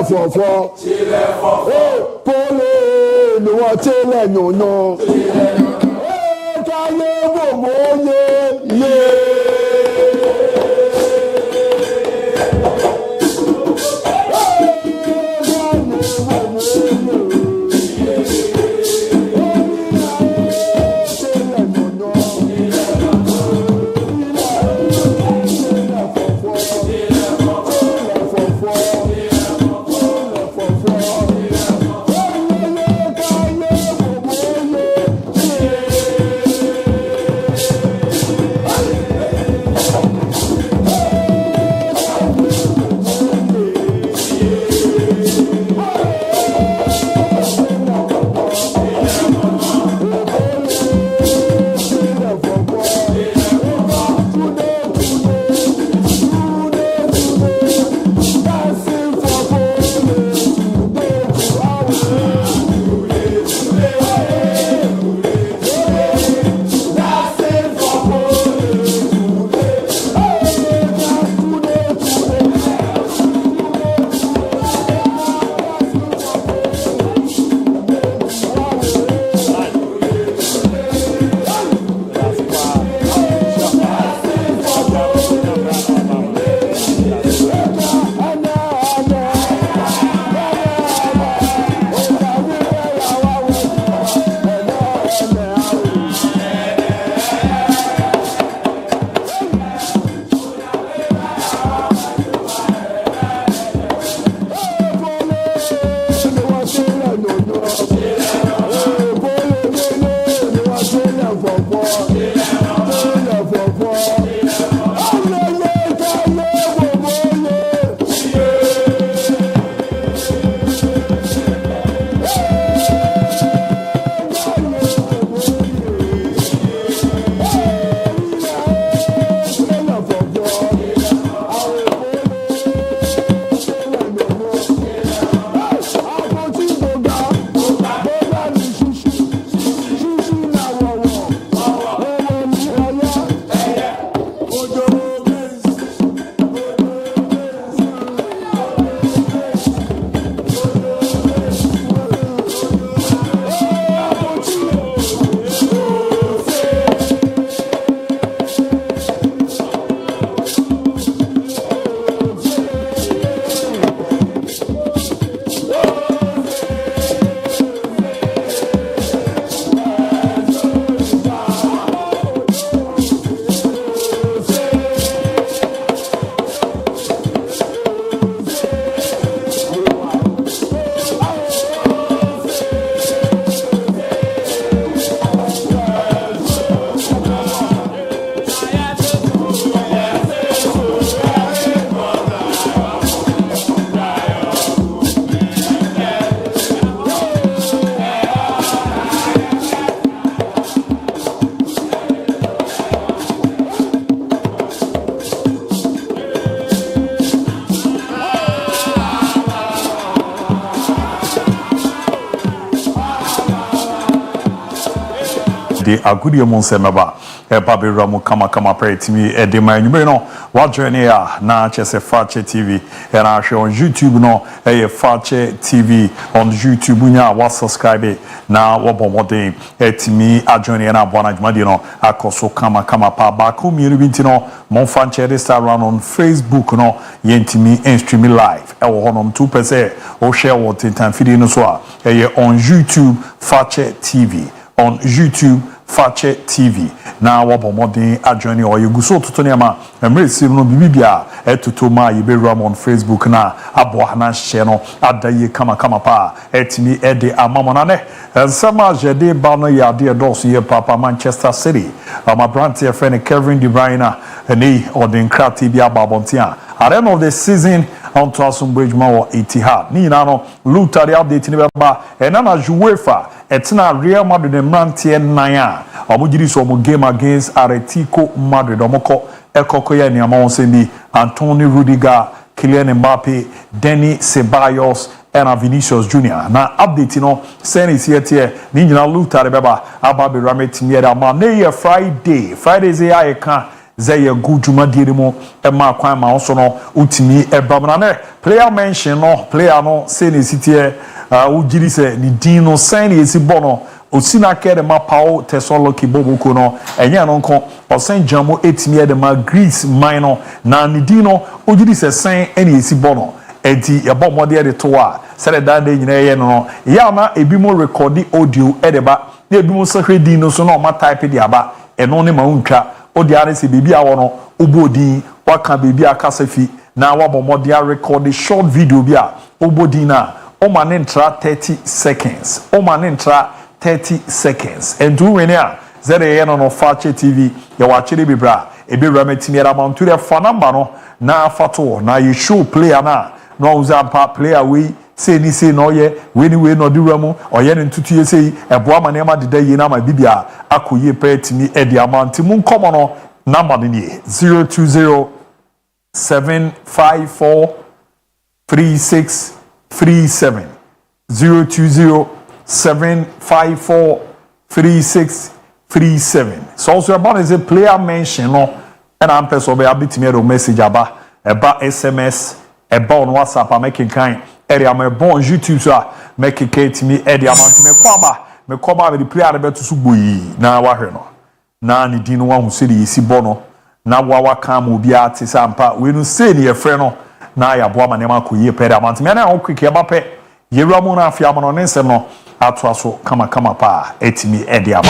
fofo pole no wa chile nyono kaye bomo ye Agudi Monsemaba, Baby Ramu Kama pray to me, Edema, you know, what journey are now, just a Fakye TV, and I show on YouTube, no, a Fakye TV on YouTube, now, what subscribe it now, what day, to me, a journey and a Bonajmadino, I so Kama Pa, Baku, Miribintino, MON-FRI restaurant on Facebook, no, Yentimi, and streaming live, on 2%, or share what in time, feeding us on YouTube, Fakye TV. On YouTube, Fakye TV. Now, what modern adjoining or you go so to Tonyama and receive no Bibia to Toma, you be ram on Facebook na Abohana channel at the Kama Pa, etini Ede Amamonane, and some as your day banner ya dear dossier Papa Manchester City. My brand dear friend Kevin Bruyne and he or the Nkra Tibia Babontia. At the end of the season, on to some bridge more Etihad. Nino, Luther the update in the bar, and Anna UEFA. It's not Real Madrid and Mantier Naya. Omujiri so game against Atletico Madrid. Omoko Ekokoya ni Amon Sendi, Anthony Rudiger, Kylian Mbappe, Denny Ceballos, and Vinicius Jr. Now update you know, send it here. Ninja Luther the Baba, Ababi Ramet near the Friday. Friday is a can. ze ye gu dwumadie ni mo e ma kwan ma so no utimi e bamna na player mention no player no say ne sitie ugiri se ni din no sign esi bono osina kede ma pao tesolo kiboboko no enye no nko osen jamo etimi de ma Greece mine na ni din no ugiri se sign eni esi bono enti ye bom mode de to a sele dan de nyina ye no ya na ebi mo record audio edeba na ebi mo sahwe din no so na o ma type de aba eno ne ma untwa odi are se bibi awo no obodin waka bibi akasafi na wabom mode record short video bi a obodin na o ma ne ntra 30 seconds o ma ne ntra 30 seconds and do when ya zere no Fakye TV ya wa chire bibra ebewra metimi era mantu re fa number no na fato na you show player na no uzampa player we say ni say no ye we ni we no di ramu oye ne ntutu ye sei eboa ma ne ma deda ye na ma bibia akoye petimi e di amount mu nkomo no number ni 020 754 3637 020 754 3637 so also about is a player mention no and I'm person be abitimi a message aba SMS eba on WhatsApp am making kind area my bon YouTube so make kate me e dia amount me kwaba the player be to suboyi na wa hwe no na ni din wa hu se di isi bono na wa kan mo bia te sampa we no say ne ye frɛ no na ya boa ma ne ma koyi pe amount me na ho quick e ba pe yewra mu na afia mo no ne nsem no atwaso kama pa etimi e dia ba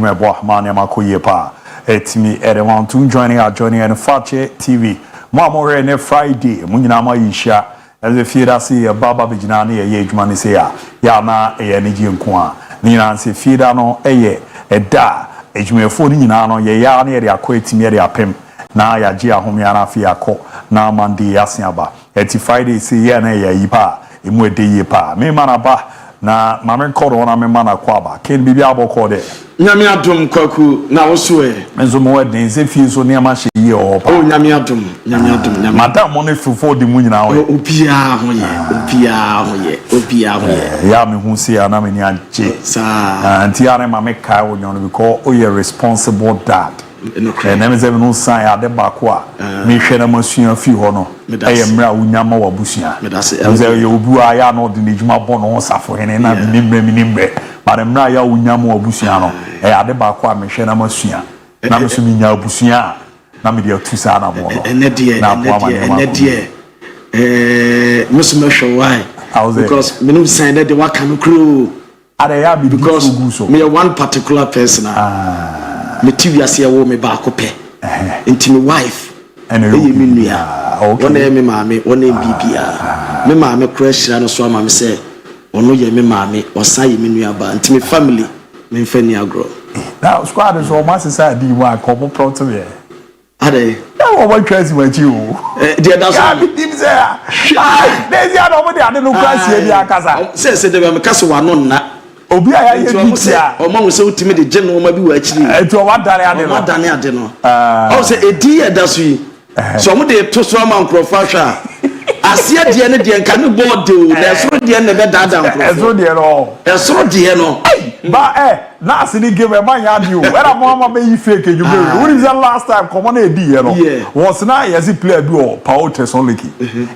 mebo mania makoye pa etimi ere want to joining and Fakye TV mo amore ne Friday mo nyina ma yisha as a fear see a baba bigina na ye adwuma ne se ya na ye ne gi nko a ni na se feeda no eye eda adwumefo ni nyina no ye ya na ye akọ etimi ye apem na ya gi ahomya na afia akọ na Monday asiaba eti Friday se ye na ye yi pa emu ede yi pa me mana ba na mama nkoro na me mana kwa ba ken bibia aboko de nyame adom kwaku na woso e enzo mo weden se fie so ne ma hye ye o pa o nyame adom madam mo ne fufo de mu nyina ho opia ho ye ya me hu se ana me ni anje sa anti are mama kai wo nyon because o ye responsible dad na me se no san ya de ba ko a me hwe na masua fi ho no e mra unyama wa busua me se ye obu a ya no de nejuma bo no safo hene na nimbre but mra ya unyama wa busua no e ade ba ko a me hwe na masua na me so me nya obusuya na me de atu sa na mo no ene me so me hwe why because me no sign that the work can crew ada ya be because me one particular person me TV ase wo me ba ko pe nti me wife and me nua wona me maame wona bibia me maame crash no so maame say ono ye me maame osan ye me nua ba nti me family me mfani agro now squad is all my society wa ko pro to me ade na wo twasi wachi o dia da so dim say ah dey ya no mo dey ade no kwasi e bi akasa say dey me kase wa no na obi aya ye bi tia o ma wo say utimi de gye no ma bi wa akiri eto wa dane ade no wa dane ade no o say edi ya da so yi so mo de to so ma nkrofa hwa asia de ne de nka ne board o na esoro de ne be dada nkrofa esoro de no ba na asini give man ya di o era mo ma be yi fake ejube what is the last time come on edi ye no was na yes player bi o Paul Tesonleki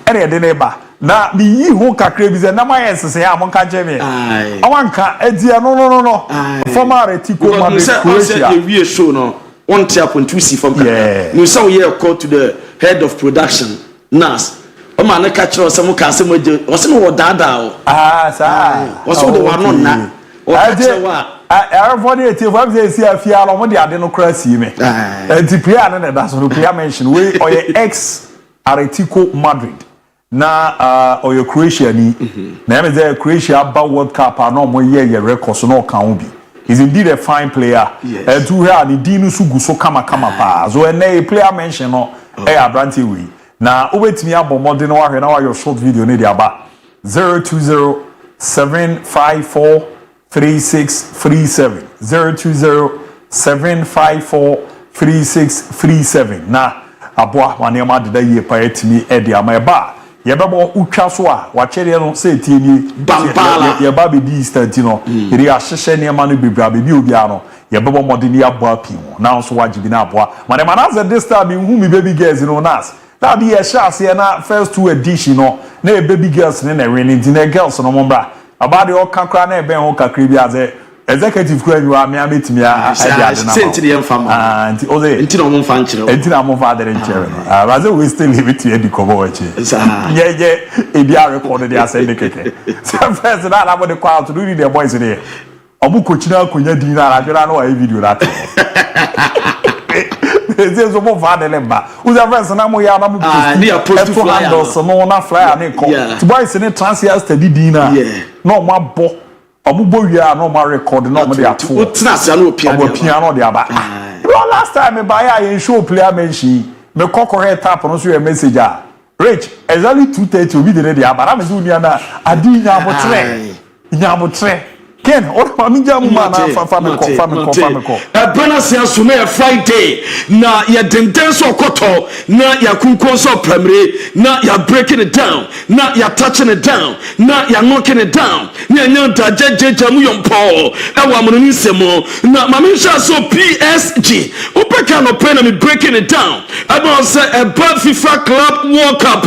ere de ne ba na bi yi ho kakra bi ze na ma yes se ya mo ka je me awanka edi no former Retiko Croatia we show no on tap on to see from you so here call to the head of production Nas o ma na catch us some ka some o se no dada o sa o so the one na o catch wa everybody at you say see afia lo mo de ade no kra si me enti player na da so no player mention we or ex Atletico Madrid na or Croatia ni na me say Croatia ba World Cup na mo ye record so no kan bi. He's indeed a fine player. And to her the dinu sugu so kama pa so a player mention no abranti we na obetimi abomode no wa hwe na wa your short video ne dia ba 020-754-3637 020-754-3637 na aboa wane ma deda ye pa etimi e dia ma ba ye bebo utwa so a wa kere no se tie ni ye ba be di stand no iri a hyehye ne ma no bebra be bi obi a no ye bebo modern ya aboa pi ho na so wajibi na aboa mane manaze this time hu mi baby girls no nas that be a chance here na first two edition no na baby girls ne na winning the girls no mo bra about the all kakra na e ben ho kakra bi aze executive kura ni wa me ametimi a dia de na senti de mfama anti oze enti no mo mfa nkyere enti na mo fa de nkyere no baze we still live it edi kobo wachi ye e bia record de ase de keke so first na na mo de kwa to do the boys there obu kochina akonya din na adwera na wa video that eze so mo fa de lemba uza first na mo ya na mo post flyer so no na flyer na ko to boys ni transfer study din na no mo abo omubo wia no ma record no mo de ato utnasa no piano de aba last time me buy a show player mention me kokore tap no so your message a rich exactly 2:30 obi de aba na me so nia na adi nya motre Ken, what mami jamu mana fa me ko. Bana se asume Friday na ya denden so koto na ya kunkon so primary na ya breaking it down na ya touching it down na ya knocking it down nya da jamu yompo e wa mo ni semo na mami sha so PSG opeka no pen na me breaking it down about say a FIFA Club World Cup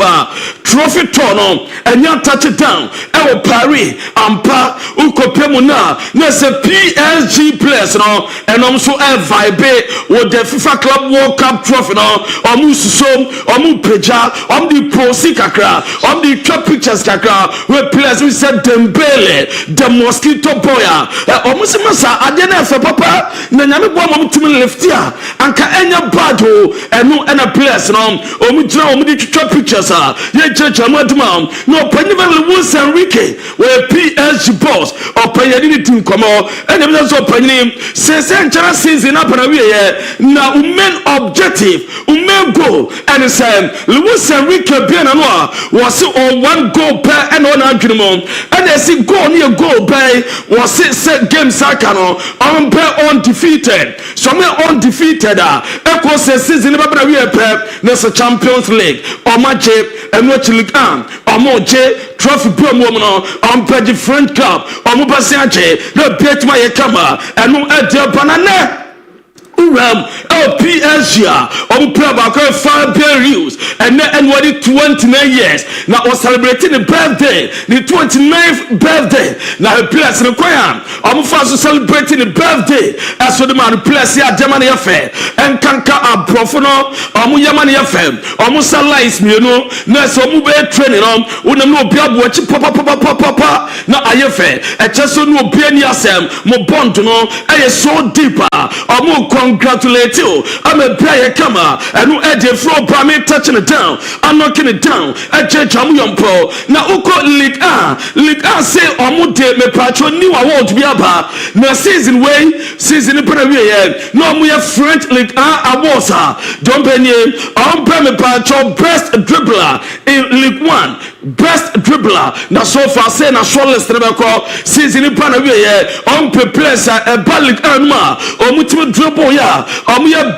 trophy tono enya touch it down e wo Paris ampa ukopemu na say PSG players no enom so vibe with the FIFA Club World Cup trophy no omu susom omu peja the prosi kakra the top pictures kakra we players we said Dembele the mosquito boya omu se masa ade na fe papa na nyame bo omu tumi lift ya anka enya bad o enu ena players no omu jira omu di top pictures ye jeje amaduma no panyiva Luis Enrique we PSG boss opanyani team komo ena bi so opanyani se nchara season na para wiye na main objective main goal and say Luis Enrique biana no was on one goal per and on adwumo and they see goal near goal by was set game saka no on per undefeated so me undefeated equal season na para wiye per na Champions League o maje Emirates League omoje trophy promo no on page French Cup omo basiaje na betima ye kama enu ede banana PSG on play about 5 years and then what 29 years now was celebrating the birthday the 29th birthday now the players in the choir I'm fast celebrating the birthday as for the man players here Germany affair and kanka abrofono Yamani affair salais me no na so mu be training on no bia boachi papa na ayefe e cheso no bia ni asem mo bond no e so deeper congratulate you. I'm a player kama and who edge flow by me touching it down. I'm knocking it down. I change pro. Now uko League A say omude me patro new award to be about. Now season in Premier. No we have French League A awards. Don't be name. I'm me patro best dribbler in League 1. Best dribbler. Now so far say na shortlist call season in Premier. On players a bad League A ma. Omuti dribble ya.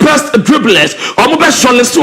Best dribblers, best shortlist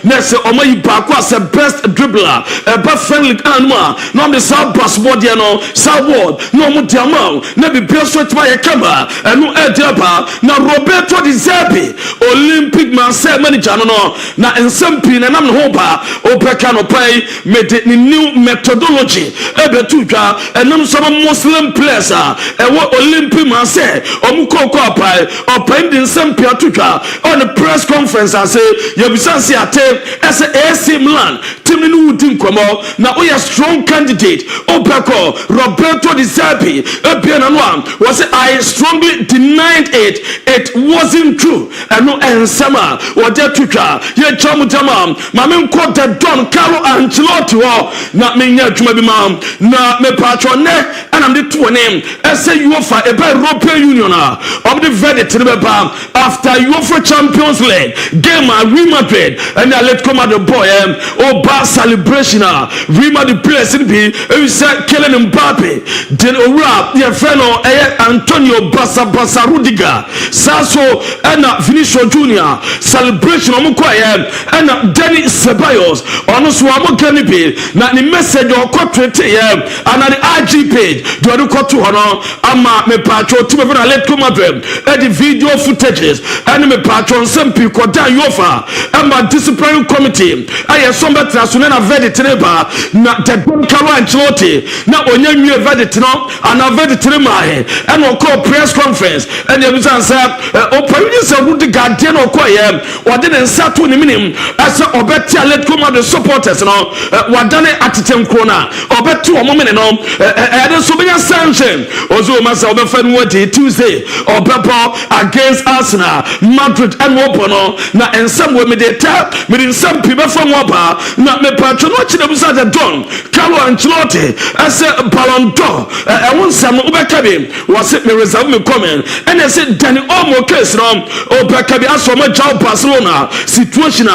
next as a best dribbler, a best friendly animal. No, the South Bus body, no, Southward, no Mutiamo, never be sweat by a camera, and no Ediaba. Now, Roberto Di Zerbi, Olympic Marseille manager, no, now in some pin and I'm hopa, Opecano pay, made the new methodology, Ebetuka, and no some Muslim players, and what Olympic Marseille, Omuko pay, or pending some Piatuka. On the press conference, I say, Yobisansi Ate, as a AC Milan, Timinu Dinkomo, now we are strong candidate, Opeko, Roberto Di Zerbi, Ebianwan, was I strongly denied it. It wasn't true. And no Ensama, or Detuka, ye Chamutama, Mamim quote that Don Carlo Ancelotti, not me near to my mom, not me patron, and I'm the two name, as a UFA, a by European Union, of the verdict after UFA Champions League game at Real Madrid and I let come out the boy bar celebration Real Madrid players in be said killing Mbappe then rap their fellow Antonio Basa Rudiger Sasso and Vinicius Junior celebration on Mukwaya and Danny Ceballos on Swamo Canipe na the message or corporate and at the IG page do I go to honor ama me patro to let come Madrid and the video footages and me patron some people down yofa and my disciplinary committee I have some better as soon as verdict neighbor na the Carlo Ancelotti na onye new verdict no and a verdict and we call press conference and the reason say opinion say would the guardian or choir or didn't start to the minimum as a better let come out the supporters no what done at them corner or bet to a moment no and so many sanction also masa obefen what Tuesday or Papa against Arsenal Madrid and Wopono na and some way me dey tap me in some people from Wapa na me patron watch them inside the Don Carlo Ancelotti as a Ballon d'Or I want some Obakabi was it me reserve me comment and I said Danny Olmo case no Obakabi as from Barcelona situation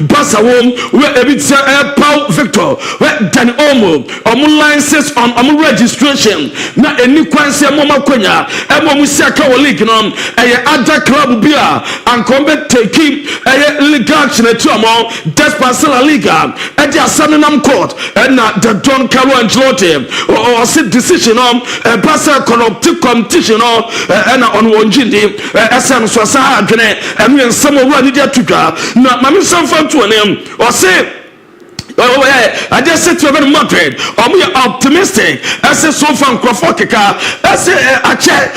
Barca home where a bit Paul Victor where Danny Olmo license on registration na any kwanse mama kwanya e Saka league no e other club bia and come take league action to among Despacito Liga and the Asanam court and the Don Carlo Ancelotti or sit decision on Barca competition and on one jindi Asan Swasa and when someone run it to na mami some fun to name or say I just said to Madrid, we are optimistic. I said so far, Krofokika. I said, I check,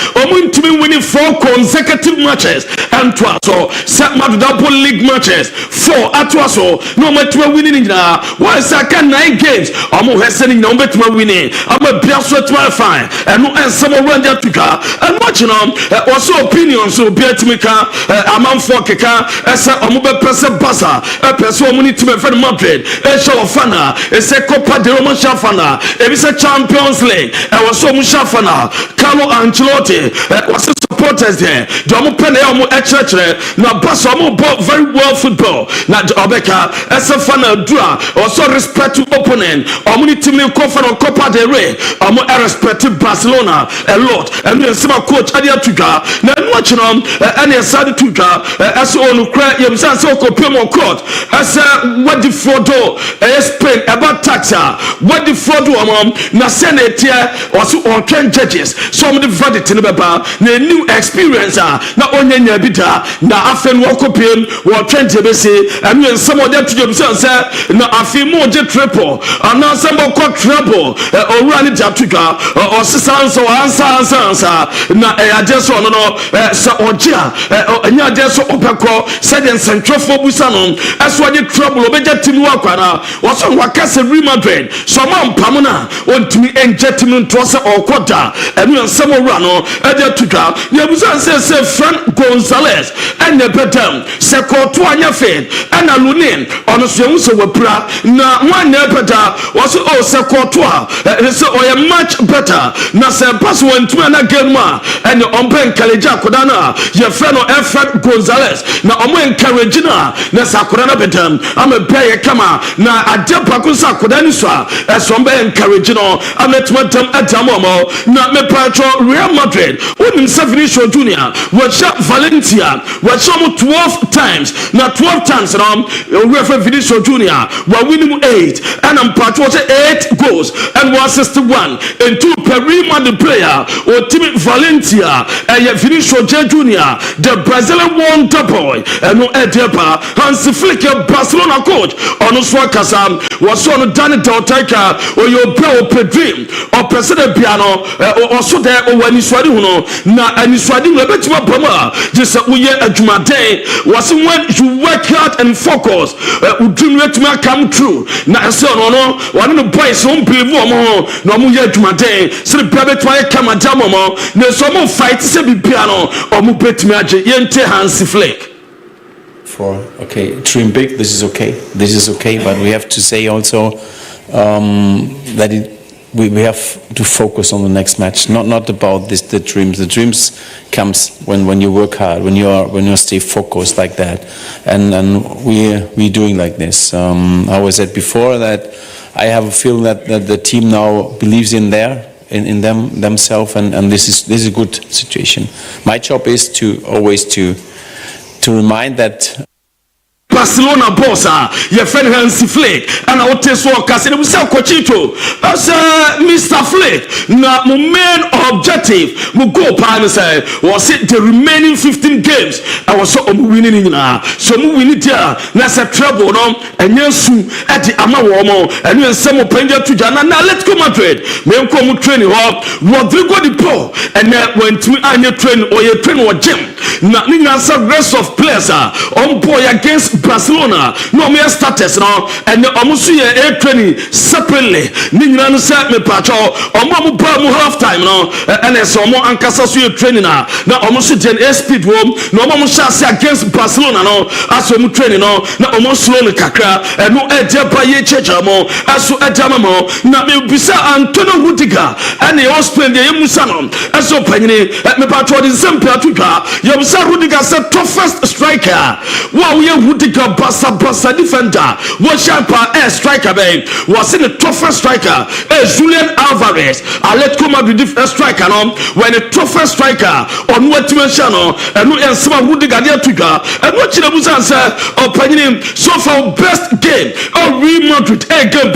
to be winning 4 consecutive matches. And so, set Madrid double league matches. 4 at so, no matter winning now. Why is I can 9 games? I'm sending no better winning. I'm a Biafra to my fine. And someone run there to car. And watching also opinions so be to me car. I'm on 4 kika. I said, I'm a person buzzer. A person need to be from Madrid. Fana, it's a Copa de Roma Shafana, it's a Champions League, I was so much Shafana, Carlo Ancelotti, was a supporters there, Jomo Peneo, now Basomo bought very well football, not Obeka, as a Fana Dra, also respect to opponent, Omni Timmy Cofa or Copa de Rey, I respect Barcelona a lot, and then some coach Adia Tuga, now watching on any side Tuga, as on cry, you so Copimo court, as what the photo. Spain about taxa what the fraud woman na senate here also on 10 judges some of the verdict in the baba the new experience na onye nya bida na afen wakopiem wo twente bese enu nsem ode to say na afi mo je triple ana sembo ko treble owura ni jatudwa o sesanso ansa na ajeso no se ogia enya ajeso opeko se den centrofo busa no eso je trouble obeja timi wakwara wo so wakase Real Madrid so man pamuna ontimi enjetimi nto se okoda enu nsem owura no eje tudwa ne busa se Frank Gonzalez ene bedam se ko to anya fe ena lunin ono so yen so wapra na one better was oh se ko to so o much better na se pass one to na game ma and on pen kaleja kodana ye friend Frank Gonzalez na omo encourage na sakoda na bedam am a pay kama na adepa ko sakoda ni so so be encourage no am etmatam adamomo na me patro Real Madrid unim Vinicius Junior was Valencia was 12 times na 12 times no refer Vinicius Junior wa winning 8 and I'm part was 8 goals and was 61 and 2 per Real Madrid player or team Valencia and Vinicius Junior the Brazilian wonder boy and no Edepa Hans Flick Barcelona coach on Swakasa was on Danny Deltaka or your bro Pedri or President Piano or so there or when you swadi huno na and swadi lebetima pama just uye adwumaden was when you work hard and focus dream let me come true na so no one of the boys who believe omo no mu ye adwumaden se bebe to come adamo mo na so mo fight se bibia no omo betimi age yente Hansi Flick. Okay, dream big, this is okay, but we have to say also that we have to focus on the next match, not about the dreams. The dreams comes when you work hard, when you stay focused like that, and we doing like this. I always said before that I have a feeling that the team now believes in themselves, and this is a good situation. My job is to always to remind that Barcelona bossa your friend Hansi Flick and I wote so kase ne busa Cochito as Mr. Flick na my main objective mo goal pa ne say was it the remaining 15 games I was so winning na so mo win dia na say trouble no enye su e di ama wo mo enu ensem panja tuja na Atletico Madrid me nko mo training ho Rodrigo de Paul and went to anya train or your train or gym na ni nsa rest of players on boy against Barcelona no me status no and almost ye training separately ni nyina no say me pacho omo ba mu half time no and so omo ankasa so ye training na almost gen speed home no omo chance against Barcelona no aso mu training no na omo slow le kakra no eje ba ye checha mo aso edama mo na me bisa Antonio Rudiger and he was playing the musa no aso panyini me pacho the simple atwa ye bisa Rudiger say toughest striker wow ye Rudiger basa defender was sharper striker was in the toughest striker Julian Alvarez Atletico Madrid striker no when the toughest striker on what mention no and no ensema Rudiger dia tuga and what chile busa say opanyim so far best game Real Madrid game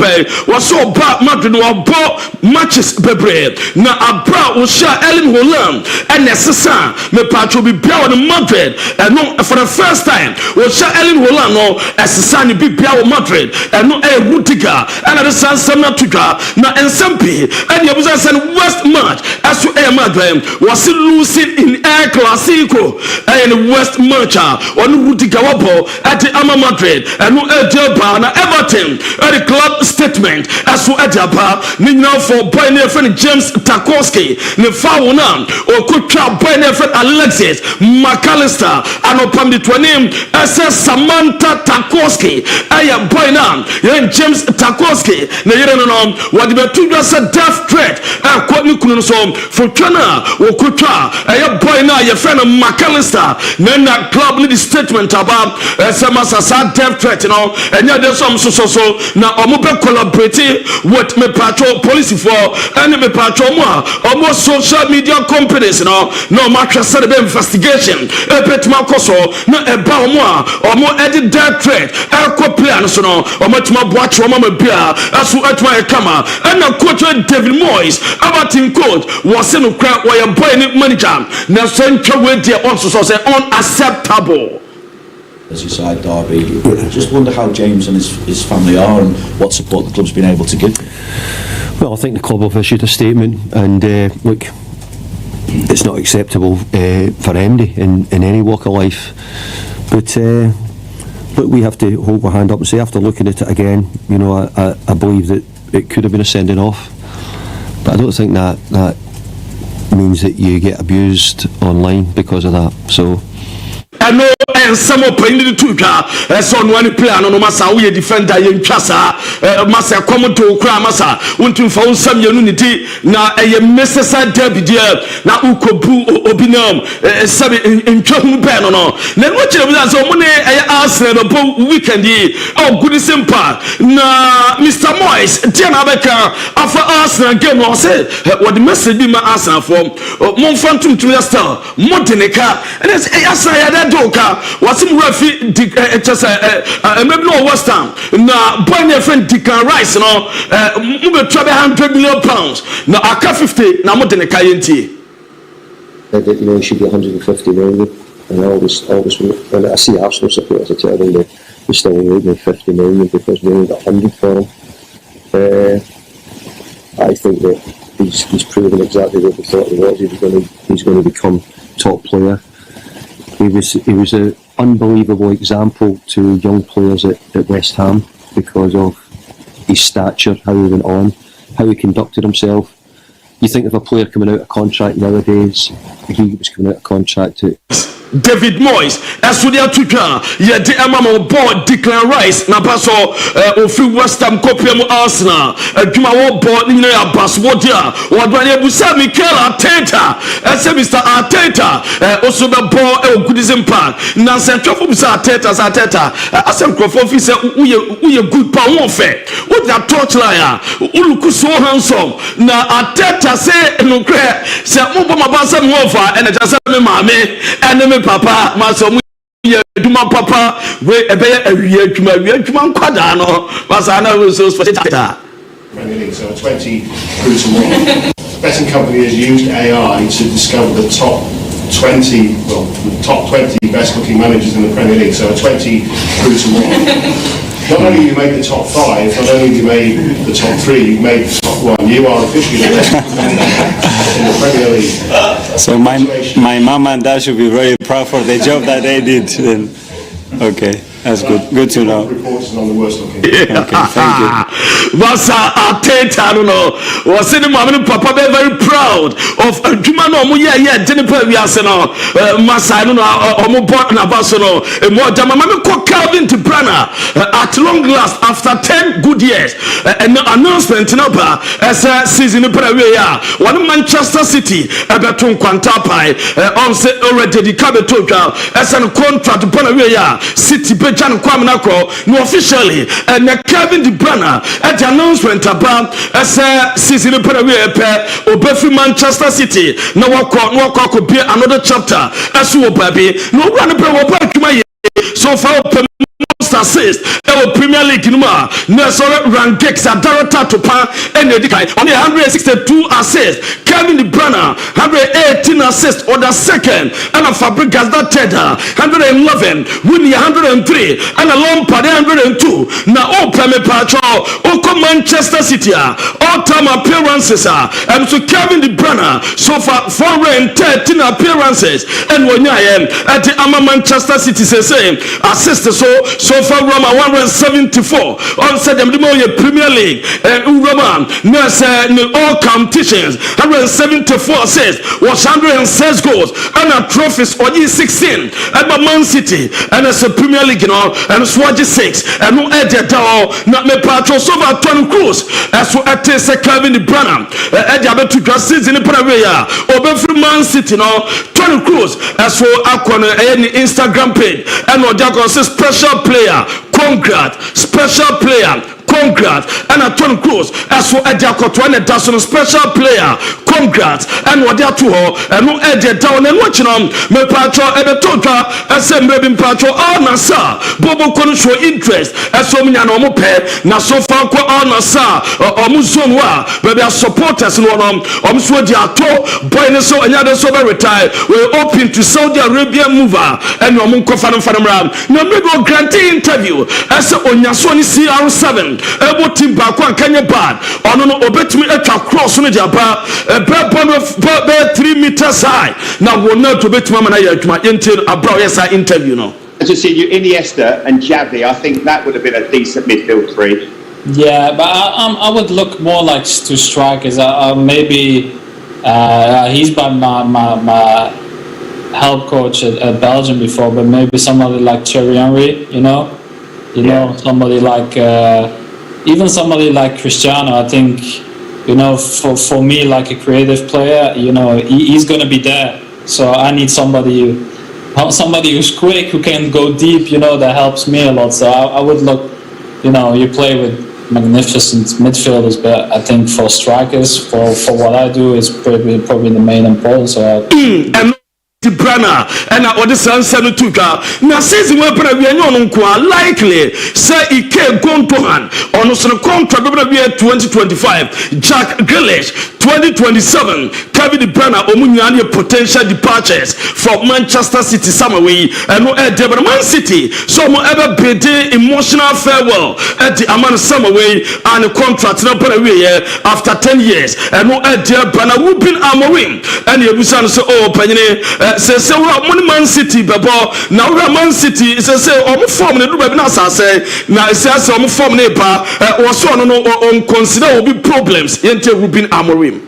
was so bad Madrid no ball matches bebre na abra was share Erling Haaland and necessary me patro be bia on Madrid and no for the first time was share Erling Haaland no esesani bibia wo Madrid eno Rudiger and the San Natuga na ensempi and you busa say West match as to Madrid was losing in El Clasico and West match on Rudiger wabo at the Madrid and no Edeba na Everton at the club statement as to Edeba ni now for Bruyne friend James Tarkowski ne foul na o kutwa Bruyne friend Alexis McAllister and upon the name as Samantha Tarkowski aya boy now James Tarkowski na yere no what the two just a death threat kwani kunu so for twana o kutwa aya boy now your friend McAllister na club need statement about sama sasa death threat no enya dey some so na omo be collaborate with me patrol police for and me patrol mo omo social media companies no match say the investigation epetima koso na eba omo edit death threat plan so no omatuma boache omo mabia aso atuma e kama and coach David Moyes about in coach was in the crowd where you're buying manager. Now, central way there also say unacceptable. As you say, Derby, just wonder how James and his family are and what support the club's been able to give. Well, I think the club have issued a statement, and look, it's not acceptable for anybody in any walk of life. But we have to hold our hand up and say, after looking at it again, you know, I believe that it could have been a sending off, but I don't think that means that you get abused online because of that. So. I know, and some of the two son one player no massa we defender yen twasa massa come to kra massa wontum fa unsam unity na necessary derby there na ukobu obinam sabe ntwahu be no na no kire bi so mo ne Arsenal no weekend yi good simple na Mr. Moyes tie na beka afa Arsenal game no say what the message be ma Arsenal for mo fantum to star modeneka and Arsenal ya doka wasim refi maybe no West Ham na Bruyne friend Declan Rice no mbe trabe £100 million na aka 50 na modeneka yenti. You know, he should be 150 million, and I always when I see Arsenal supporters, I tell them they still owe me 50 million because we only got 100 for him. I think that he's proven exactly what we thought he was. He's going to become top player. He was an unbelievable example to young players at West Ham because of his stature, how he went on, how he conducted himself. You think of a player coming out of contract nowadays, he was coming out of contract too. David Moyes esudia tuka ye de amama board Declan Rice na paso ofi West Ham kopiam Arsenal adwuma wo board ni ya baswo dia wadwane busa Mikel Arteta Mr. Arteta also be board Goodison Park na sentofo busa Arteta asem crofo fi say uye good pa won fe what that touch line uluku so handsome na Arteta say no cre say mo bo mabasa mo fa and just me mame and papa maso mu duma papa we ebeye awie adwuma nkwada no masa na we so spectator Premier League, so 20 through to 1. Betting company has used AI to discover the top 20 best looking managers in the Premier League, so 20 through to 1. Not only you made the top 5, not only you made the top 3, you made the top 1. You are officially the best in the Premier League. So my mom and dad should be very proud for the job that they did. Okay, that's good to know. Reports on the worst looking. Okay, thank you. Masa Arteta no was in mama papa be very proud of adwuma no mo ye Jennifer wiase no Masa no omo board na baso no mo jama mama ko Calvin De Bruyne at long last after 10 good years an announcement no ba as season para we ya one Manchester City abeton kwanta pai on say already the capital as an contract para we ya City bejan kwam na ko no officially and Calvin De Bruyne at the announcement about as season para we obefi Manchester City no wako could be another chapter as we baby no run pro so far assist Premier League numa na so rank Gex director to pan and on the 162 assists Kevin De Bruyne 118 assists or the second and a Fabregas that third 111 Winnie 103 and a Lampard 102 na all Premier Patro Oko Manchester City all time appearances and so Kevin De Bruyne so far 413 appearances and when I am at the Manchester City say assist so far Roma 174 on said them the Premier League and Roma all competitions 174 assists was 106 goals and a trophies or 16 at Man City and as a Premier League and Swaji 6 and no edge down not me patro so far Tony Cruz as so at Kevin De Bruyne edge to just season in Praia over from Man City Tony Cruz as so akwana any Instagram page and no special player congrats special player congrats and a Tony Cruz as for a Jacob special player congrats and what they are to her and no edge down and watching them me patro and the total assembly in patro all nasa bobo kono show interest as so many no mo pe na so far ko all nasa omuzon wa baby supporters no so dia to Bruyne so anyade so be retire we open to Saudi Arabia mover and no mo kofa no ram no me go granting interview as onyaso ni CR7 ebo team back one Kenya bad ono no obetumi atwa cross no dia ba be 3 meters high now we not to betumi mana ya adwuma enter abra yesa interview no. As I said, you Iniesta and Xavi, I think that would have been a decent midfield three. Yeah, but I would look more like to strikers. Maybe he's been my help coach at Belgium before, but maybe somebody like Thierry Henry, you know, somebody like even somebody like Cristiano. I think, you know, for me, like a creative player, you know, he's going to be there. So I need somebody who's quick, who can go deep, you know, that helps me a lot. So I would look, you know, you play with magnificent midfielders, but I think for strikers, for what I do, is probably the main importance. So Brana and what the son said to ka na season we pra we anyo nko likely say ike gontohan on so contract be 2025 Jack Grealish 2027 Kevin De Bruyne omunya potential departures from Manchester City somewhere and no Man City so mo ever bid emotional farewell at the Aman somewhere and the contract no pra we after 10 years and no Bruyne who been Amorim and you say oh panyine say we Man City bebo na we Man City say omo form ne do be na say na say omo form ne pa wo so no on consider will be problems yente Ruben Amorim.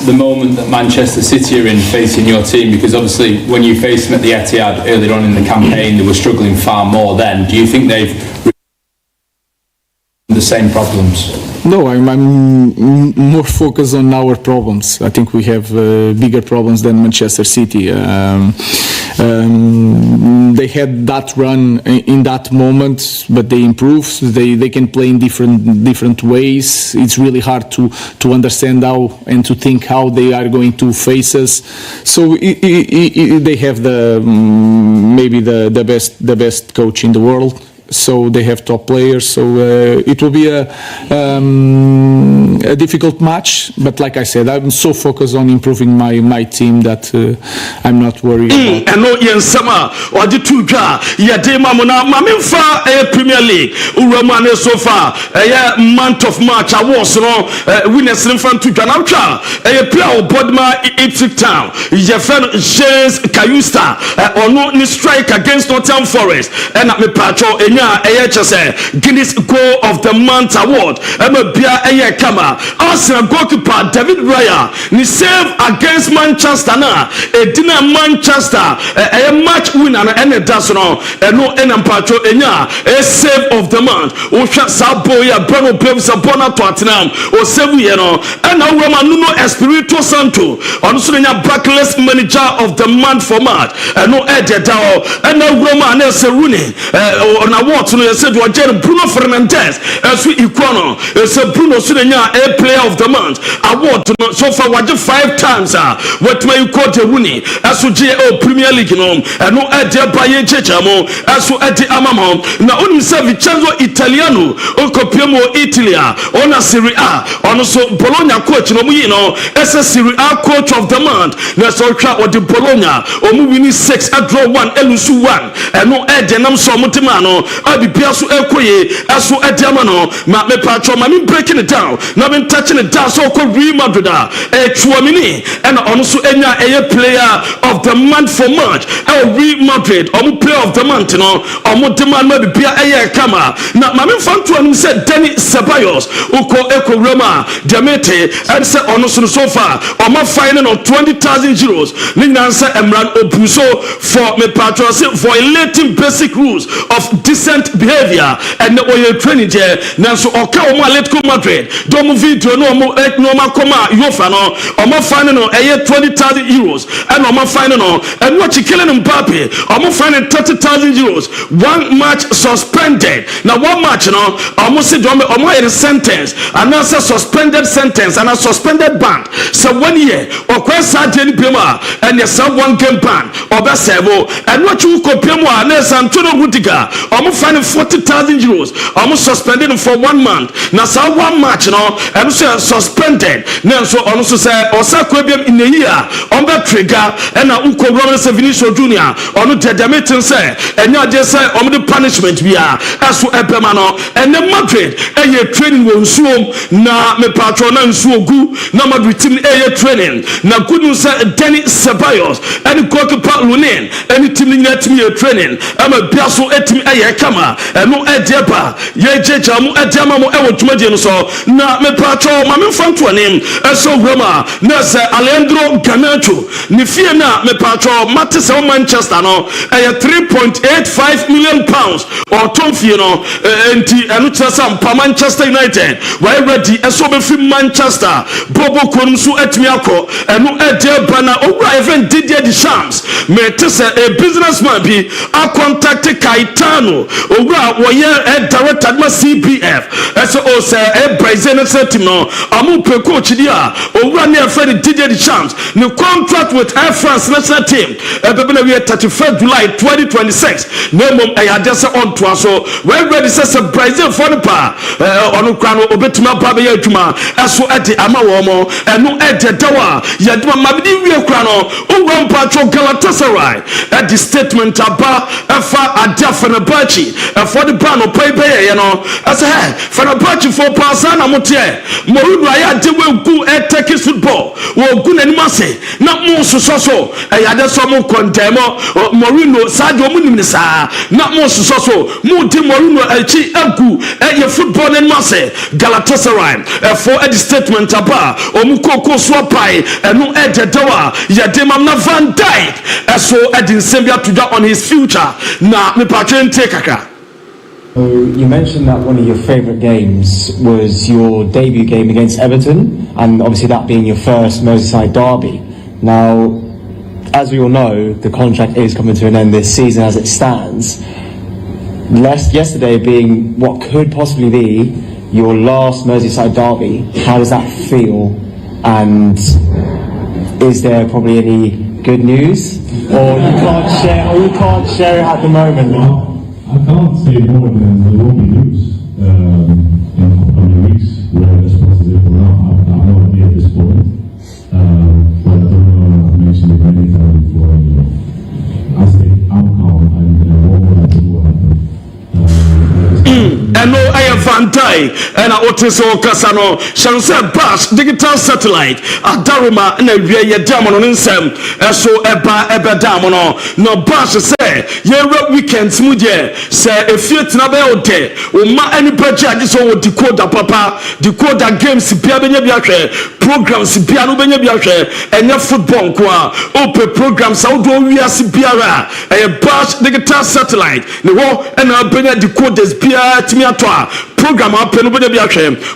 The moment that Manchester City are in facing your team, because obviously when you faced them at the Etihad earlier on in the campaign they were struggling far more then. Do you think they've the same problems? No, I'm more focused on our problems. I think we have bigger problems than Manchester City. They had that run in that moment, but they improved. They can play in different ways. It's really hard to understand how and to think how they are going to face us. So they have maybe the best coach in the world. So they have top players. So it will be a difficult match. But like I said, I'm so focused on improving my team that I'm not worried about. I know Ian Sama or the two guys. Yeah, they MON-FRI Premier League. Uromane so far. A month of March. I was winners in front to Janaucha. A player of Bodma Ipswich Town. Jeffen James Kayusta or no strike against Nottingham Forest. And at me patrol. Guinness Goal of the Month Award. Bia Kama. Arsenal goalkeeper David Raya. Ni save against Manchester na. Dinner Manchester. A match winner and a dasono. No enampacho enya. A save of the month. Osha Saboya Bruno Pevs Abona Tottenham. O save yeno. And now Roma Nuno Espirito Santo. On Sunya Blacklist Manager of the Month for March. No Eddie Dao. And now Roma and Seruni. On a what you said was Bruno Fernandes as we equal Bruno Sudenya a player of the month award so far was 5 times what may you call the Rooney as we Premier League and no idea by Chechamo as we at the Amamo now only Vincenzo Italiano Uncle Piemo Italia on a Serie A on also Bologna coach no as a Serie A coach of the month that's all or the Bologna or moving 6 at draw 1 Elusu 1 and no idea Nam Somotimano I be so equate as so Ediamano, my patron, I mean breaking it down, not been touching it down so called Real Madrid, a Chouamini, and also a player of the month for March, Real Madrid, or player of the month, you know, or more demand maybe be a Kama. Now, my fan to him said Danny Ceballos, who call Echo Roma, Diamete, and said on so far, or my finding of 20,000 euros, Ninansa Emran Obuso for me patron for relating basic rules of this decent behavior and oye training je nanso oka omo Atletico Madrid do mo video no ma koma UEFA no omo fine no 20,000 euros and omo fine no and what you killing Mbappe omo fine 30,000 euros 1 match suspended now 1 match no omo say do omo a sentence and answer suspended sentence and a suspended ban so 1 year or kwesa je ni pema and yes 1 game ban oba servo and what you compare mo na Antonio Rudiger omo fine 40,000 euros almost suspended him for 1 month. Now, so 1 match, and so suspended. Now, so also say, or Sakwebim in the year, on that trigger, and now Uko Robinson Vinicius Jr. on the Tedamitan say, and now they say, on the punishment we are, as for Epemano, and then Madrid, and your training will soon, na me patron and so good, now Madrid team air training. Now, couldn't say Danny Ceballos, and the goalkeeper Lunin, and the team let me a training. I'm a Biaso etim air kama, and no Edeba. Ye jeja mu edema mu ewo tumaje no so na me patro ma me fanto anim eso Roma na se Alejandro Garnacho ni fie na me patro Manchester Manchester no 3.85 million pounds or ton fie no enti enu tsam pa Manchester United why ready eso be fi Manchester bobo konum so etimi akọ enu edeba na owura even Didier Deschamps me tese a businessman bi a contact Caetano owura wo ye director ma CPF as o say Brazilian team no amu pe coach dia owura na friend Didier Deschamps no contract with Air France national team be be na we 31st July 2026 no mom ayadese on to so we ready say Brazil for the pa onu kwa no obetima ba be adwuma eso ede ama wo mo enu ede dawa yaduma mabidi wie kwa no owura mpatro Galatasaray at the statement aba afa adafa na bachi for the ban no pay you know as a for a bunch for pasana motie morudu aya de we gu take football wo gu na nima se na mo soso ya de so mo condemn moruno sadio mo nim sa na mo soso mo de moruno achi agu e football na nima se Galatasaray for a statement aba o mu koko so pai enu e de dawa ya de mam na Van Dijk so edin sembia to that on his future na me patron take kaka. You mentioned that one of your favourite games was your debut game against Everton, and obviously that being your first Merseyside derby. Now, as we all know, the contract is coming to an end this season as it stands. Yesterday being what could possibly be your last Merseyside derby, how does that feel? And is there probably any good news, or you can't share it at the moment? I can't say more than there will be news in upcoming weeks. We're responsible for now. I have no idea at this point, but I don't know if I mentioned it many times before. As the outcome and what will I do will happen. And no, I am Van Dijk and I want so Casano, Shanse Bash, digital satellite, a Daruma, and a Ria Damon on Insem, so Eba Damono. No Bash say, yeah, weekend smooth, say, if you're Nabel day, or ma any budget is all decoder papa, decoder games, Piabenya Biake, programs, Piano Benya Biake, and your football qua, open programs, outdoor Biara, a Bash digital satellite, the war, and I'll bring a decoders. Program up and be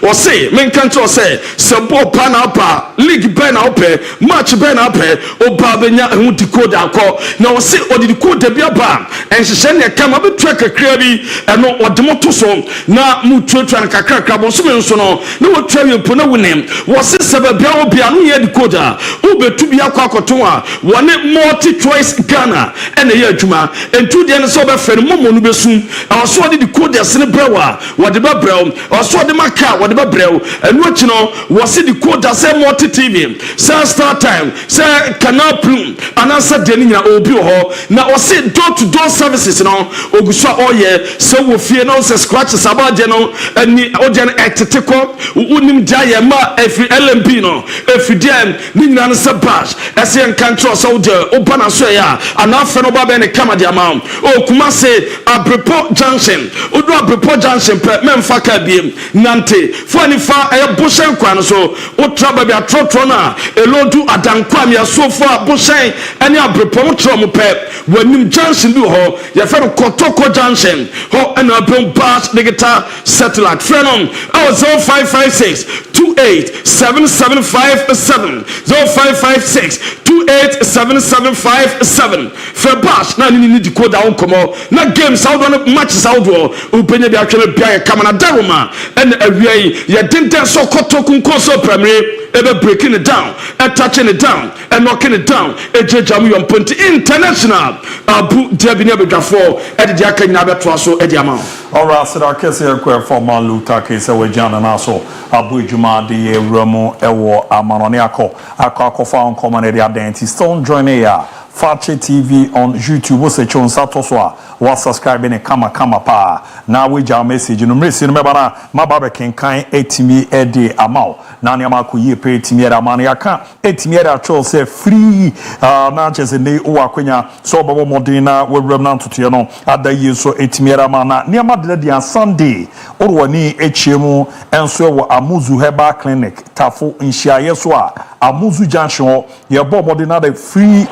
or say, men can't say, support pan up, league ben up, match ben up, or Babenya and decode our call. Now, say, or the decode the beer bar, and she send a come up a track a crabby and not what the motor song. Now, Mutu and Kakakabo, so no tell you, Puna name was this a Biao Piano decoder, Uber to be a cocotoa, one multi choice Ghana and a year Juma, and 2 days over for Momo Nubesun, I was so the decoder Cinebrewa, what the Babrel, or so the Maca, what the Babrel, and what you know was the decoder, say multi TV, say Star Time, say Canal Plume, and answer Denina Obio, now was it door to door services, you know, Ogusha Oye, so we fear no scratches about General and the Ojan Actico, Unim Diama, every LMP, no, every damn Nina Sabash, as young control soldier, Opana Soya, and after no Baba and a Kamadi amount, oh, Kumase, a Breport Junction, Udra Breport Junction, men Fakye biem nante fo ni fa e boshen kwan so utra ba bia trotro na elodu adankwa me asofo a boshen ene abrepom tro pe wanim junction bi ho ye fe Kotoko junction ho ena bem bus digital satellite frenom 0556 287757 0556 287757 fe bus na ni decoder on komo na games out on matches out upenye bi atwele bia kamana daroma en awiei ye denten so Kotoko nkoso primary ebe breaking it down touching it down and knocking it down ejejamu yomponti international ABOU DIABY ne bedwafo ede aka nyina beto so ede ama ora sira kese ekwe for man luta kese we jana na so ABOU juma de ewramu ewo amanone akofa on common area identity stone join here Fakye TV on YouTube wo se chon sato so a wa subscribe ne kama pa na we ja message no mresi no meba na mababe kenkan etimi ede amao na ne amako ye pe etimi ede amane yaka etimi ede atro se free na chese ne o akwanya so bobo modern na we wram na ntoto no ada ye so etimi ede amana ne amade dia Sunday orwani echiemu enso wo Amuzu Herbal Clinic tafo nhia ye so a Amuzu Junction ye bo modern na the free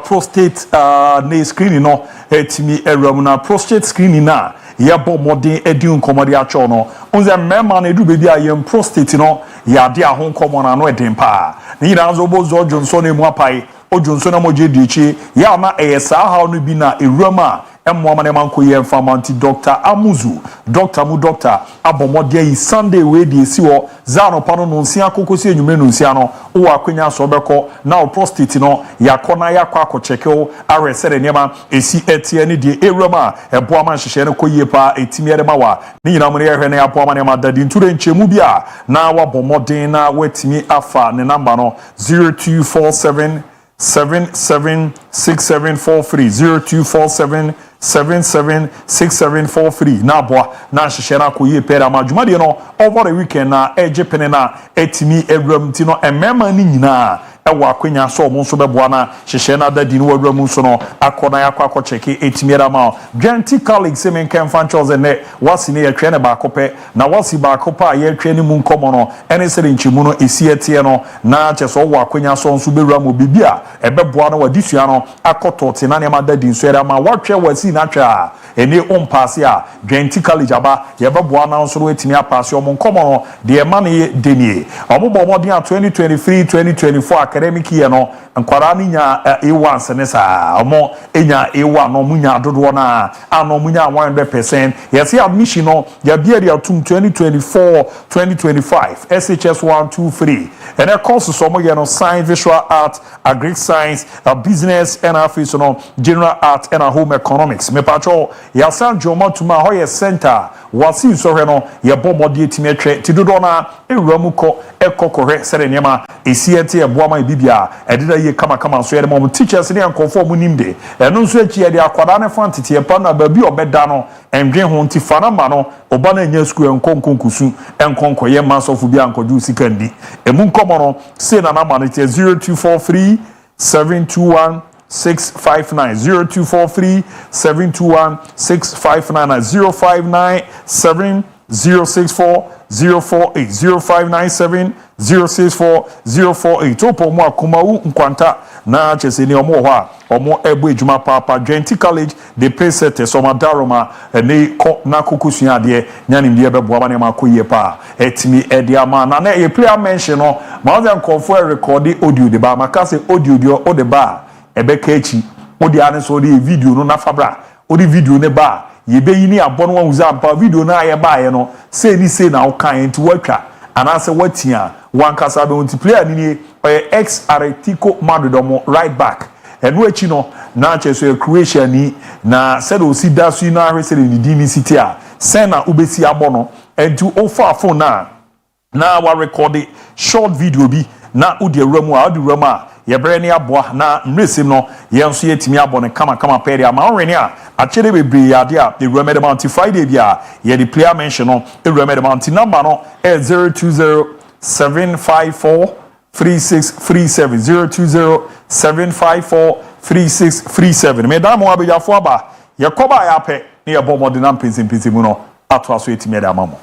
prostate ne screening no etimi eram na prostate screening na ye bo modern edun komodi acho no onze mema na edu bebi ayem prostate no ya de ahon komo na no eden pa ni na zo bo zo Johnson emu apai o Johnson amoje dichi ya na eyesa ha no bi na eram a emmo ma manko ye farmanti Dr. Amuzu Dr. abomode yi Sunday we di esi wo zano pano no nsia kokosi enyume no nsia no wo akwanya so beko na o prostate no yakona yakwa akocheke aresere niema esi etie ne di erama ebo ma hyehyɛ no koyie pa etimi ere ma wa ni nyina mo ne yehwe ne apo ma ne ma dadi nture nchemu bia na wa bomoden na watimi afa ne number no 0247 776743 0247 776743 na boa na hyehyɛ na koyie pera ma dwuma de no over the weekend na ejepene na etimi ewram ti no emema ni nyina ewa akwenya so mo nso beboa na hyehyɛ na dadi no ewram nso no akona yakwa cheke etimi era ma Genti colleague se men kan fan chose ne wasi ne yetwe ne ba kopɛ na wasi ba kopa yetwe ne mu nkomo no ene sere nchimu no esi etie no na kye so wo akwenya so nso bewram obibia ebeboa na wadisua no akoto te na ne ma dadi nso era ma watwe wasi na twa ene ompase a Genti college aba yebeboa na nso etimi apase omo nkomo no de ma ne denie omo modern 2023 2024 academic year no nkwara ni nya A1 senesa omo enya A1 no munya dodo na ano munya 100% yes admission no ya bia dia 2024 2025 SHS 123 and a course so mo ye no science visual art agric science business and office no general art and home economics me pacho ya san joma tuma ho ye center wasi so hwe no ye bomode etime atwe ti dodo na ewuramu ko ekokohwe sere niema esiete eboama bibia ededa ye kama so ye mo teachers ne ankofo mu nimde eno nso achi ye de akwada ne fantete pa na babi obeda no endwen ho nti fana ma no oba na nya school enkonkonkusu enkonkoye masofu bia ankodu sikandi emu nkomo no se na na ma no 0243 721 659 0243 721 659 059 064 048 0597 064 048 opo mo akumawu nkwanta na chese ni omo ho a omo ebo ejuma papa Genti college de presete so madaroma ne ko na kokusua de nyanim de bebo ama ne makoyie pa etimi ede ama na ye player mention no ma ozen confo record audio de ba maka se audio de o de ba ebeka echi odi ane so de video no na fabra odi video ne ba yebe yini abono wa uza pa video na aye ba ye no se ni se na okan enti watwa anase watia wankasa be multiplayer ni ex Atletico Madrid mo right back enu echi no na cheso Croatia ni na se do si dasu na hwese ni dini city a se na ubesi abono enti ofa phone na wa record short video bi na udi ramu a udi ramu yebre ne aboa na mresim no yenso yetimi abone kama pere ama onwene a akere bebre yade a the remedy mount Friday bia ye the player mention no the remedy mount number no 020 754 3637 020 754 3637 medamo abejafo aba yekoba ya pe ne yebo modern pensim mu no ato aso yetimi ade amamo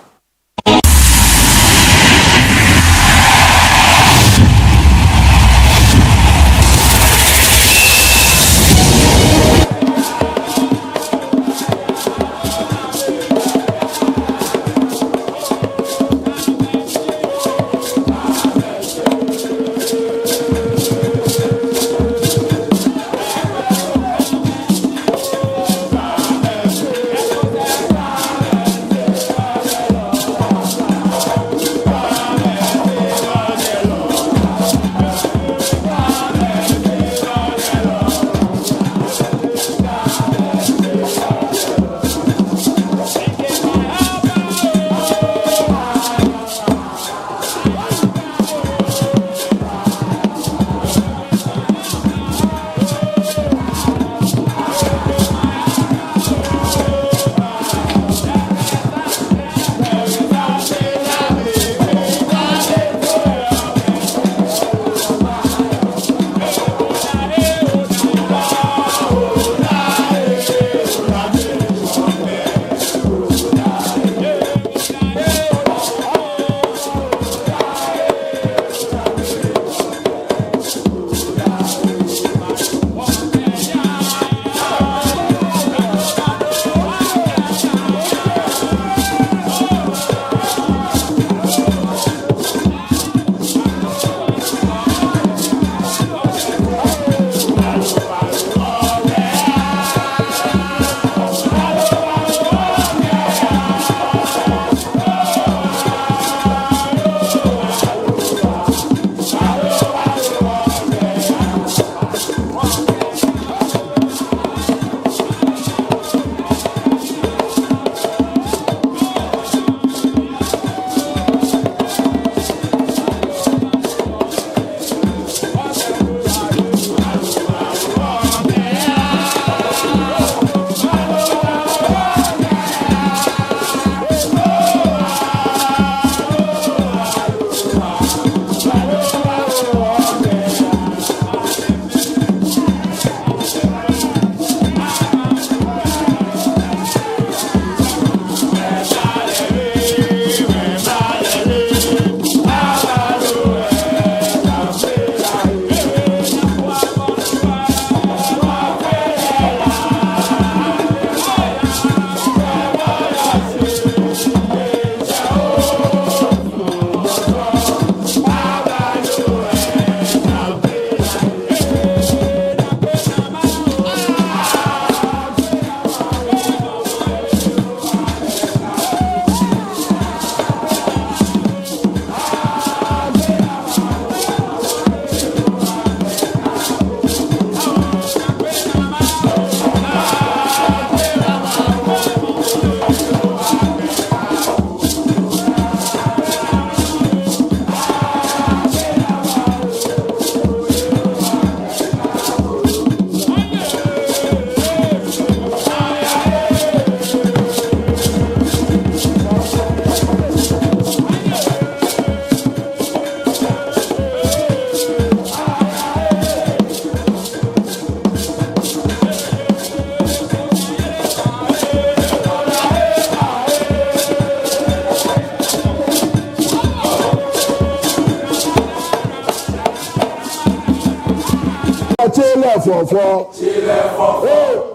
tẹ́lẹ̀ fọ̀fọ́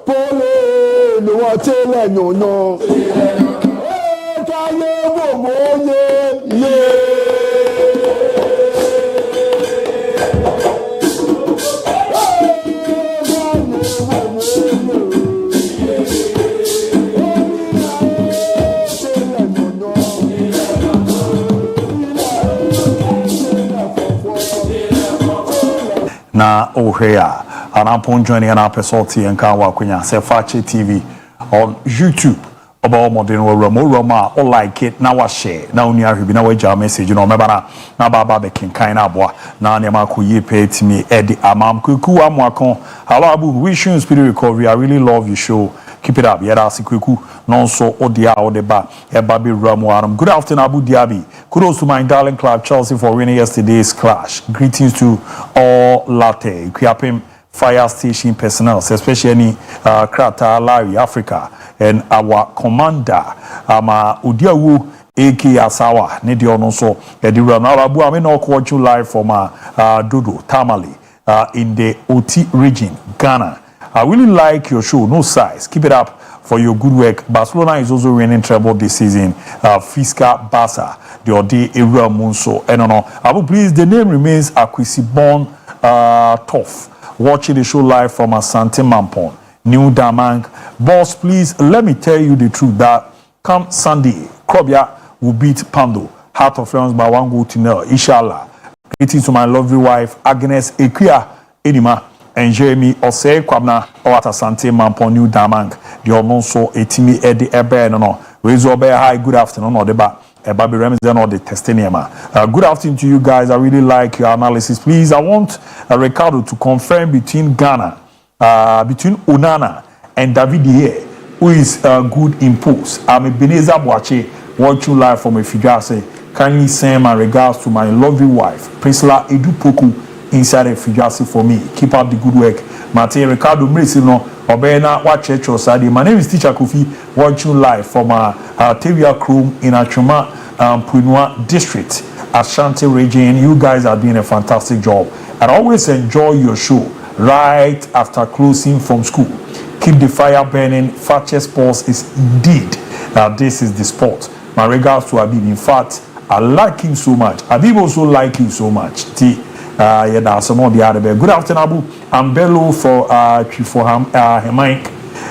pólé ni wọ́n tẹ́lẹ̀ yònyàn káyé wò mọ́ yé. Na ohea anapon joining an episode and kan wa kwenya se Fakye TV on YouTube about modern Roma or like it na wa share na oni ahwe bi na wa ja message no mebana na baba be kinkan na aboa na ne ma koye pay me edi amam kuku amwakon hello abu wish you spirit recovery. I really love your show. Keep it up. Yada sikweku non so odia odeba ebabi ramuaram. Good afternoon, Abu Dhabi. Kudos to my darling club Chelsea for winning yesterday's clash. Greetings to all Latte, Kwiapim fire station personnel, especially Krata, Larry, Africa, and our commander, Udiawu AK Asawa, Nedio Nonso, Edira Narabu. I'm in watching live from Dodo Tamale in the OT region, Ghana. I really like your show. No size. Keep it up for your good work. Barcelona is also winning treble this season. Fisca Barca, the Ode Area Munso. And no. Abu, please, the name remains Akwisibon Tough. Watching the show live from Asante Mampon, New Damang. Boss, please, let me tell you the truth that come Sunday, Krobia will beat Pando. Heart of Florence by 1 goal to 0. Inshallah. Greetings to my lovely wife, Agnes Ekia Enima. And Jeremy Osei Kwabna Owata Sante Mampon New Damang. The Ononso Etimi Edi Ebe no. Rezobe hi, good afternoon or deba. Baby Remzen or the Testiniema. Good afternoon to you guys. I really like your analysis. Please, I want Ricardo to confirm between Ghana, between Onana and David here, who is good in post. I'm a Beneza Boache, watching live from a figure. Say, kindly send my regards to my lovely wife, Priscilla Edupoku, inside a figure for me. Keep up the good work. Mate Ricardo Mresino, Obena, watch church or Sadi. My name is Teacher Kofi, watching live from Tevia Chrome in Achuma, Punua District, Ashanti region. You guys are doing a fantastic job. I always enjoy your show right after closing from school. Keep the fire burning. Fakye Sports is indeed, this is the sport. My regards to Abib. In fact, I like him so much. Abib also like him so much. Yeah, that's some of the other. Good afternoon, Abu. I'm Bello for Mike.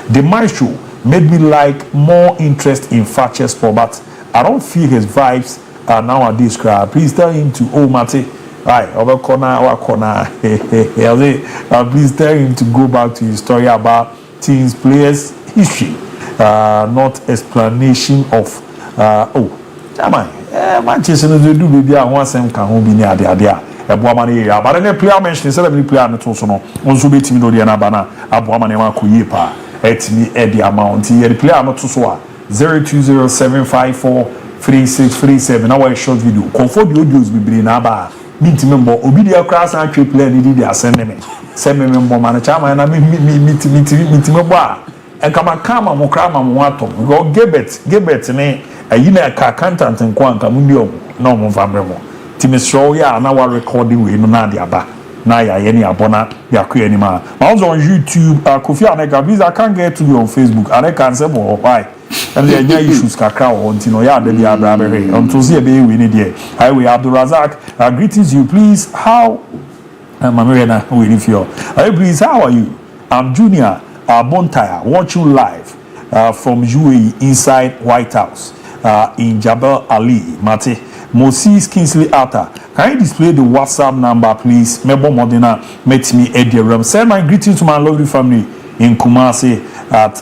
The maestro made me like more interest in Fakye Sport, but I don't feel his vibes nowadays. Please tell him to Mate. Right, over corner. Please tell him to go back to his story about teams, players, history, not explanation of. Manchester do baby. I want some can be near the but any player mentioned several player no to so no onso betimi no de na bana aboama ne makoye pa etimi e the amount here the player no to so a 0207543637 na wa short video comfort the audios bibiri na ba mitimi mbo obi dia class and trip player ni di asend me send me mbo man chama na mitimi bo a enkama kama mo kra ma mo atom go gebet ne ayi na ka accountant nko anka mu ndi no mo famre mo Timistro ya na wa recording we no na de aba na ya ye ni abona ya ku anima. Also on YouTube, Kofi Aneka, please I can't get to you on Facebook. Aneka say mo why? And there are issues kakra on tino ya de bia bra be he. On to see be we need there. Highway Abdul Razak, greetings you please. How Mamrena we need you. Please how are you? I'm Junior Bontire watching live from UAE inside White House in Jabal Ali, Mate. Moses Kingsley Atta, can you display the WhatsApp number, please? Mebo Modena, met me at the room. Send my greetings to my lovely family in Kumasi at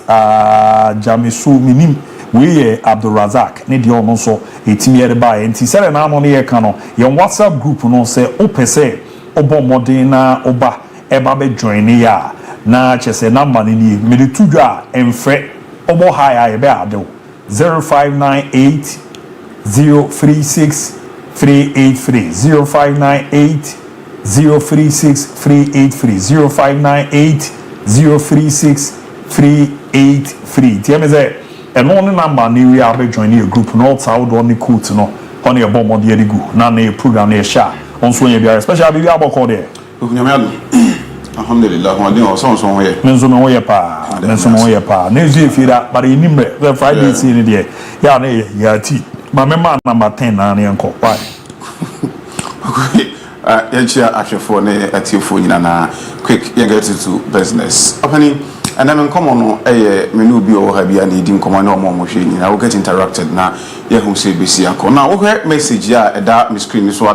Jamisu Minim. We Abdul Razak, need your no so a team here by and he said an arm on the cano. Your WhatsApp group no say open say Obo Modena Oba Ebabe join ya. Na chese number ni me the two jar and fret Obo high ado 0598 036 383 0598 036 383 0598 036 383. TMZ and only number ni we have join your group no out on the coat no on your bomb on the go na na program na share on so you be especially be about call there Alhamdulillah, I do also here. Mensume wo ye pa. Mensume wo ye pa. Nezu efira, but inimre, the Friday scene there. Ya na ya ti. Ma memma number 10 na ne enko. Why? Yenchia ahwefo ne atiefo nyina na quick you get to business. Opani and then come on menu bi o ha bia na edi nkomo na omo hwe nyina we get interacted na ye hu say besi akọ. Now we hear message ya that my screen so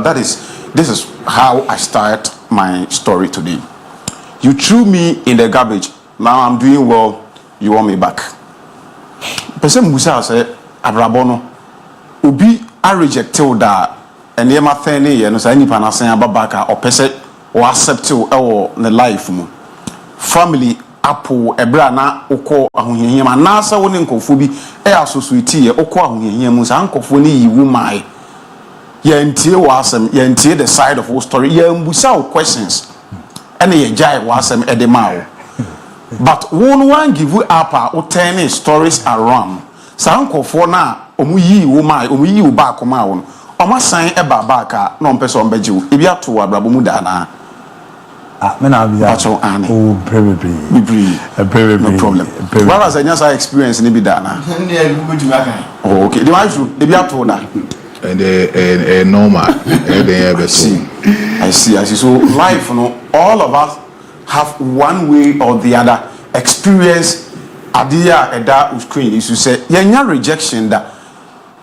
this is how I start my story today. You threw me in the garbage. Now I'm doing well. You want me back. Person Musa say abrabono obi a rejected that and yema thene ye no say nipa na sen ababaka or person or accept you e ne life mu family apple ebra na ukọ ahohihia ma na asa wo ne nkofo bi e associate ye ukọ ahohihia mu sa nkofo ne yiwu mai ye ntie wasem ye ntie the side of whole story ye mbusa questions and ye jai wasem edemao but one give you up o turn stories around sa nkofo na omu yiwu mai omu yiwu back ma won Oma sign e babaka no mpese ombejiu ebi ato abrabo mu da na me na bia acho ane oh very no problem what was any experience ni bi da na oh okay the one true ebi ato da and normal I see so life no all of us have one way or the other experience adia eda screen is to say yenya rejection da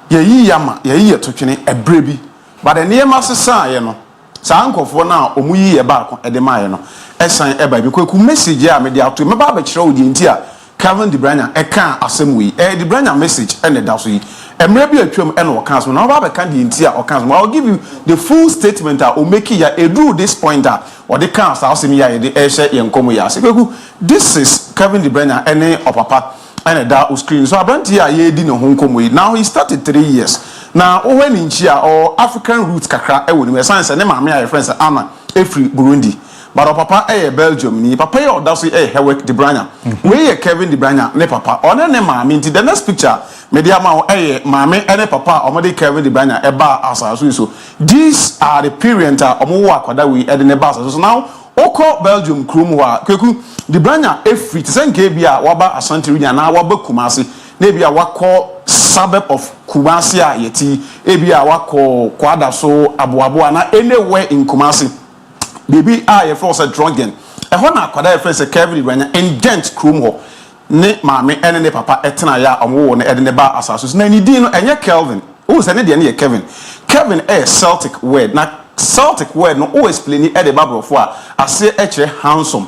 yeyi yama yeyi etotwene ebrebi but the name asesa ye no sa ankofo na omuyi ye ba ko edema ye no esan eba bi kwaku message ya me dia to me ba ba kire odi nti a Kevin De Bruyne eka asem wi De Bruyne message ene da so yi emre bi atwam ene o kan so na ba ba kan di nti a o kan so I'll give you the full statement o make ya edu this point or the kan sa asem ya ye de ehye ye nkomo ya se kwaku this is Kevin De Bruyne ene opapa and that screen so abranti a ye di ne ho nkomo yi now he started 3 years now when in chia or African roots kakra e woni we science ne maame a friends ama efri Burundi but papa Belgium ni papa ye oda so Hewek De Bruyne we ye Kevin De Bruyne ne papa one ne maame nti the next picture media ma maame ene papa omode Kevin De Bruyne e ba asaso so these are the parents omo wo akwada we e de ne ba asaso so now Oko Belgium krum wa kweku De Bruyne efri tsenke bia waba Asantiri na waba Kumasi na bia wako suburb of Kumasi a yeti ebia wako kwada so aboabo na anywhere in Kumasi baby a for say drunken e ho na kwada e say Kevin De Bruyne in Gent krum ho ne maame ene ne papa etena ya omwo ne ede ne ba asaso na ni din no enye Kelvin o se ne de ne Kevin Celtic word na Celtic word no always explain at the Bible for I say actually handsome.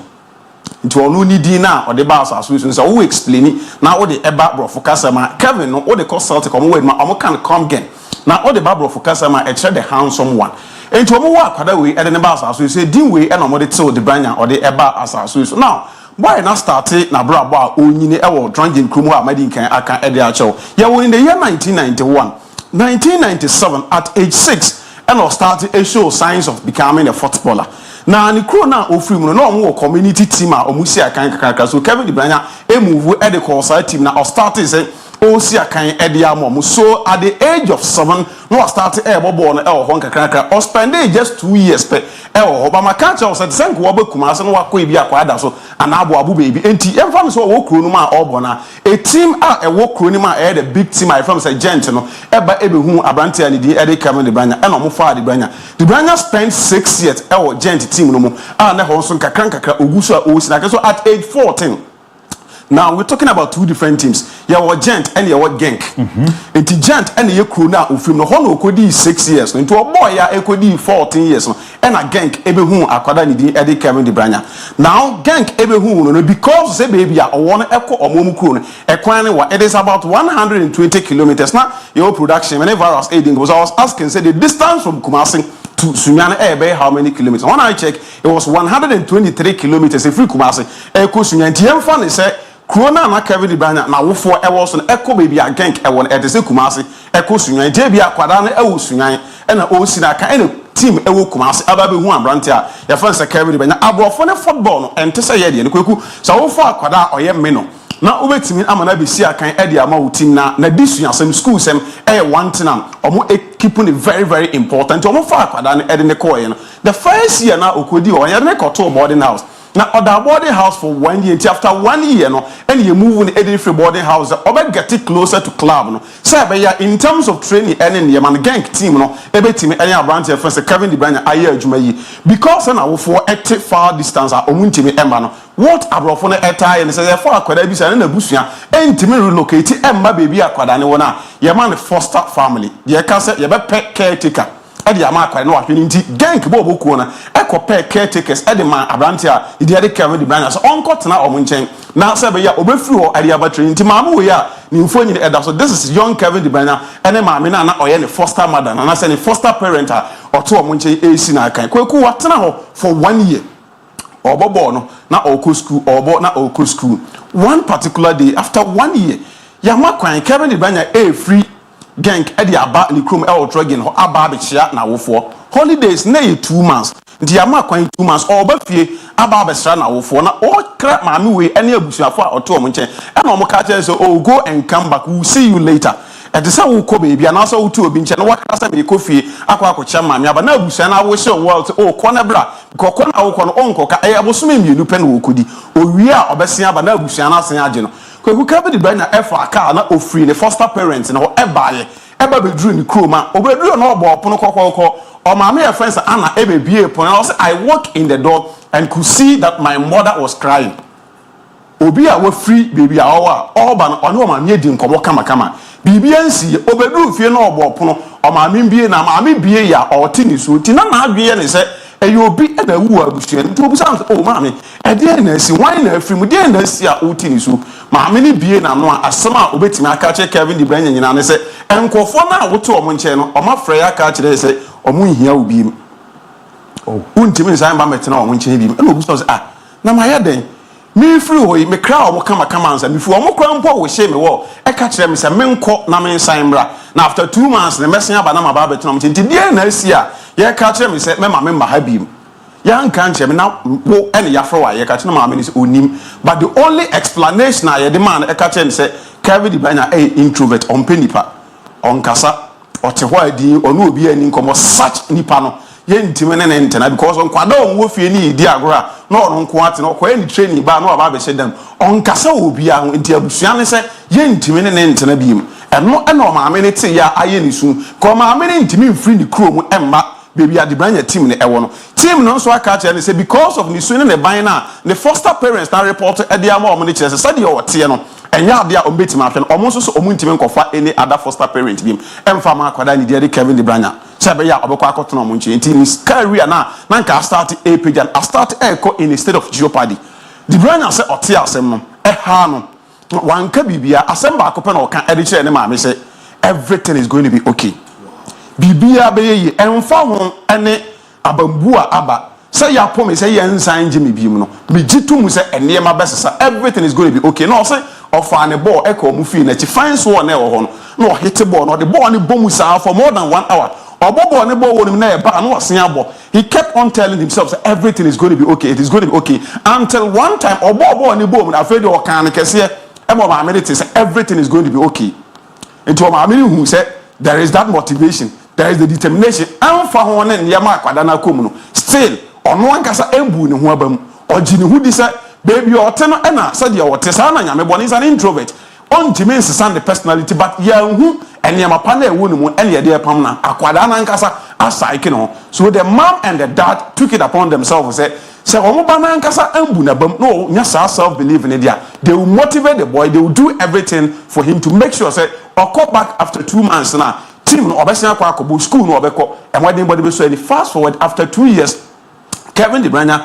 Into onu ni di na or the bars as we so we explain now all the Bible for customer Kevin no all the call Celtic or word ma can come again. Now all the Bible for customer actually the handsome one. Into omo wa kwada we at the bars as we say din we and omode till the brand or the eba as we so now why not start na bra ba onyini e wo drunken krumu a madi kan aka e de a chew. Yeah, we in the year 1997 at age 6 and or started a show signs of becoming a footballer. Now, the crew now offer no more community team or Musia Kanka. So Kevin De Bruyne move at the course team now or started say Osia Kan Ediamo. So at the age of 7, no started a born or Honka Kanka or spend just 2 years per Obama catcher said Sank Wabba Kumas and Wakwibia Quada so an Abu baby. And T.M. so walk Runuma Obona. A team a walk Runuma had a big team I from say Gentino, Eba Ebu Abranti and the Eddie Kevin De Bruyne and Omufa De Bruyne. De Bruyne spent 6 years our Gent team no more. And Honson Kakanka Ugusa Osaka so at age 14. Now we're talking about two different teams. You have Gent and you have Genk. And Gent and you crew now who film no hono kodi 6 years. Into a boy ya ekodi 14 years. And a Genk ebehu akwada ni Eddie Kevin De Bruyne. Now Genk ebehu no because say baby ya one eko omomu crew ekwane wa it is about 120 kilometers. Now your production whenever I was aiding because I was asking say the distance from Kumasi to Sunyane Ebe how many kilometers? When I check it was 123 kilometers if we Kumasi eko Sunyane TM fan say Corona na Kevin De Bruyne na wo for e was on echo baby a Genk e won e de se Kumasi echo Sunyane je bia kwada na e wo Sunyane e na o si na ka e team e wo Kumasi aba be hu abrante a ya fan se Kevin De Bruyne abrofo ne football no ente se ye de ne kwaku so wo for akwada oye me no na obetimi amana be si akan e de ama wo team na disu asem school sem e one thing omo keeping it very very important omo for akwada ne e de ne call ye no the first year na okodi o ye ne koto boarding house Now other boarding house for 1 year. After 1 year, no, and you move in any free boarding house, or get it closer to club. No, so in terms of training, and the man gang team, no, every team, any branch of first Kevin De Bruyne, because now for a far distance, or Muntimi Emma. What abrofo etai and say for akwada bi say na busua entimi relocate emma baby akwada ne wona ye man foster family ye ka say ye be caretaker e de ama akwada no ahwe nti gank bo bokuo na e ko caretakers e de man abrante a e de Kevin De Bruyne so onko tena omo nchen na say be ya obefiri ho ade abatri nti maama we ya ni mfo nyi e da so this is young Kevin De Bruyne ene maame na oye ne foster mother na say ne foster parent a oto omo nchen esi na kan kwaku watena ho for 1 year. Obo no na oko school obo na oko school one particular day after 1 year yama kwan Kevin De Bruyne free gang e de aba ni krom e otrogen ho aba be chia na wofo holidays na 2 months ndi yama kwan 2 months oba fie aba be sra na wofo na o kra maame we ene abusuafo a oto omo nchen e na omo ka che so oh go and come back, we'll see you later. At the same ko baby and also to be nchen what kasa me kofi akwa maame aba na abusua na wo she world oh kona bra ko kona wo kono onko ka e abosome mienu pe na wo kodi owie a obesia aba na abusua na asen age no kwaku Kevin De Bruyne efa aka na ofri ne foster parents na ho ebaye eba bedru ni kroma obedru na obo opono kokoko o maame e friends ana ebebie pon I say I walk in the door and could see that my mother was crying. Obi a wo free baby a all ba no ono maame di nkomo kama bibiansi obedu fie na obo pono o maame bie na maame bie ya o tini so ti na adwe ne se eyo obi e na wu abusua nti obu san o maame e de na si wan na afrim de na si a o tini so maame ni bie na no asema obetimi aka che Kevin De Bruyne nyina ne se enkofo na woto o mo nche no o ma frɛ ya aka che se o mo hia obi m o untimi nsan ba metena o mo nche bi na obu so se na ma ya den me free hoy me kra o kama ansa me fu o mo kra mpo wo hye me wo e ka kire me se me nko na me nsan bra na after 2 months ne mesen aba na ma ba betena mo nti die na asi a ye ka kire me se me ma me ma ha biem ya nka nche me na wo ene ya fro wa ye ka kire ma me ni se onim but the only explanation I the man e ka kire me se Kevin De Bruyne introvert on penipa on kasa o te ho adi onu obi ani nkomo such nipa no ye ntime ne ntena because on kwada on wo fie ni di agora na on nko ate no kwa ni training ba na aba be hyedam on kasa obi a nti abusua ne se ye ntime ne ntena biem eno o maame ne te ya aye ni su ko maame ne ntime mfiri ni kuro mu emma baby De Bruyne team ne ewo no team no so aka che ne se because of ni su ne ban na the foster parents na report e dia ma o ne kire se sade o te no enya ade a o betim ahwe no o mo so o mo ntime nkofa any other foster parent biem emfa ma akwada ni de Kevin De Bruyne sabe ya obekwa akotona mo nche nti ni career na nka start a page and start echo in a state of jeopardy. De Bruyne say ote asem no ha no wanka bibia asem ba akope na oka edi kire ne maame say everything is going to be okay. Bibia be ye emfa ho ene abambu a aba say ya pome say ye nsan je me biem no me gitum say ene ma besesa everything is going to be okay. No say ofa ne ball echo mu fi na chi fine so na e wo ho no no hit ball no the ball ni bomu sa for more than 1 hour. He kept on telling himself that everything is going to be okay. It is going to be okay. Until one time, everything is going to be okay. And to a who said, there is that motivation, there is the determination. Still, on one casa embu ni huabam, or Jini who decide, baby, or tenor ena, said your Tessana, Yamebon is an introvert. On Jimen's the personality, but who and Yamapane woman and Yadia Pamna, Aquadana and Casa, Asaikino. So the mom and the dad took it upon themselves and said, Omobana and Casa Ambunabum, no, Yasa self believe in it. They will motivate the boy, they will do everything for him to make sure, say, or come back after 2 months now. Team no Obesina Kwakobu, school no Obeko, and when anybody was ready, fast forward after 2 years. Kevin De Bruyne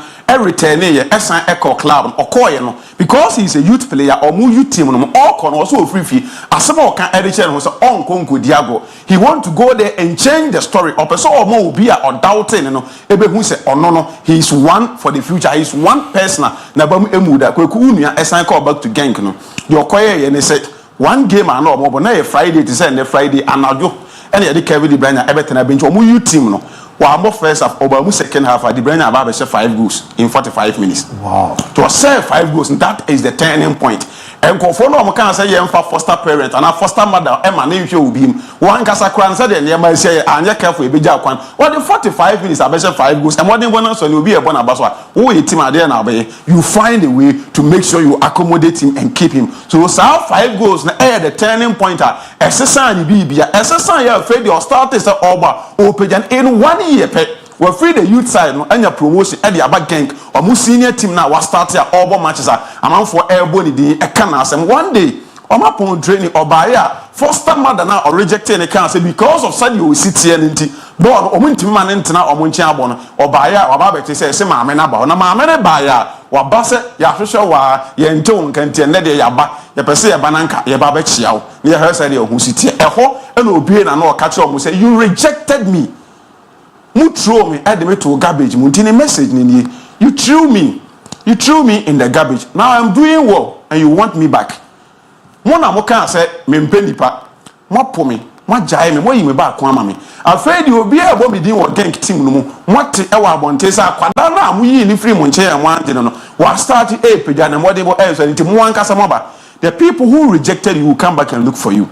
return here SN Echo Club or Koyeno because he's a youth player or more youth team or can also free fee as some can edition was on Congo Diago. He want to go there and change the story or person or more be or doubting ebe who say oh no he's one for the future, he's one person na bam emuda kwekunya SN call back to gang no your Koye and they said one game and no more na Friday to say Friday anadwo and the Kevin De Bruyne everything bench or more youth team no. Well, first half, over second half, De Bruyne about 5 goals in 45 minutes. Wow! To save 5 goals, and that is the turning point. Enkofo no mo kan say ye mfa foster parent and a foster mother e ma na nhwe obi m wan kasa kran say de ne ma say anya careful e beja kwan what the 45 minutes abesha 5 goals and what den bona so ne obi e bona ba so a wo ye team ade na be you find a way to make sure you accommodate him and keep him so 5 goals na the turning point exercise ni bibia exercise ya afraid your start is over opejan in 1 year pe we free the youth side no anya promotion e the aba gang or mu senior team na wa start ya all matches amount for elbow ni din e kan asem one day oma pon training obaya foster mother na or rejected ne kan say because of said you sit here nti board omo ntimi ma ne ntena omo nchi abo no obaya waba beti say maame na ba na maame ne ba ya waba se ya hwehwe wa ye nto nkantie ne de ya ba ye pese ye ba nanka ye ba ba chia wo ne he say de ohu sit here eho e na obie na o ka che omo say you rejected me. You throw me at me to garbage. Muntini message ni you threw me in the garbage. Now I'm doing well and you want me back. Mona mo kan say me mpeni pa. Mo po me, mo jae me, mo yi me ba kwa ma me. Afraid you be able me din wo gang team no mo. Mo te e wa bonte sa kwada na mo yi ni free mo nche yan wan de no. Wa start e pega na mo de bo e so nti mo wan kasa mo ba. The people who rejected you will come back and look for you.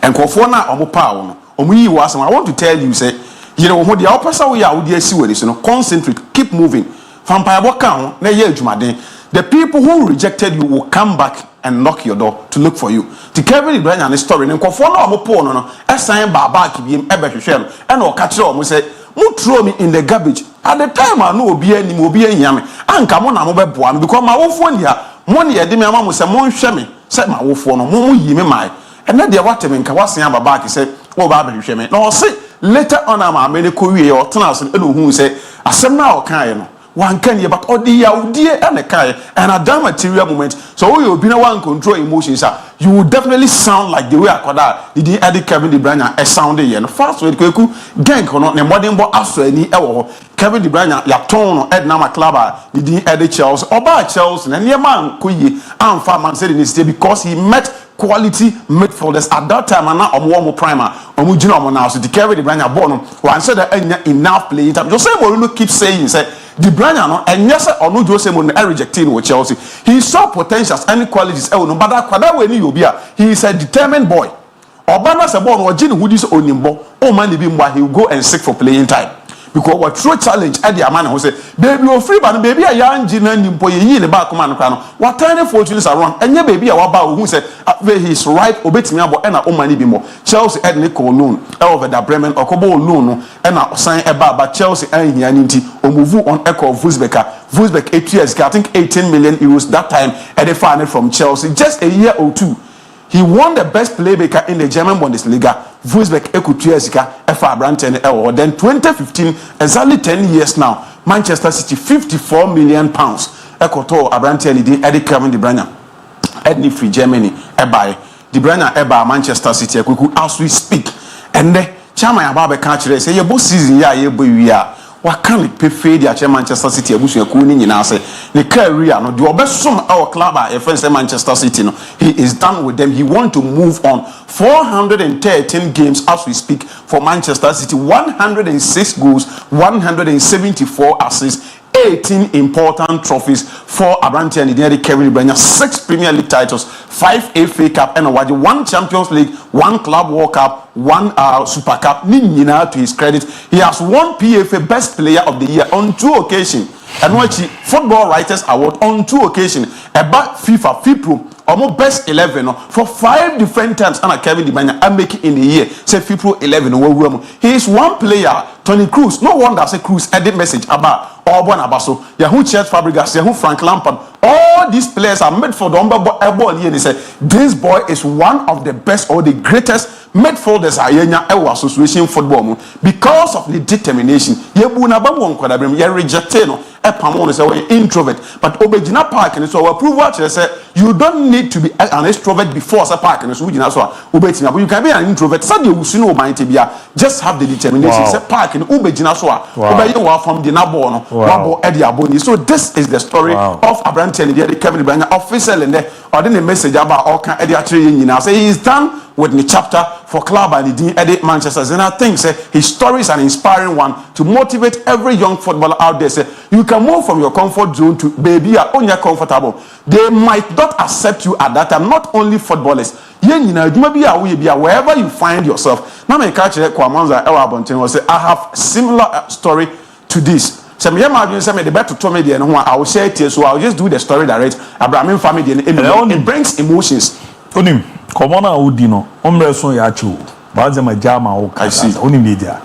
And kofo na omo pa wo no. Omo yi wo asem. I want to tell you say you know what the opposite we are with so no concentrate keep moving vampire kan na ye adwumaden the people who rejected you will come back and knock your door to look for you to Kevin Bruyne and story nkofo na omopo no esan baba kibiem ebehwehwe no e na o ka kire o say mu throw me in the garbage at the time I know obi anim obi anyame anka mo na mo beboa me because ma wofo ni a mo ne yede me ama mo say mo nhwe me say ma wofo no mo yi me mai and na de wateme nka wasen baba ki say wo ba behwehwe me na o say later on am amene ko wie o tena so e no hu say asem na o kan ye no wan kan ye but odi ya udie e ne kan and at that material moment so we obi na wan control emotions you will definitely sound like the way akoda did Eddie Kevin De Bruyne e sound ye no fast way kweku gang no ne modern bo aso ani e wo Kevin De Bruyne ya ton no ed na ma club did Eddie Chelsea oba Chelsea na ne man ko yi amfa man say the because he met quality midfielders at that time and now omo primer omo gina omo now so the Kevin De Bruyne ball no one said that enough playing time Jose Mourinho keep saying say De Bruyne no and yes ono Jose Mourinho rejecting with Chelsea he saw potentials and qualities no but that way ni obi he is a determined boy obana se ball no gina who this onimbo o man be mba he will go and seek for playing time because what true challenge at the man who say baby o free but baby a young gina nimpo ye yi le ba kuma no kra no what tiny fortunes around and baby a wa ba who say he is right obetimi abo e na o mani bi mo Chelsea ed ne ko loan over the Bremen okobo loan no e na sign e ba Chelsea an hia ni nti o move on echo Wolfsbeck 8 years I think 18 million euros that time and they found it from Chelsea just a year or two. He won the best playmaker in the German Bundesliga. Wolfsbeck Ekutuesika FA Branten Award. Then 2015, exactly 10 years now, Manchester City 54 million pounds. Ekoto Abranten di Eddie Kevin De Bruyne. Edney free Germany ebai. De Bruyne eba Manchester City ekuku as we speak. And the chairman ababe kan kire say ye bo season ya ye bo wi wa kan pe fade ya Manchester City abusu eku ni nyina say ne career no de obesom our club e friends Manchester City no he is done with them he want to move on 413 games as we speak for Manchester City 106 goals 174 assists 18 important trophies for Abranti and Eddie Kevin De Bruyne 6 Premier League titles 5 FA Cup and 1 Champions League 1 Club World Cup 1 Super Cup to his credit he has won PFA Best Player of the Year on 2 occasions and watch Football Writers Award on 2 occasions about FIFA FIPRO almost best 11 for 5 different times and Kevin De Bruyne and make it in the year say FIPRO 11 he is one player Tony Cruz no wonder say Cruz edit message about Orban Abaso Yahoo Chet Fabregas Yahoo Frank Lampard all these players are made for the ball here they say this boy is one of the best or the greatest midfielders are association football because of the determination yebu na ba won kwadabrem ye reject no epamon say we introvert but obegina park and so approval say you don't need to be an extrovert before say park and so we gina so obetina but you can be an introvert say you see no mind bia just have the determination say park and obegina so obeye wa from the nabo no wabo e dia boni so this is the story of Abraham Kennedy Kevin De Bruyne official and there or the message about all can e dia kire nyina say he is done with the chapter for club and the edit Manchester. And I think his story is an inspiring one to motivate every young footballer out there. Say you can move from your comfort zone to baby on your comfortable. They might not accept you at that time. Not only footballers. Wherever you find yourself. Now my catch Kwamanza Ewabonten will say I have similar story to this. So me imagine say me the better to me there no I will share it here, so I will just do the story direct. Abraham family it brings emotions. Onim komona udi no omreso ya chu baze ma jama o ka onim media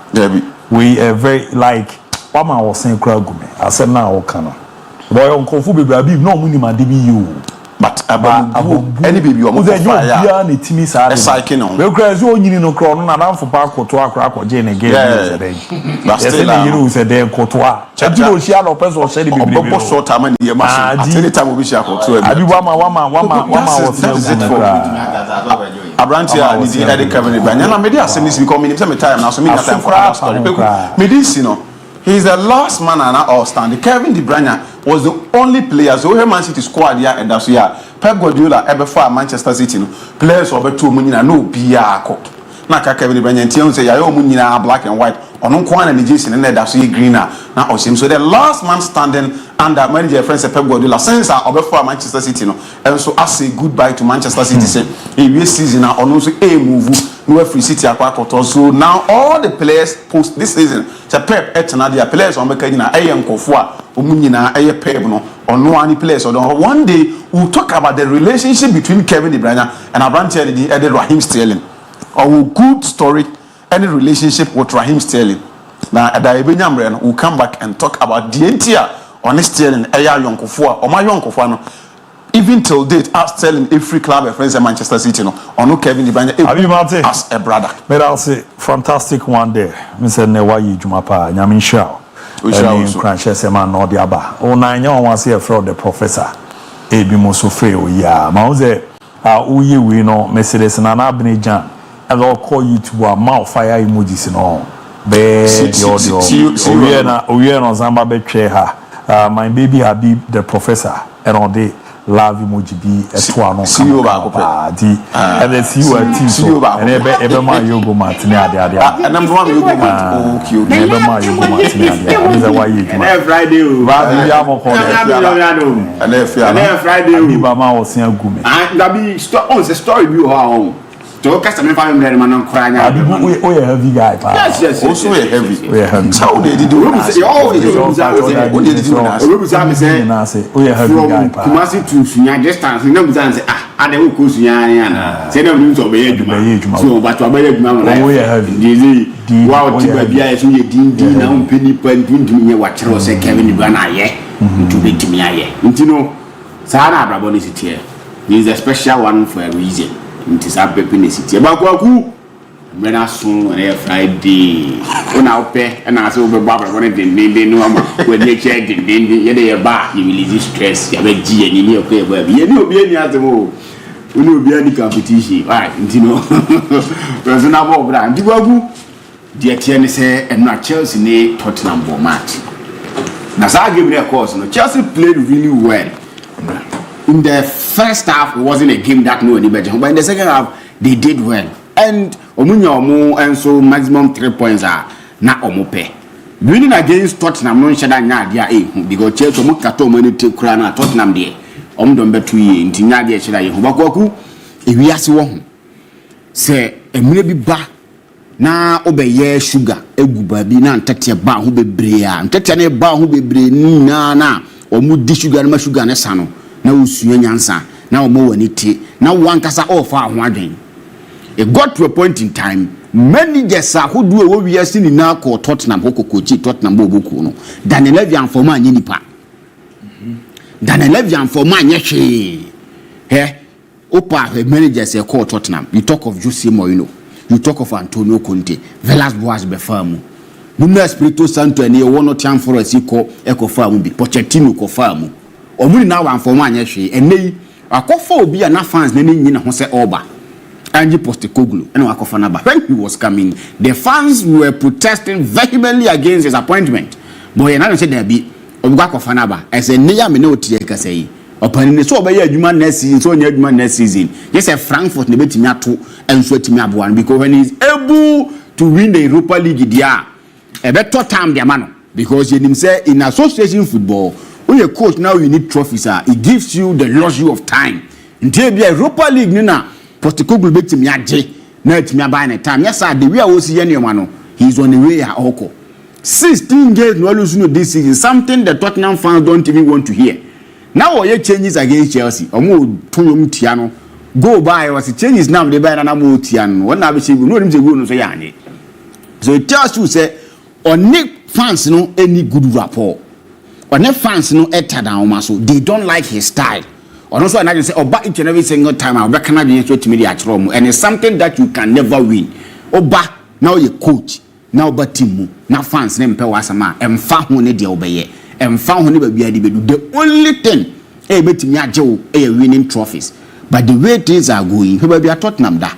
we very like wama wo sen kra gume asem na wo ka no boy on konfu be bra bi no muni ma de bi you but ABOU any baby o mo fire ya na timi sa e cycle no we kra so onyini no kra no na danfo pa akoto akra akọje ne game is there but still na you say there koto a ejiro shia no person share the baby obo short time na ye machine at any time obi share koto abi wama wo say Abrantia ni di Eddie Kevin Bruyne na me dey asem this because me say me time now so me got time for that story me this he's the last man and all stand. Kevin De Bruyne was the only player so Man City squad here and that's here Pep Guardiola ever for Manchester City no players over two munina no bia ko na ka Kevin De Bruyne ntia say ya yo munina black and white ono ko na jersey na that's so greener na osim so the last man standing under manager friends Pep Guardiola since over for Manchester City no and so I say goodbye to Manchester City say e season na ono so move no free City akwa so now all the players post this season say Pep etna their players on make na eyenkofo a omunyina eye Pep no ono ani players one day we'll talk about the relationship between Kevin De Bruyne and Abrantia the Raheem Sterling or good story any relationship with Raheem Sterling now DIABY nyamre we'll come back and talk about the entire on Sterling eya yonkofo o ma yonkofo no even till date as Sterling every club friends at Manchester City no ono Kevin De Bruyne as a brother but I'll say fantastic one day Mr. Newa Yijumapa nyame nhira we crunches man no de aba o na nya won say from the professor ebi mo so free o ya ma o say uye we no Mercedes na na Abnejan and all call you to a mouth fire emojis no be the oye na zamba be twe ha my baby Habib the professor and all day love emoji bi eto no see you back di and then see you team so and ebe ma yogo mat ni ade and I'm from yogo mat okay ebe ma yogo mat ni ade is why you and Friday o ba bi ya mo ko and Friday o bi ba ma o sin agume and that be story bi o ha to customer family man no kra nya we heavy guy pa yes also we heavy so they did do we heavy guy pa Kumasi to Sunya distance na buza say ade wo ko Sunya na say na we so be adwuma so but we be adwuma na we heavy di wow ti ba bia so ye din na mpeni pa ndundum ye wa kire say Kevin De Bruyne aye ntu betimi aye ntino sa na abrabo ne sitie he is a special one for a reason nti sa pepe ne sitie ba kwaku mena so na Friday ona ope na so be ba ba ne den no ama we dey check den ye dey ba you release stress ya be gi ani ni ope ba bi ye ni obi ani atemo oni obi ani competition right nti no person na bo bra nti kwaku die tie ne say eno Chelsea ne Tottenham bo match na sa game ne course no Chelsea played really well. In the first half, it wasn't a game that no anybody, but in the second half, they did well. And Omunyomu and so maximum 3 points are not omope. Winning against Tottenham, no shada nya dia because Chelsea mo kato mo ni take kra na Tottenham dey. Omdom betu yi nti nya dia shada ye ho bakwaku ewiase wo ho. Se emire bi ba na obeye sugar egu ba bi na ntete ba ho bebre a ntete na ba ho bebre na omu di sugar na sugar na sano na usuye nyansa na omo wani ti na wankasa ofa ho adwen. It got to a point in time managers who do a we are seeing na ko Tottenham ko coach Tottenham bo boku no dan 11 for man nipa dan 11 for man yehwe opa managers ko Tottenham. You talk of Jose Mourinho, you talk of Antonio Conte, Villas-Boas be famu Nuno Espirito Santo and you want time for us ko famu bi Pochettino ko famu omuni na wan for man yehwe enei akofa obi na fans na nyina ho se oba Angie Postecoglou and Wakofanaba. When he was coming, the fans were protesting vehemently against his appointment. But you know said there be Wakofanaba as a near minute say opani so obey adwuma next season so nya adwuma next season yes Frankfurt ne betimi ato enso atimi aboa because when he is able to win the Europa League dia e better time dia mano because you him say in association football when you coach now you need trophies it gives you the luxury of time until be Europa League na Postecoglou betimi age na atimi aba na time yes the way I was here ne no he is on the way oko 16 games no lose no this season something the Tottenham fans don't even want to hear now all changes against Chelsea omo tonum tia no go by was changes now they buy na mo tia no one na be say no him say go no so yanye so it tells you say on fans no any good rapport on fans no etta down so they don't like his style or also I say oba each and every single time I be can be so to me and it's something that you can never win oba now you coach now but team now fans ne mpe wasama emfa ho ne de obeye emfa ho ne ba bia de bedu the only thing betimi ajewo winning trophies but the way things are going people be Tottenham da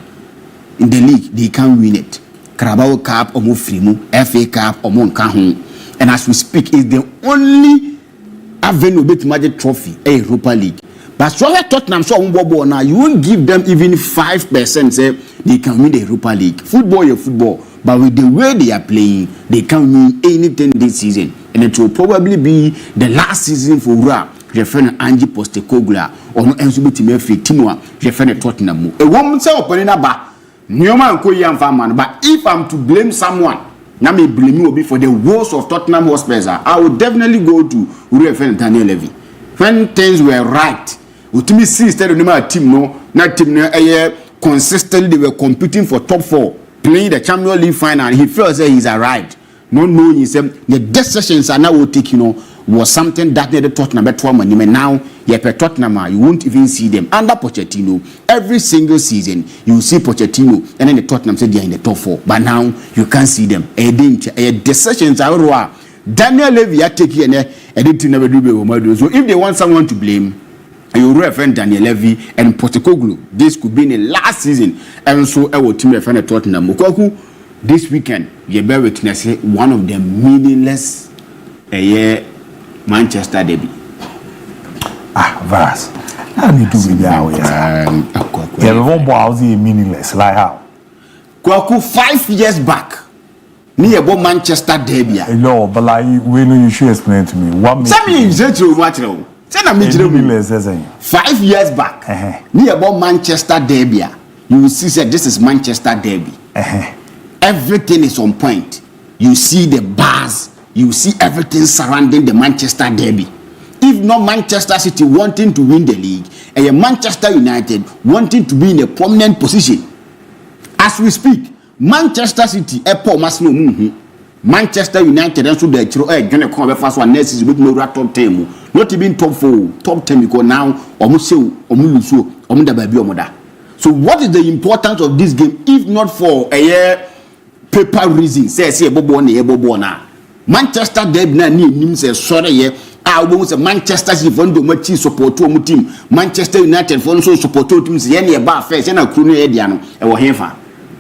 in the league they can't win it Carabao Cup omo frimu FA Cup omo nka ho and as we speak is the only avenue betimi aje trophy Europa League but so Tottenham so omo now you won't give them even 5% say they can win the Europa League football but with the way they are playing they can't win anything this season and it will probably be the last season for Ura referring Ange Postecoglou or no enso betimi afi timwa referring Tottenham e won say opani na ba nyoma nko yamfa man but if I'm to blame someone na me blame you for the woes of Tottenham Hotspur I would definitely go to referring Daniel Levy when things were right utimi see instead of a team no na team na consistently they were competing for top 4 playing the Champions League final he feels that he's arrived not knowing himself the decisions are now taking was something that needed Tottenham better money now Tottenham you won't even see them under Pochettino every single season you see Pochettino and then the Tottenham said they are in the top 4 but now you can't see them decisions are Daniel Levy are taking never do so if they want someone to blame you refer Daniel Levy and Postecoglou this could be in the last season and so I will team refer Tottenham this weekend you bear witness one of the meaningless Manchester derby Vas I need to be there yeah meaningless like how Kwaku 5 years back near about Manchester derby no but like when you should explain to me what makes you say to watch meaningless 5 years back near about Manchester derby you will see that this is Manchester derby everything is on point you see the bars you see everything surrounding the Manchester derby if not Manchester City wanting to win the league and Manchester United wanting to be in a prominent position as we speak Manchester City Manchester United and so the gonna come first one next season with no top 10 not even top 4 top 10 because now almost so what is the importance of this game if not for a paper reason say bobo na Manchester derby na nim say sorry here say Manchester City for ndo machi support to team Manchester United for so support to team say na ba first na kru no e dia no e wo hefa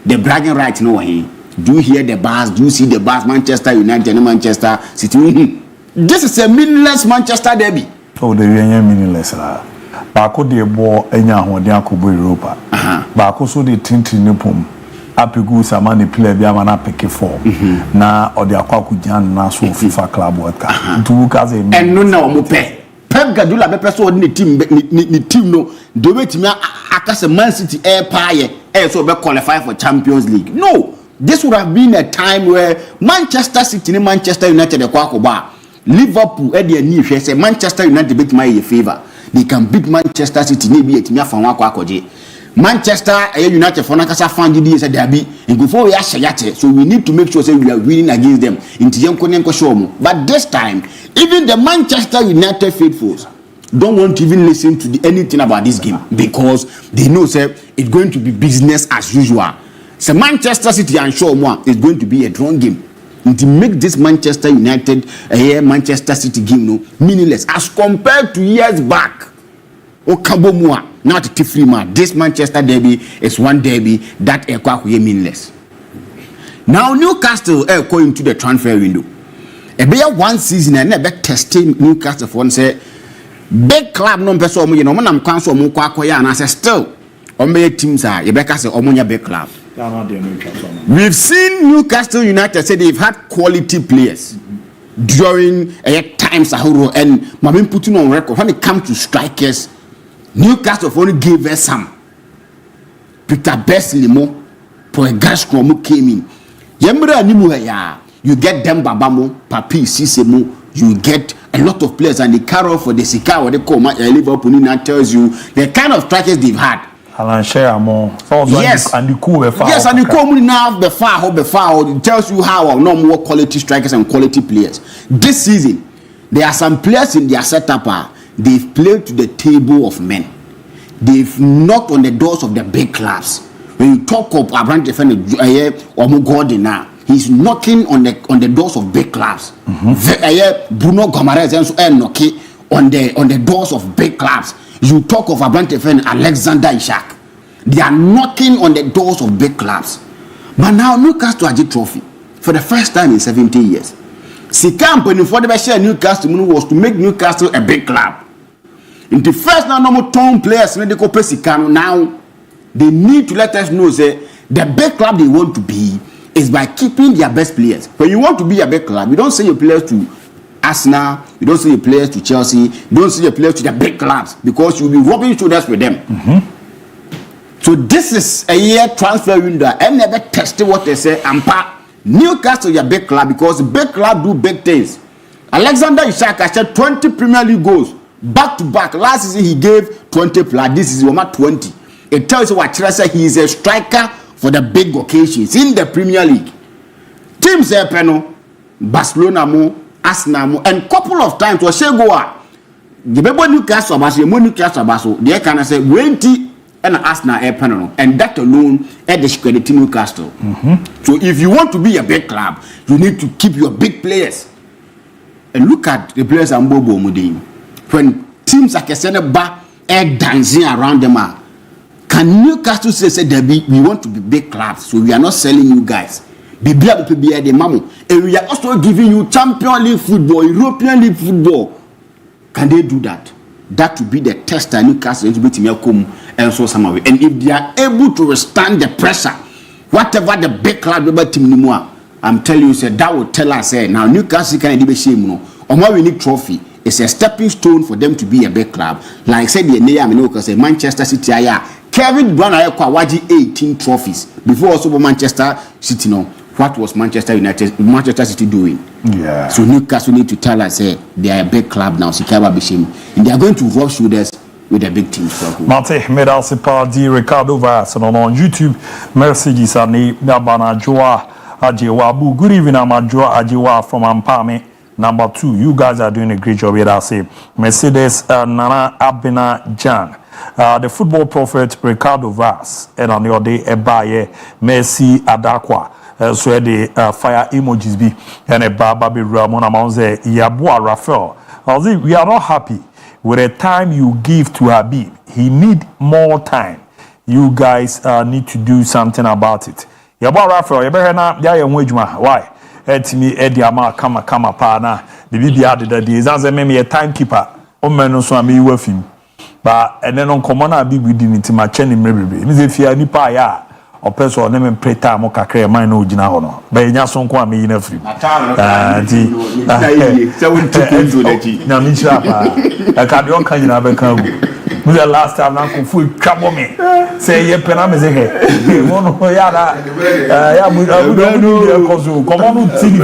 the bragging right no wo he do you hear the bars do you see the bars Manchester United and Manchester City this is a meaningless Manchester derby the meaningless la ba ko de bo enya hoden akobo Europa ba ko so de tintin ne pom apegu samani player bi amana peke for na odi akwaku jan na so FIFA club world cup tu ka say eno na o mo pe Pep Guardiola be person odi ni team no do betimi akase Man City paye so be qualify for Champions League no this would have been a time where Manchester City and Manchester United akwakoba Liverpool e dey ni hwe say Manchester United beat my favor they can beat Manchester City ni bi etimi afa wa akwakoje Manchester United for nakasa fan di say DIABY and before we are so we need to make sure say we are winning against them but this time even the Manchester United faithfuls don't want to even listen to anything about this game because they know say it's going to be business as usual so Manchester City and is going to be a drawn game and to make this Manchester United Manchester City game no meaningless as compared to years back not Tiflima. This Manchester derby is one derby that meaningless. Now Newcastle going into the transfer window. A bear one season and never testing Newcastle for say big club no person omo ye no nam kwan so omo kwa akoya na say still omo teams are you better say omo nya big club. We've seen Newcastle United say they've had quality players during times and Mamin putting on record when it comes to strikers. Newcastle only gave us some. Peter Beslimo, Poegasco who came in. Yembra Nimuya, you get them Babamo, Papi Sisemo, you get a lot of players and they carry off for the Sika or the Coma Liverpool that tells you the kind of strikers they've had. Yes, and the cool yes, and the cool now before it tells you how no more quality strikers and quality players. This season, there are some players in their setup. They've played to the table of men. They've knocked on the doors of the big clubs. When you talk of Abraham defender or Gordon now, he's knocking on the doors of big clubs. Bruno Gomares and knocking on the doors of big clubs. You talk of Abraham defender Alexander Isak. They are knocking on the doors of big clubs. But now Newcastle Aji Trophy for the first time in 70 years. Company for the best Newcastle was to make Newcastle a big club. In the first now normal town players when they go play Sikano now, they need to let us know say the big club they want to be is by keeping their best players. When you want to be a big club, you don't send your players to Arsenal, you don't send your players to Chelsea, you don't send your players to the big clubs because you'll be rubbing shoulders with them. So this is a year transfer window. I never tested what they say. Newcastle is a big club because big club do big things. Alexander Isak has said 20 Premier League goals back to back. Last season he gave 20 plus. This is 20. It tells you what Chelsea he is a striker for the big occasions in the Premier League. Teams Peno, Barcelona mo, Arsenal mo, and couple of times was Shegoa. The people Newcastle Newcastle they can say 20 and Arsenal Peno, and that alone at discredit Newcastle. So if you want to be a big club, you need to keep your big players. And look at the players and Bobo Mudin. When teams like Seneba are dancing around them, can Newcastle say we want to be big clubs, so we are not selling you guys. Be able to be the mamu, and we are also giving you Champions League football, European League football. Can they do that? That will be the test that Newcastle is going to come and so some of it. And if they are able to withstand the pressure, whatever the big club team anymore, I'm telling you, that will tell us now Newcastle can be shame no. Or more we need trophy. It's a stepping stone for them to be a big club. Like I said, the name say Manchester City Kevin Bruyne Waji 18 trophies before also Manchester City. No, what was Manchester City doing? Yeah. So Newcastle need to tell us they are a big club now. And they are going to rub shoulders with the big teams. Mate, medal Sepadi Ricardo Vas on YouTube. Merci Gisani Nabana Joa Ajewa. Good evening, Amajoa Ajewa from Ampame. Number 2, you guys are doing a great job here. I say Mercedes Nana Abena Jan. The football prophet Ricardo Vaz and on your day Ebaye Messi Adakwa. So the fire emojis be and a baby Ramon Amonze Yabua Rafael. We are not happy with the time you give to Habib. He need more time. You guys need to do something about it. Yabua Rafael, you better not. Why? Me Eddie Ama kama pa na the bibi added that is as a timekeeper. O men so am you with him. But and then on common I be within it my chain maybe. Me if you any pa ya or person name pray time o kakra man no gina ho no. But nya so nko am yi na free. Na me chira pa. I can don kan you na be kan go. The last time now full trouble me. Say ye pena me say hey. One ya da ya we don't do cause come on TV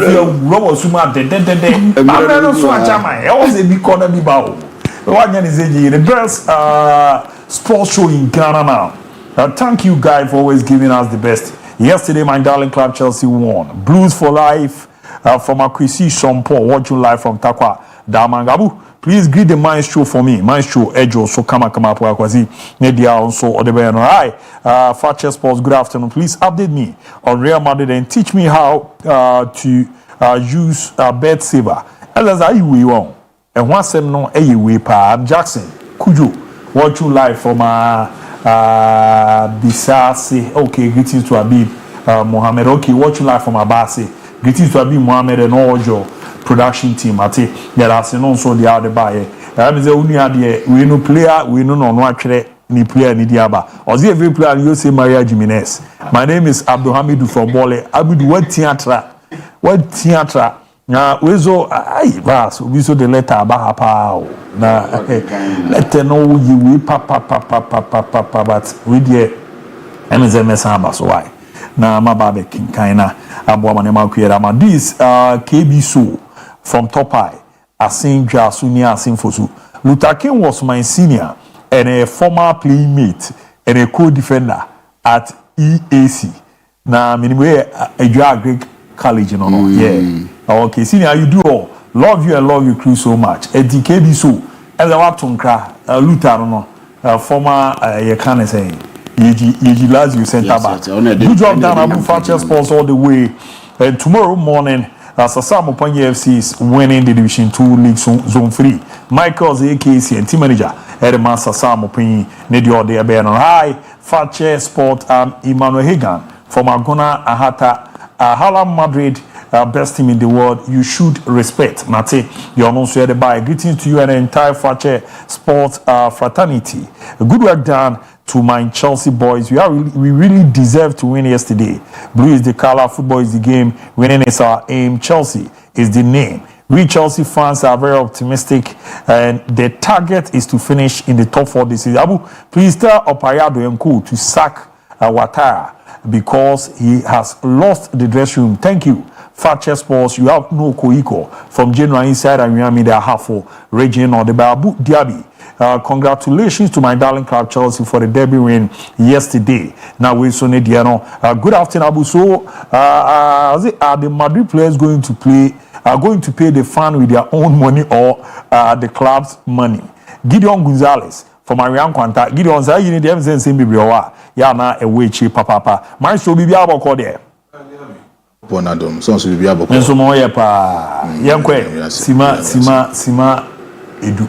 robo suma de. I'm not so achama. I was a big corner bi ba o. One yan is the best sports show in Ghana now. Thank you guys for always giving us the best. Yesterday my darling club Chelsea won. Blues for life from Akwesi Sompo watching live from Takwa Damangabu. Please greet the maestro for me. Maestro Ejo so kama po akwazi. Nedia also odebe no. Hi. Fakye Sports, good afternoon. Please update me on Real Madrid and teach me how to use bed saver. Elas ayi we won. And one sem no ayi we pa. I'm Jackson Kujo watching live from Bisasi. Okay, greetings to Habib Mohammed. Okay, watching live from Abasi. Greetings to Habib Mohammed and all your production team. There are no so the other buyer I mean, we no player, we no atwere ni player ni diaba. Ozi every player you say Maria Jimenez. My name is Abdulhamidu from Bole. Abidu what theatre? Na wezo ai bas we so the letter aba pa na letter no we pa but we there MSMS aba so why na mababe kinkaina abo manema kuyera ma this KB so from Topai Asinja Sunia Asinfosu. Luther King was my senior and a former playmate and a co-defender at EAC. Na minimum a Greek college, yeah. Okay, senior, you do all. Love you and love your crew so much. At the KB so, as a Watunkra, Luther, former, you can't say, Yeji Lazio center back. Good job done, ABOU Fakye Sports all the way. And tomorrow morning, Sasamo Panye FC is winning the Division 2 League Zone 3. Michael's AKC and team manager, Edema Sasamo Panye, Nedio de Abenon. Hi, Fakye Sport, Emmanuel Hagan from Agona Ahata, Hala Madrid. Best team in the world, you should respect. Mate, you are also here by greetings to you and the entire Fakye Sports fraternity. Good work done to my Chelsea boys. We really deserve to win yesterday. Blue is the color, football is the game, winning is our aim. Chelsea is the name. We Chelsea fans are very optimistic, and the target is to finish in the top 4 this season. ABOU, please tell Opayado Nku to sack Ouattara because he has lost the dressing room. Thank you. Fakye Sports, you have no co-equal from January inside and you are the half for region or the ABOU DIABY. Congratulations to my darling club Chelsea for the derby win yesterday. Now we so need good afternoon, ABOU. So are the Madrid players going to pay the fan with their own money or the club's money? Gideon Gonzalez for Marian Quanta. Gideon say you need them same baby or ya na a way cheap papa. My so be able there. Bonadom, so we be able to. Nso mo ye pa. Yenkwe sima edu.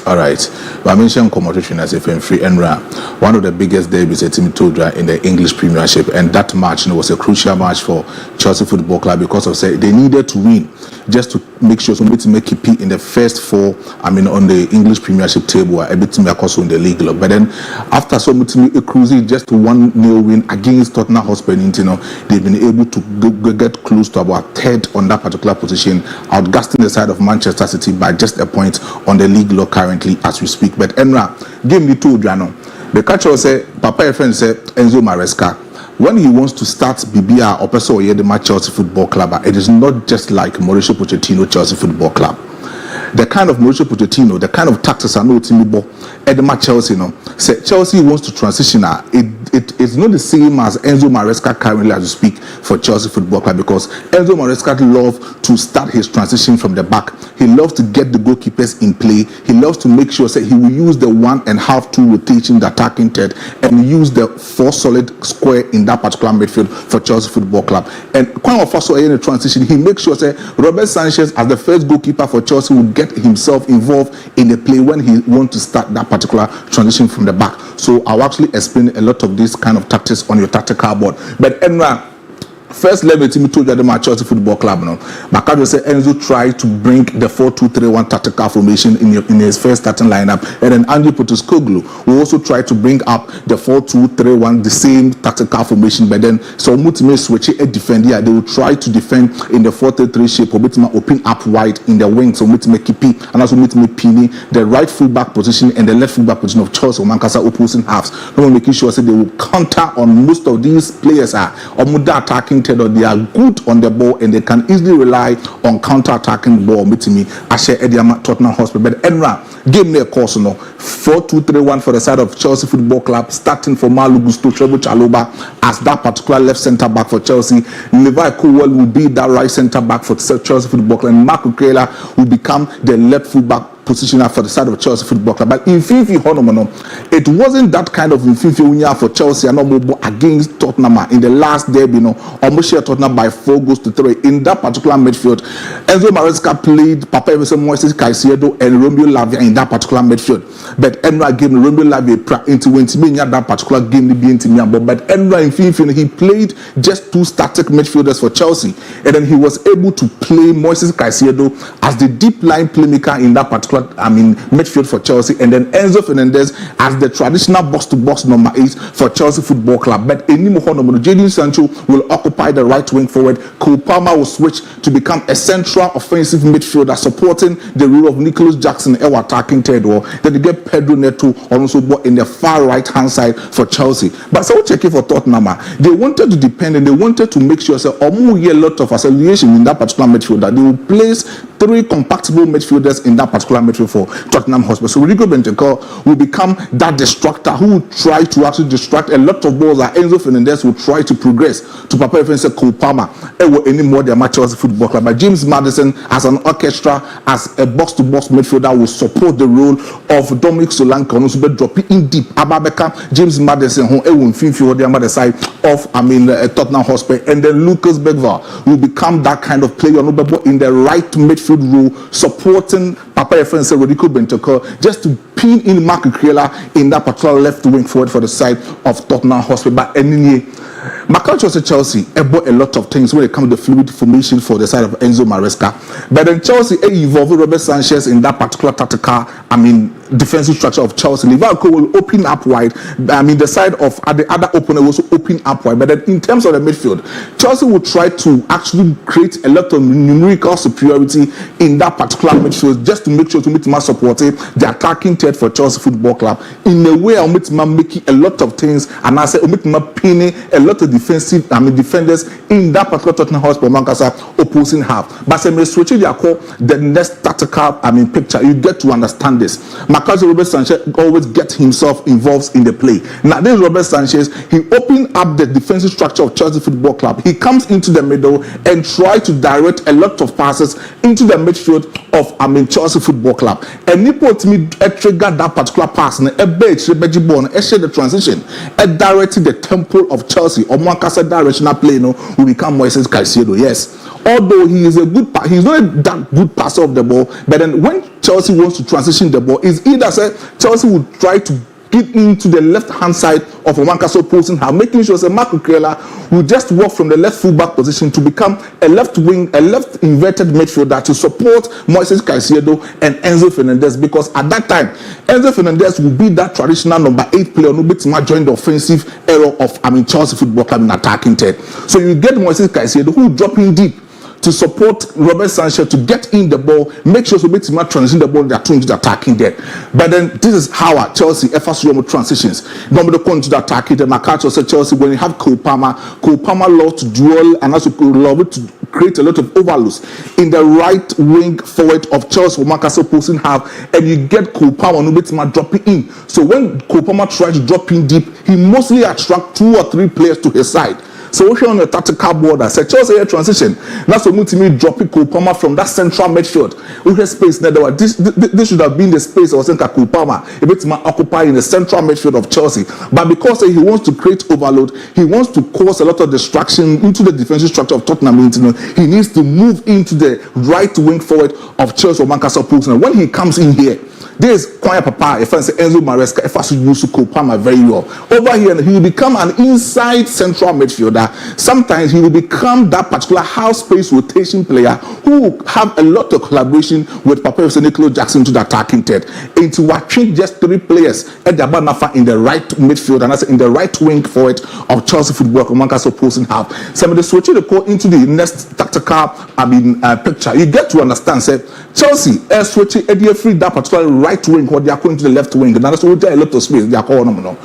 All right. But I mentioned competition as a free MON-FRI, one of the biggest debuts a team told in the English Premiership, and that match was a crucial match for Chelsea Football Club because of say they needed to win just to make sure somebody to make it in the first 4. On the English Premiership table, a bit to make also in the league. But then after somebody cruising just to 1-0 win against Tottenham Hotspur, they've been able to get close to about 3rd on that particular position, outgasting the side of Manchester City by just a point on the league log currently as we speak. But MON-FRI, game me too, Jano. The catcher say, Papa friend say Enzo Maresca. When he wants to start BBR or person or the Chelsea Football Club, it is not just like Mauricio Pochettino Chelsea Football Club. The kind of Mauricio Pochettino, the kind of tactics I know Timibo, Edema Chelsea, say Chelsea wants to transition. It's not the same as Enzo Maresca currently as we speak for Chelsea Football Club, because Enzo Maresca loves to start his transition from the back. He loves to get the goalkeepers in play. He loves to make sure that he will use the 1.5-2 rotation, the attacking third, and use the 4 solid square in that particular midfield for Chelsea Football Club. And quite also in the transition, he makes sure that Robert Sanchez, as the first goalkeeper for Chelsea, will get himself involved in the play when he wants to start that particular transition from the back. So I'll actually explain a lot of these kind of tactics on your tactical board. But MON-FRI, first level team told you the Chelsea Football Club now. Macadro said Enzo tried to bring the 4-2-3-1 tactical formation in his first starting lineup, and then Andrew Postecoglou will also try to bring up the 4-2-3-1, the same tactical formation. But then so Mutime switch a defender, they will try to defend in the 4-3-3 shape, or Mutime open up wide in the wing, so Mutime Kipi and also Mutime Pini, the right fullback position and the left fullback position of Chelsea or Mankasa opposing halves. No making sure that they will counter on most of these players or Muda attacking. They are good on the ball and they can easily rely on counter-attacking ball. Meeting Ashe Ediama Tottenham Hotspur. But MON-FRI game their course 4-2-3-1 for the side of Chelsea Football Club, starting for Malu Gusto Treble Chaloba as that particular left centre back for Chelsea. Levi Colwill will be that right centre back for Chelsea Football Club, and Marco Kela will become the left fullback positioner for the side of Chelsea Football Club. But in Fifi Honomono, it wasn't that kind of Fifi Unya for Chelsea and against Tottenham in the last derby, almost share Tottenham by 4-3 in that particular midfield. Enzo Maresca played Papa Emerson Moises Caicedo and Romeo Lavia in that particular midfield. But MON-FRI gave Romeo Lavia into that particular game. But MON-FRI in Fifi, he played just 2 static midfielders for Chelsea, and then he was able to play Moises Caicedo as the deep line playmaker in that particular particular, midfield for Chelsea, and then Enzo Fernandez as the traditional box-to-box number 8 for Chelsea Football Club. But Jadon Sancho will occupy the right wing forward. Cole Palmer will switch to become a central offensive midfielder supporting the role of Nicholas Jackson in attacking third wall. Then you get Pedro Neto also in the far right hand side for Chelsea. But so checking for Tottenham, they wanted to depend and they wanted to make sure a lot of acceleration in that particular midfielder. They will place 3 compatible midfielders in that particular midfield for Tottenham Hotspur. So Rodrigo Bentancur will become that distractor who will try to actually distract a lot of balls that Enzo Fernandez will try to progress to prepare for Cole Palmer any more than Chelsea Football Club. But James Maddison as an orchestra, as a box-to-box midfielder, will support the role of Dominic Solanke, also be dropping in deep. Ababeka, James Maddison, who will on the other side of Tottenham Hotspur, and then Lucas Bergvall will become that kind of player in the right midfield role, supporting Papa Efense Rodrigo Bentancur, just to pin in Mark Krela in that particular left wing forward for the side of Tottenham Hotspur. But Chelsea bought a lot of things when it comes to fluid formation for the side of Enzo Maresca. But then Chelsea involved Robert Sanchez in that particular tactical, defensive structure of Chelsea. Liverpool will open up wide. The side of the other opponent will also open up wide. But then in terms of the midfield, Chelsea will try to actually create a lot of numerical superiority in that particular midfield, just to make sure to meet my supporting the attacking third for Chelsea Football Club. In a way, I'll meet my making a lot of things, and I say I'll meet my pinning a lot of defenders in that particular Tottenham Hotspur Mankasa opposing half. But when switching the next tactical picture, you get to understand this. Marcelo Robert Sanchez always gets himself involved in the play. Now this Robert Sanchez, he opened up the defensive structure of Chelsea Football Club. He comes into the middle and try to direct a lot of passes into the midfield of Chelsea Football Club. And he put me trigger that particular pass and the transition and directed the temple of Chelsea. Omakasa directional play will become Moises Caicedo. Yes, although he is he's not that good passer of the ball, but then when Chelsea wants to transition the ball, is either Chelsea will try to get into the left hand side of Omakasa opposing her, making sure Marco Krela will just walk from the left fullback position to become a left wing, a left inverted midfielder to support Moises Caicedo and Enzo Fernandez, because at that time Enzo Fernandez will be that traditional number 8 player who might join the offensive era of Chelsea Football Club in attacking third. So you get Moises Caicedo who drop in deep to support Robert Sanchez to get in the ball, make sure to make him transition the ball into the attacking there. But then this is how Chelsea transitions. Normally go into the attacking. The Makacho said Chelsea, when you have Cole Palmer loves to duel and also love to create a lot of overloads in the right wing forward of Chelsea for Marcus opposing half, and you get Cole Palmer dropping in. So when Cole Palmer tries to drop in deep, he mostly attracts 2 or 3 players to his side. So we're on the tactical border. So Chelsea a transition. Now so Mutimi dropping Cole Palmer from that central midfield. We have space now. This should have been the space I was saying Cole Palmer a bit more occupying the central midfield of Chelsea. But because he wants to create overload, he wants to cause a lot of distraction into the defensive structure of Tottenham. He needs to move into the right wing forward of Chelsea or Manchester City. When he comes in here, this is Kwaya Papa, if I say Enzo Maresca, if I should use Cole Palmer very well. Over here, he will become an inside central midfielder. Sometimes he will become that particular half space rotation player who will have a lot of collaboration with Papa Nicholas Jackson to the attacking third. Into watching just 3 players at the Banafa in the right midfield and also in the right wing forward of Chelsea Football Club, Manchester opposing half. Somebody switching the call into the next tactical picture. You get to understand, say Chelsea switching free that particular right wing or they are going to the left wing. And that's what a lot of space they are calling them.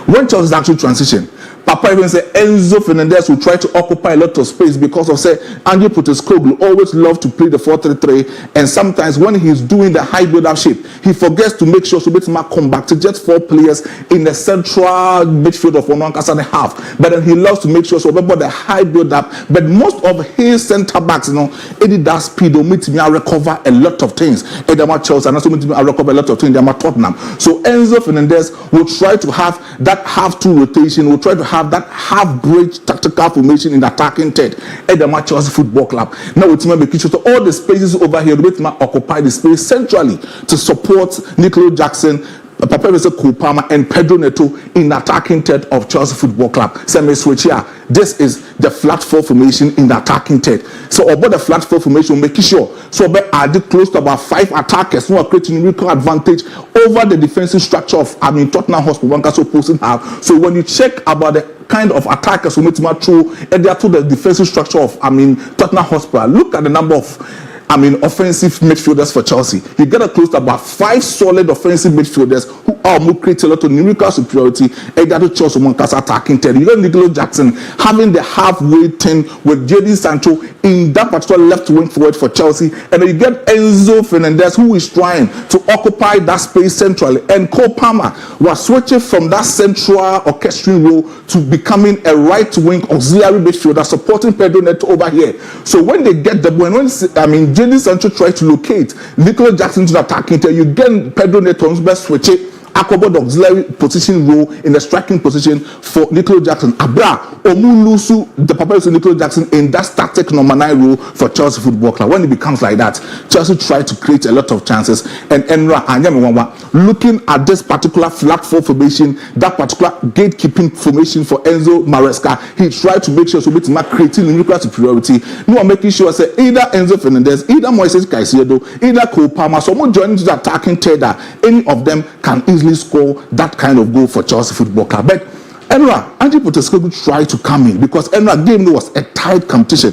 When Chelsea actually transition, Papa even said Enzo Fernandez will try to occupy a lot of space because of Andy Postecoglou always love to play the 4-3-3, and sometimes when he's doing the high build-up shape, he forgets to make sure to come back to just 4 players in the central midfield of 1.5 half. But then he loves to make sure about the high build-up. But most of his centre backs, Eddie that speed will make me recover a lot of things. Eddie Chelsea and also make me recover a lot of things. They are Tottenham. So Enzo Fernandez will try to have that half-2 rotation. Will try to have that half-bridge tactical formation in the attacking third at the Chelsea Football Club. Now with making sure all the spaces over here, we occupy the space centrally to support Nicholas Jackson, Papa Cole Palmer and Pedro Neto in attacking third of Chelsea Football Club. Same switch here. This is the flat four formation in the attacking third. So about the flat four formation, making sure so we are close to about 5 attackers who are creating numerical advantage over the defensive structure of Tottenham Hotspur. One can so posting have. So when you check about the kind of attackers who make through and they are to the defensive structure of Tottenham Hotspur, look at the number of offensive midfielders for Chelsea. You get close to about 5 solid offensive midfielders who are more create a lot of numerical superiority and that to Chelsea Moncas attacking 10. You got Nicolas Jackson having the halfway 10 with Jadon Sancho in that particular left wing forward for Chelsea, and then you get Enzo Fernandez who is trying to occupy that space centrally, and Cole Palmer was switching from that central orchestrating role to becoming a right wing auxiliary midfielder supporting Pedro Neto over here. So when they get the when Jadon Sancho tries to locate Nicolas Jackson to the attacking tail, you get Pedro Neto's best switch it. Aquabot auxiliary position role in the striking position for Nicolas Jackson. Abra Omulusu, the papa of Nicolas Jackson in that static number 9 role for Chelsea Football Club. When it becomes like that, Chelsea try to create a lot of chances. And Enra Anyamawa, looking at this particular flat four formation, that particular gatekeeping formation for Enzo Maresca, he tried to make sure so it's not creating numerical superiority. No one making sure say either Enzo Fernandez, either Moises Caicedo, either Cole Palmer, someone joining to the attacking third, any of them can easily score that kind of goal for Chelsea Football Club. But Enra, Ange Postecoglou tried to come in because Enra game was a tight competition.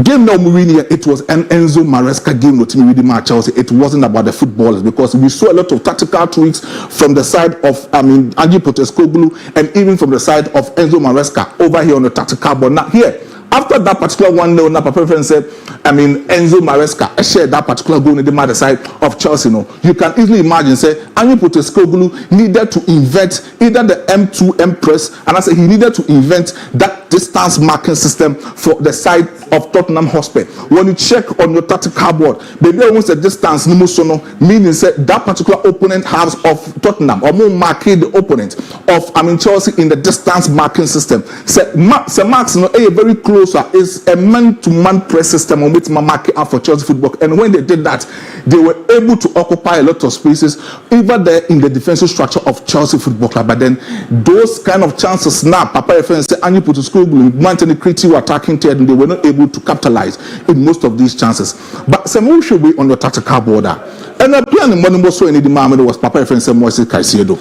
Game no Mourinho, it was an Enzo Maresca game no team reading match Chelsea. It wasn't about the footballers because we saw a lot of tactical tweaks from the side of Ange Postecoglou and even from the side of Enzo Maresca over here on the tactical board. Now here, after that particular 1-0, now Papa friend said, Enzo Maresca shared that particular goal in the other side of Chelsea. No, you can easily imagine, say, Ange Postecoglou needed to invent either the M2M press, and I say he needed to invent that distance marking system for the side of Tottenham Hotspur. When you check on your tactical board, maybe almost the distance, meaning say that particular opponent halves of Tottenham, or more marking the opponent of Chelsea in the distance marking system. Say Marks, very close. Is a man-to-man press system on which mark out for Chelsea Football, and when they did that, they were able to occupy a lot of spaces, even there in the defensive structure of Chelsea Football Club. But then those kind of chances now, Papa friend say, Ange Postecoglou maintain creative attacking third, and they were not able to capitalize in most of these chances. But some should be on your tactical border. And the plan in Monday was so in the moment was Papa friend say Moises Caicedo,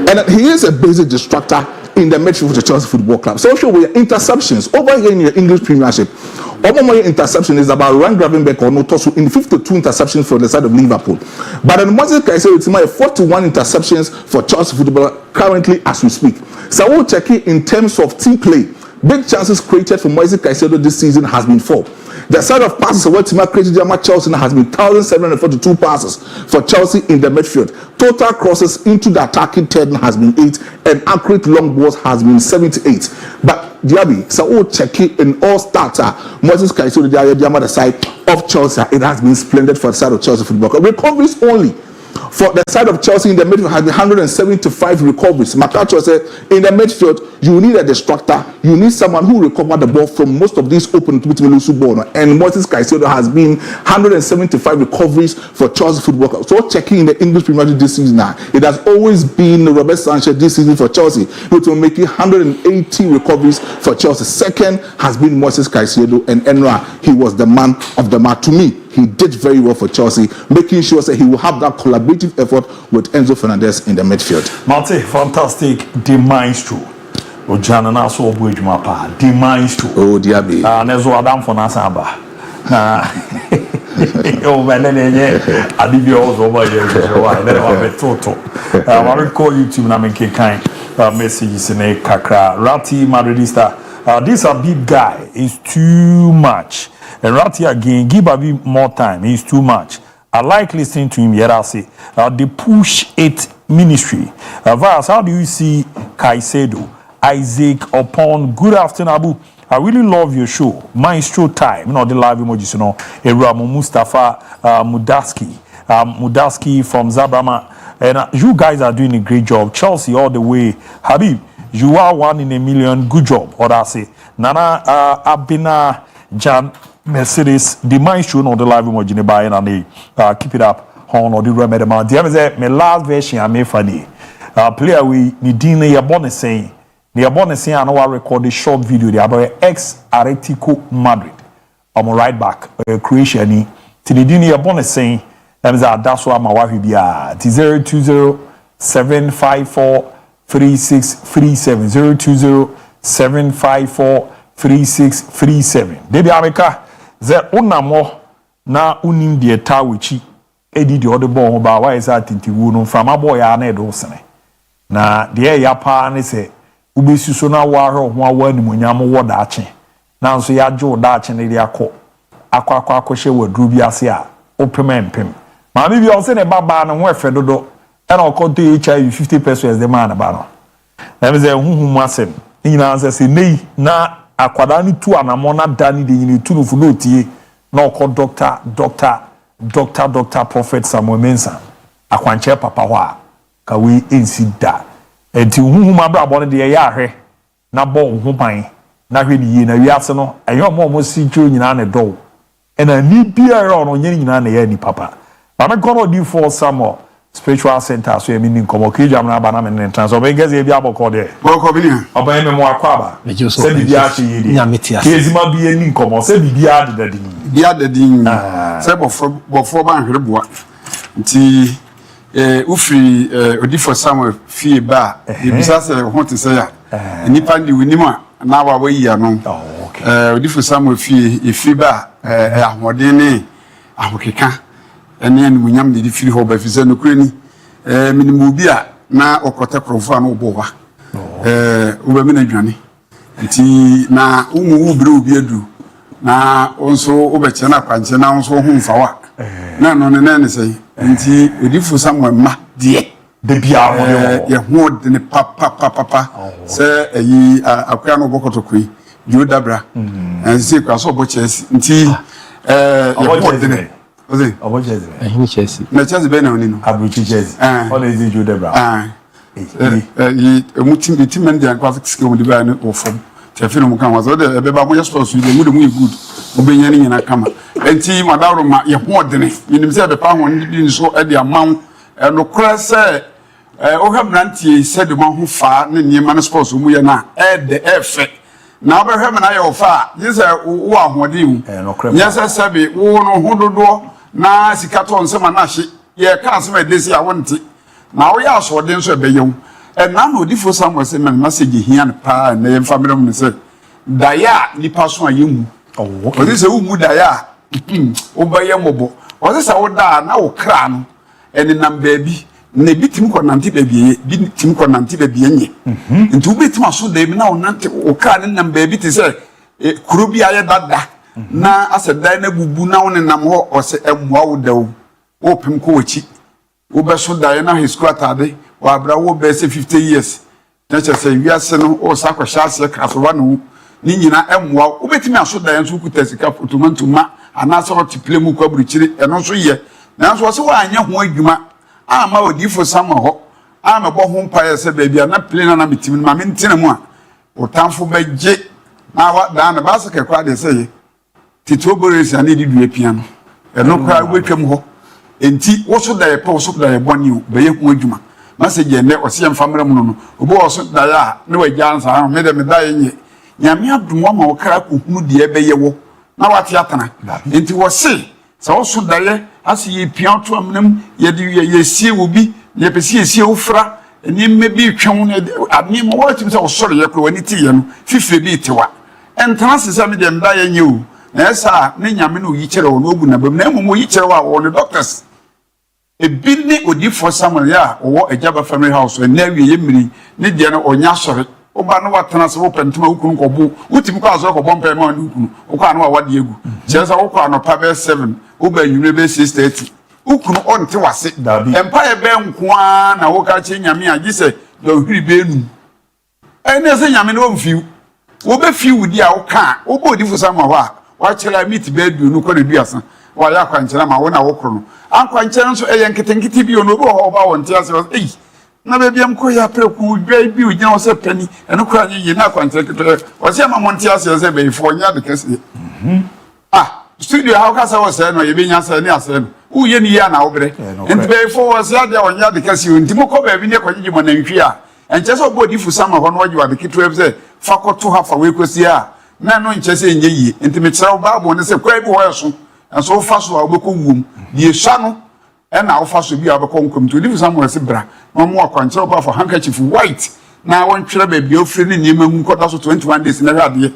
and he is a basic distractor in the midfield for the Chelsea Football Club. So show we interceptions over here in the English Premiership. Over interception is about Ryan Gravenberch or Notosu in 52 interceptions for the side of Liverpool. But in Moises Caicedo, it's my 41 interceptions for Chelsea Football currently as we speak. So we'll check it in terms of team play. Big chances created for Moises Caicedo this season has been 4. The side of passes what team created Chelsea has been 1,742 passes for Chelsea in the midfield. Total crosses into the attacking third has been 8, and accurate long balls has been 78. But DIABY, so we'll check it in all starter Moises Caicedo, the side of Chelsea. It has been splendid for the side of Chelsea Football Club. Recoveries only. For the side of Chelsea in the midfield has been 175 recoveries. Makacho said in the midfield you need a distractor, you need someone who recover the ball from most of these open to ball. And Moises Caicedo has been 175 recoveries for Chelsea Football Club. So checking in the English Premier League this season now, it has always been Robert Sanchez this season for Chelsea, which will make it 180 recoveries for Chelsea. Second has been Moises Caicedo, and Enra, he was the man of the match to me. He did very well for Chelsea, making sure that he will have that collaborative effort with Enzo Fernandez in the midfield. Mate, fantastic, the maestro. Ojana na so obu ejuma pa, the maestro. Oh, DIABY. Nezo Adam for Nasamba. Oh, man, Adibio also over here. I will call YouTube na make kind messages in a kakra. Rati Madridista. This a big guy is too much. And Rati again, give a bit more time. He's too much. I like listening to him. Yet I say, the push it ministry. Vas, how do you see Caicedo, Isaac, upon? Good afternoon, Abu. I really love your show. Maestro time. You know the live emojis. You know, Eramu Mustafa Mudaski from Zabrama, and you guys are doing a great job. Chelsea all the way. Habib, you are 1 in a million. Good job. Or I say, Nana Abina Jan Mercedes, the maestro on the live emoji by and keep it up. on or the remedy. The other my last version I made funny. Player we ni din ya bonus saying. Ni bonus saying I know I record a short video there about ex Atletico Madrid. I'm right back Croatia ni. Ti ni din ya bonus saying. That's why my wife will be 020-754-3637 020-754-3637. Debi America ze unamo na unim de tawichi edi de other ball ba why is that tintiwu no from aboy ya na edo sene na de ya pa ne se ubesu so na wahro ho awani munyam wo da ache na nso ya jo da ache ne de akwa hye wadru bi ase a opemempem maami bi on se ne baba no ho efe dodo e na okoto HIV 50% de man ba no na me ze huhum asem nyina se nei na akwada ni tu anamo na dani de nyini tu no fu no tie na okọ doctor prophet Samuel Mensah akwanche papa ho a ka we ensi da enti huhum abrabo ne de ya ahwe na bo ho pan na hwe ni ye na wiase no eyo mo si tro nyina ne do ena ni bia no nyina na ya ni papa ba God do for some spiritual center so emi ni nkomo kejam na ba na men trans obengeze e bia boko de boko bi ni oban me mo akwaba se bi bia che yedi kezima bi eni nkomo se bi bia de dadin se bofo ba nhwere boa nti ufiri odifo Samuel fie ba ebisa se ho te se ya nipa ndi winima na wa wayi ano odifo Samuel fie ba ahode ne ahokeka ene anu nyam de firi ho ba fize no kurani minimu bi a na okota krofo an obo wa oba mi na dwane nti na umu ubire obi adu na onso obeche na kwanche na onso ho mfawa na no ne sei nti odifo Samuel ma de bia ho ye ho de ne papa se eyi akwa no bokotokui jodabra nti kwa so bo chesi nti ye ho de ne oze obo chesi ehini chesi na chesi be na oni no abuchi chesi all is jodabra yi mutim men de akwa skill mu de ba ne ofom tefino mu kan wazo de beba mo yeso so de mu good obenya ni nyina kama enti madawro ma ye ho de ne yinim se be pa ho ndi so e de amam no kra se o ha brantie se de ma ho fa ne nyema ne sports mu ye na e de efe na obehwe me na ye ofa yi se wo ahode mu nyesa sabe wo no hododo na sikato nsema na hye ye ka asema edesi a wonte na wo ya so de nso ebeyem na no difo Samuel se men message hia ne pa na ye family mu se daya nipa so ayemu o se wo mu daya o baye mobo o se wo da na wo kra no eni nam baabi na bitim ko nante baabi bitim ko nante baabi enye nti wo bitim aso da bi na wo nante wo kra ne nam baabi te se kuro bi aye dada na aseda na bubu na wo ne nam ho o se emwa wo dawo wo pem ko wachi wo be so daya na his quarter wa abra wo be se 50 years na che se wiase no o sakwa shase krafowa no ni nyina emwa wo betimi aso da yanso kuta sika fotomantuma anasa wo tiplemu kwa buruchiri eno so ye na so se wa anya ho adwuma ama odifo Samuel ho ama bo ho mpa se ba bia na plane na mitimi ma mentina mu a o tamfo beje na wa da na ba se kekwa de se ye titobores ani di dua piano eno kwa wetwam ho enti wo so da ye pa wo so da ye boni o be ye ho adwuma message ne o se famre mu no obo wo so da ya ne wa jansa me de me da ye nyame adumo ma wo kra ko hunu de be ye wo na wate atana enti wo se wo so da ye ase ye pian to amnam ye de ye sie wo bi ye pesi sie wo fra ni me bi twon ne ani mo wo tim se wo sore ye kro wani ti ye no fifre bi tewa entana se se me de mda ye nye o na esa ne nyame no yi kire wo no ogu na bam na mo yi kire wo ne doctors ebi ne odifo Samuel ya wo Ejaba family house na wie ye mmiri ne de no onya sore oba no watena se wo pentuma ukunu kobo utim kwa so kobo mpa ma ukunu okwa no wade egu chesa wo kwa no pa be 7 oba yure be 6:30 ukunu onte wase empa ye be nkoa na wo ka che nyame a gise do hwiri be nu ene se nyame no mfiu wo be fiu di a wo ka oba odifo Samuel ho a wa chera meet be du no ko na duasa wa ya kwanchera ma wo na wo kro no ankwanchera nso eye nketenkete bi ono bo ho ba wonte ase na bebiam ko ya preku dwai bi ugina wo se pani eno kra nyi na kwantere ketere wo se ma monte ase se be ifo nya de kese studio how ka sa wo se no ye be nya se ni ase no who ye ni ya na obre and be for was ya on ya because you ntimo ko ba bi ne kwaji mo na ntwi a enche so body fu sama ho no waji wa de kitwe say fakoto hafa we kwesi a na no nche say enye yi ntime kira bible ne say kwa bi ho yeso enso fa so a obekọ wum die sha no na wo fa so bi a obekọ nkom to fu sama se bra no mo akwanche ba for handkerchief white na won twere ba bi ofre ne niam hu kota so 21 days na hade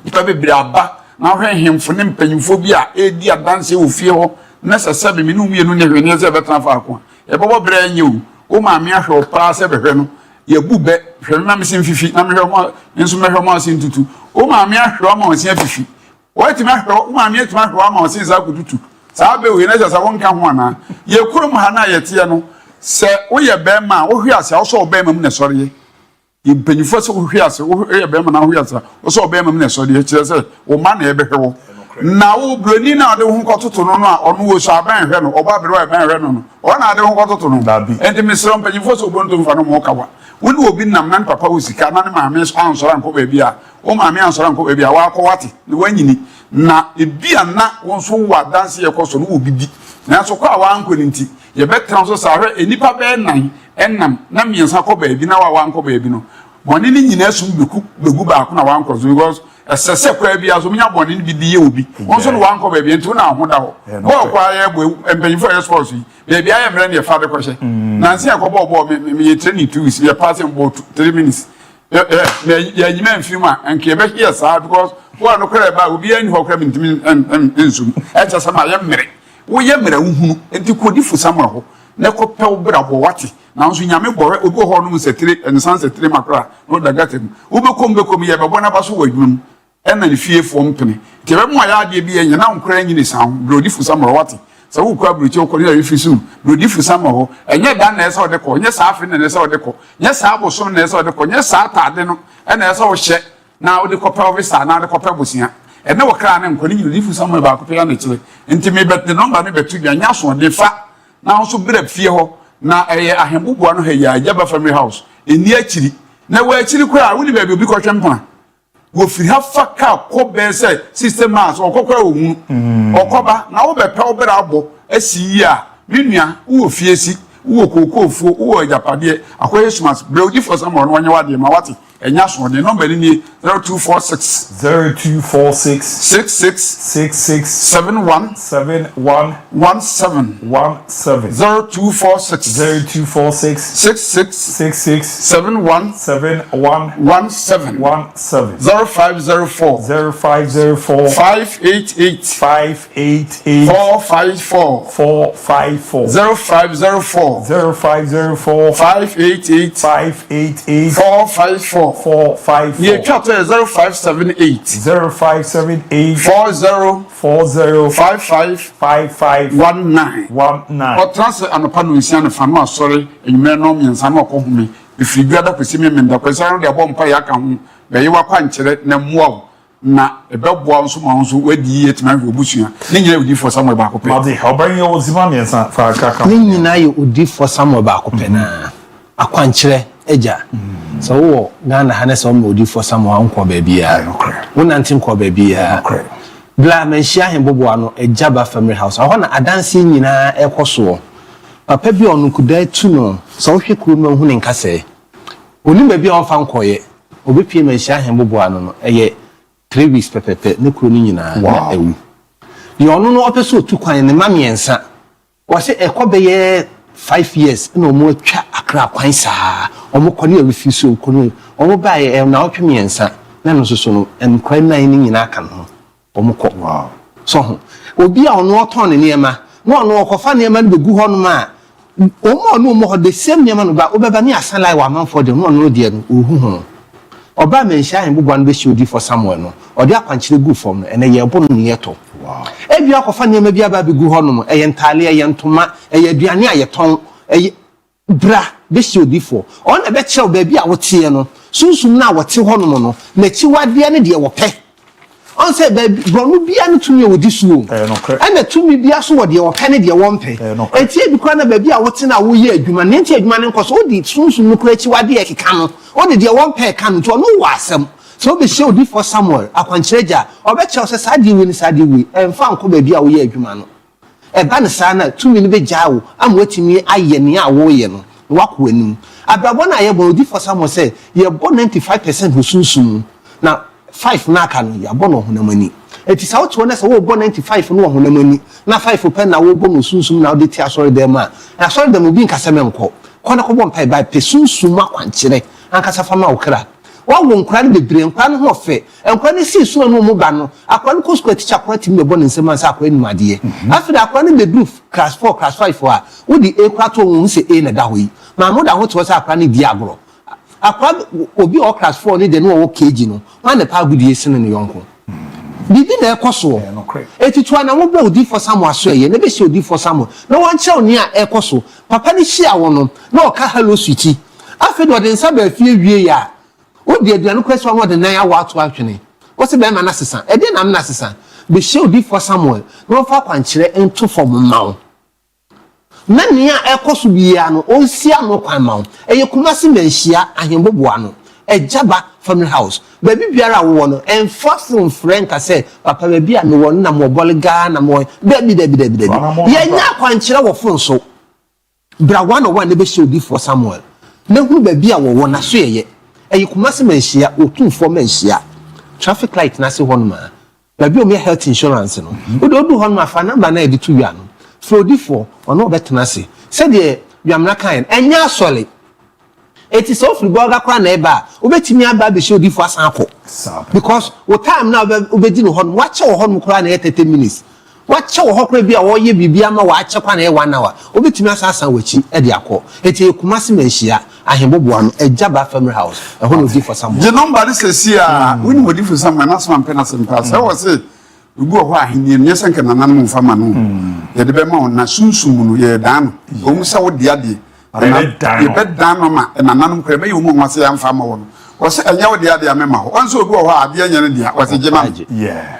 ipa be bra ba na hwe hemfo ne mpanyimfo bi a edi adanse wo fie ho na sese me no mienu ne hwe ne se betra fa akwa e bobo bra nye o ma me ahwe o pa se behwe no ye bu be hwe na me sin fifi na me hwe mo nso me hwe mo sin tutu o ma me ahwe o ma sin fifi o ti me ahwe o ma me ti me ahwe o ma sin za kututu sa be we na se won ka ho ana ye kurum ha na ye tie no se wo ye be ma wo hwe ase wo so be ma mu ne sori ye mpanyifo se wo hwe ase wo ye be ma na hwe ase wo so be ma mu ne sori ye kire se wo ma na e be hwe wo na wo Bruyne na de hu kototo no a ono wo so aban hwe no oba bere wa aban hwe no ona de hu kototo no enti misro mpanyifo so bonto mfa no mo kawa woni obi nam nan papa wo sika na ne maame ansora nko ba bia o maame ansora nko ba bia wa akọwate ne wanyini na ebia na won so wa danse ye koso no wo bibi na so kwa wa anko nti ye betra so sahwe enipa be nan enam na miensa ko ba bi na wa anko ba bi no boni ni nyina sum begu ba ko na wa anko so because esese kwa bia so nya boni bi di ye obi won so no wa anko ba bi nti na ho da ho bo kwa ye bo empanyifo ye sports yi baby I am ready to father question. Nancy I go me training 2 weeks. We are passing about 3 minutes. Yeah, you mean few man and Quebec here, sir, because one no care about will be any hope and soon. I just am I am married. We are married and to could for someone. Never tell bravo what. Now, so Yami Bore, Ugo Hornum set 3 and the sunset 3 macra, not the gatten. Ugo come become here, but one of us will room and then fear for company. Tell my idea be and now crying in the sound, bloody for some what. So who kwa brucho ko ni refisu brodi fu sama ho enye dan na ese ode ko nye sa afi na ese ode ko nye sa abosom na ese ode ko nye sa atade no na ese wo hye na ode ko pa ofisa na ode ko pa bosia ene wo kra na nkoni brodi fu sama ba ko pe na chire enti me bet the number ne betu bia nya so de fa na so brɛ fie ho na eye ahembubu no ha ya Jaba family house eni akiri na wo akiri kra wo ni ba bi obi ko twempona wo firi ha fa ka ko be say system mass okokora ohu okoba na wo be pe obera abo asi ya menua wo fiesi wo kokofuo wo ajapade akoye smas brewdi for some on wanya wade ma wate enya so de number ni 0246 66 71 17 0246 66 71 17 0504 588 454 0504 588 454 ye chat 0578 40 55 19 or transfer anopa no nsia fa no asori enwere no miensa no okohumi ifigada kwesi me menda kwesi ro de bompa ya ka ho be ye wakwa nkyere na muaw na ebeboa nso ma nso wadi yetima obusua ne nyina odi for Samuel ba kope made oban ye ozima miensa fa kaka ne nyina ye odi for Samuel ba kope na akwa nkyere eja so wo Ghana Hanesa mo odi for Samuel anko ba bia wonante nko ba bia bla menhia hembobo ano Jaba family house aho na adanse nyina ekoso papa bi onu kuda tu no so hwe kuro ma hu ne nkase oni ba bia onfa nkoye obi pie menhia hembobo ano no eye 3 weeks pepepe ne kuro ni nyina na ewu ye onu no opeso tu kwan ne mamiensa wo se ekobe ye 5 years na omo atwa akra kwan saa omo kone awifi so kono omo ba ye na otwe miensa na no so no enkwan nan ni nyina aka no omo ko so ho obi a ono oton ne niema na ono okofa niema no begu ho no ma omo no mo ho the same niema no ba obeba ni asanlai wa manfo de no ono de no ohu ho oba menhia hen bobwa no be shi odi for Samuel no odi akwankyere gu fom no ene ye bo no ne yeto ebi akofa niema bi aba begu ho no mo eye ntale eye ntoma eye aduane ayeton eye bra be shi odi for ona be chew ba bi a wote no sunsum na wote ho no mo no na chiwade ne de wo pe on say baby bronu bia no tumi wodi suo na tumi bia so wode wo pe ne de wo mpe etie bi kwa na baby a wote na wo ye adwuma ne nti adwuma ne nkoso odi sunsum no kura chiwade e keka no odi de wo mpe ka no to no wo asem so be show di for Samuel akwanchereja obeche o se sadi we ni sadi we emfa nko baby a wo ye adwuma no e ba ne saa na tumi ne be gyawo am watimi aye ne a wo ye no wakɔ anim abrabɔ na ye bɔ odi for some say ye bɔ 95% ho sunsun na 5 na aka no ya bɔ no honamani eti sa wo to na se wo bɔ 95 no honamani na 5 pen na wo bɔ no sunsun na wo de ti asɔre dem a asɔre dem obi nkasa menkɔ kɔna kɔ bɔ mpai ba pe sunsun ma kwankyere ankasa fama wo kra wa wo nkra ne bebre nkra ne ho fe nkra ne si so no mu ba no akra ne kosko teacher akra timi bɔ ne nsɛm ansa akra ni made afida akra ne bedru class 4 class 5 wa wo di e kra to wo se e na da ho yi ma mo da ho to sa akra ne di agro akra obi o class 4 ne de no wo kg no wa ne pa gudi esene ne yonko bibi na ekoso etitu na wo bra odi for samu aso ye ne be se odi for samu na wan che oni a ekoso papa ne hia wo no na o ka hello switchi afida de nsa ba fie wie ya o de aduane kwese wo de nan ya wa ato atwene wo se be ma na sesa e de na na sesa be she odi for Samuel no fa kwankyere ento for mawo na nia ekoso bia no o sia no kwan mawo eye kumase manhia ahemboboa no ejaba family house baby biara wo no enforcing friend ka say papa baby a no wo na mo bolga na mo baby ye nya kwankyere wo fon so bra one on one ne be she odi for Samuel na hu baby a wo na so ye eye kumase manhia otumfo manhia traffic light na se ho no ma baby o me health insurance no o do ho no afa number na e di to wia no frodi for ono betena se said ye yamna kan enya asole eti so free burger kwa na eba obetimi aba be show di for asanko because what time now obedi no ho no wache wo ho no kra na 30 minutes wache wo ho kra bia wo ye bibia ma wache kwa na 1 hour obetimi asan wachi e de akọ eti kumase manhia ahemboboa no ejaba family house e ho no di for some the number this is here when we di for some na so am penasa pass I was say ugu ho ahenie no yesanka nananum mfama no ye de be ma na sunsum no ye dan no o musa wo dia de ye be dan no ma nananum kra be ye mu nwase ya mfama wo no o se anya wo dia de amema ho onso ogu ho ade anya ne dia o se jema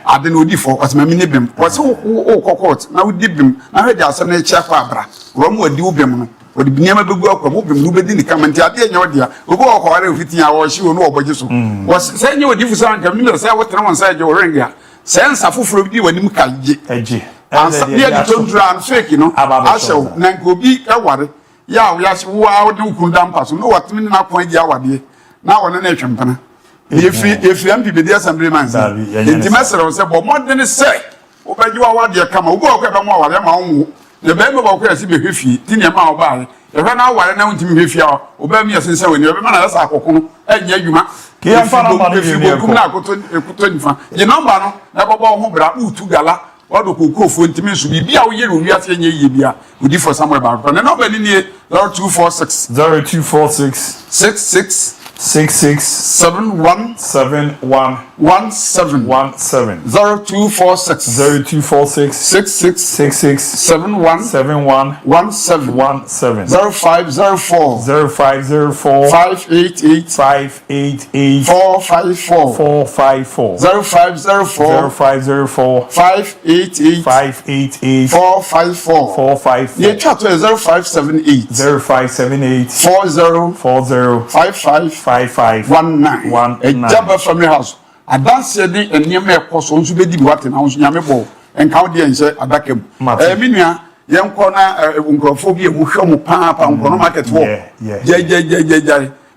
ade no di for o se mami ne bem o se o kokot na wo di bem na hwe dia asem na echi akwa abra wo mu odi wo bem no o di binyama begu akwa mo bem no be di ni kamanti ade anya wo dia ogu ho ko ware ofitin ya wo hye wo no oboje so o se anya wo di fu san kam ni se wo tena won sa je wo renga sense afoforo bi wanim kaje eje ansa ne di tondra an fake no ashew na nkobi eware ya wo ya wo de ukunda mpaso no watimi na kwan agi awade na wona na etwempana efi ampi be di assembly man sa enti mesere se bo modern say wo baji wa wade kama wo go ko be mo aware ma wo ne be me bo ko esi be hwefi ti ne ma wo ba e hwe na aware na wontimi hwefi a wo ba mi asensa we ne be ma na sa akoko no enya adwuma ki amfa na ma ne ko na akoto nifa ye number no na bobo ho bra utu gala odo kokofo ntimi nso bibia wo yere wi ase nye ye bia odi for somewhere back na number ni 0246 66 71 71 17 0246 66 71 71 17 0504 588 454 0504 588 454 ye chat 0578 40 55 ejaba family house adanse di eniem ekoso nso bedi biwate na nso nyame bo enka wo de ense adakam minua yenko na nkrofo bi emu hwe mu pa nkono market wo je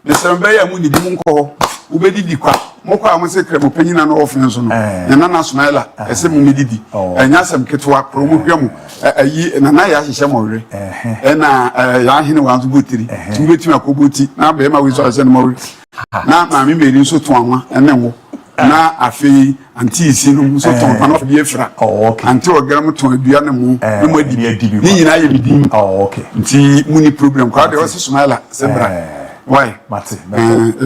mesembe ya mu ni di mu nko wo bedi di kwa mokwa mo se kremo panyina no ofen so no na na Smaila ese mu medidi enya sem ketwa promo hwe mu ayi na ya hyehyɛ mɔwre na ya hene wanzo botiri tu betumi akoboti na be ma wizo ase no mɔwre na ma me meri nso to anwa ene wo na afei anti isi no nso to anwa no bi efra anti ogram to adua ne mu no mu adi ni nyina ye bidi nti muni problem kwa de wose Smaila sebra why mate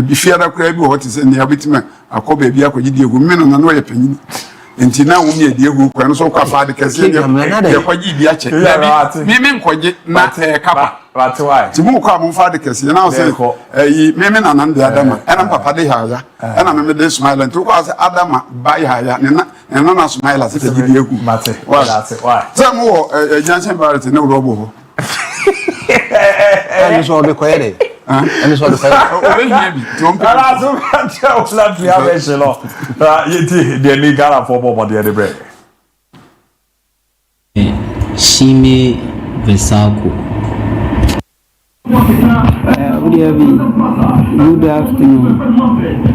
bi fiada kura bi wo tese ne abetima akoba bi akogidi egu mmeno na no ye panyin enti na wo mi edi egu kwa no so kwa fa de kese ye kwaji bi ache mi nkoje na kapa right why ti mu kwa mo fa de kese na say mi na nan de adama ena papa de haya ena me de Smaila to kwa say adama bai haya ne na Smaila se gidi egu mate why say mo jansen barate ne wo bo ho ani so de koyere ani so de koyere o be hia bi to on ala so ka tell la pia be se lo yeti de ni gara for bobo de bread si Shime Vesako. Good afternoon.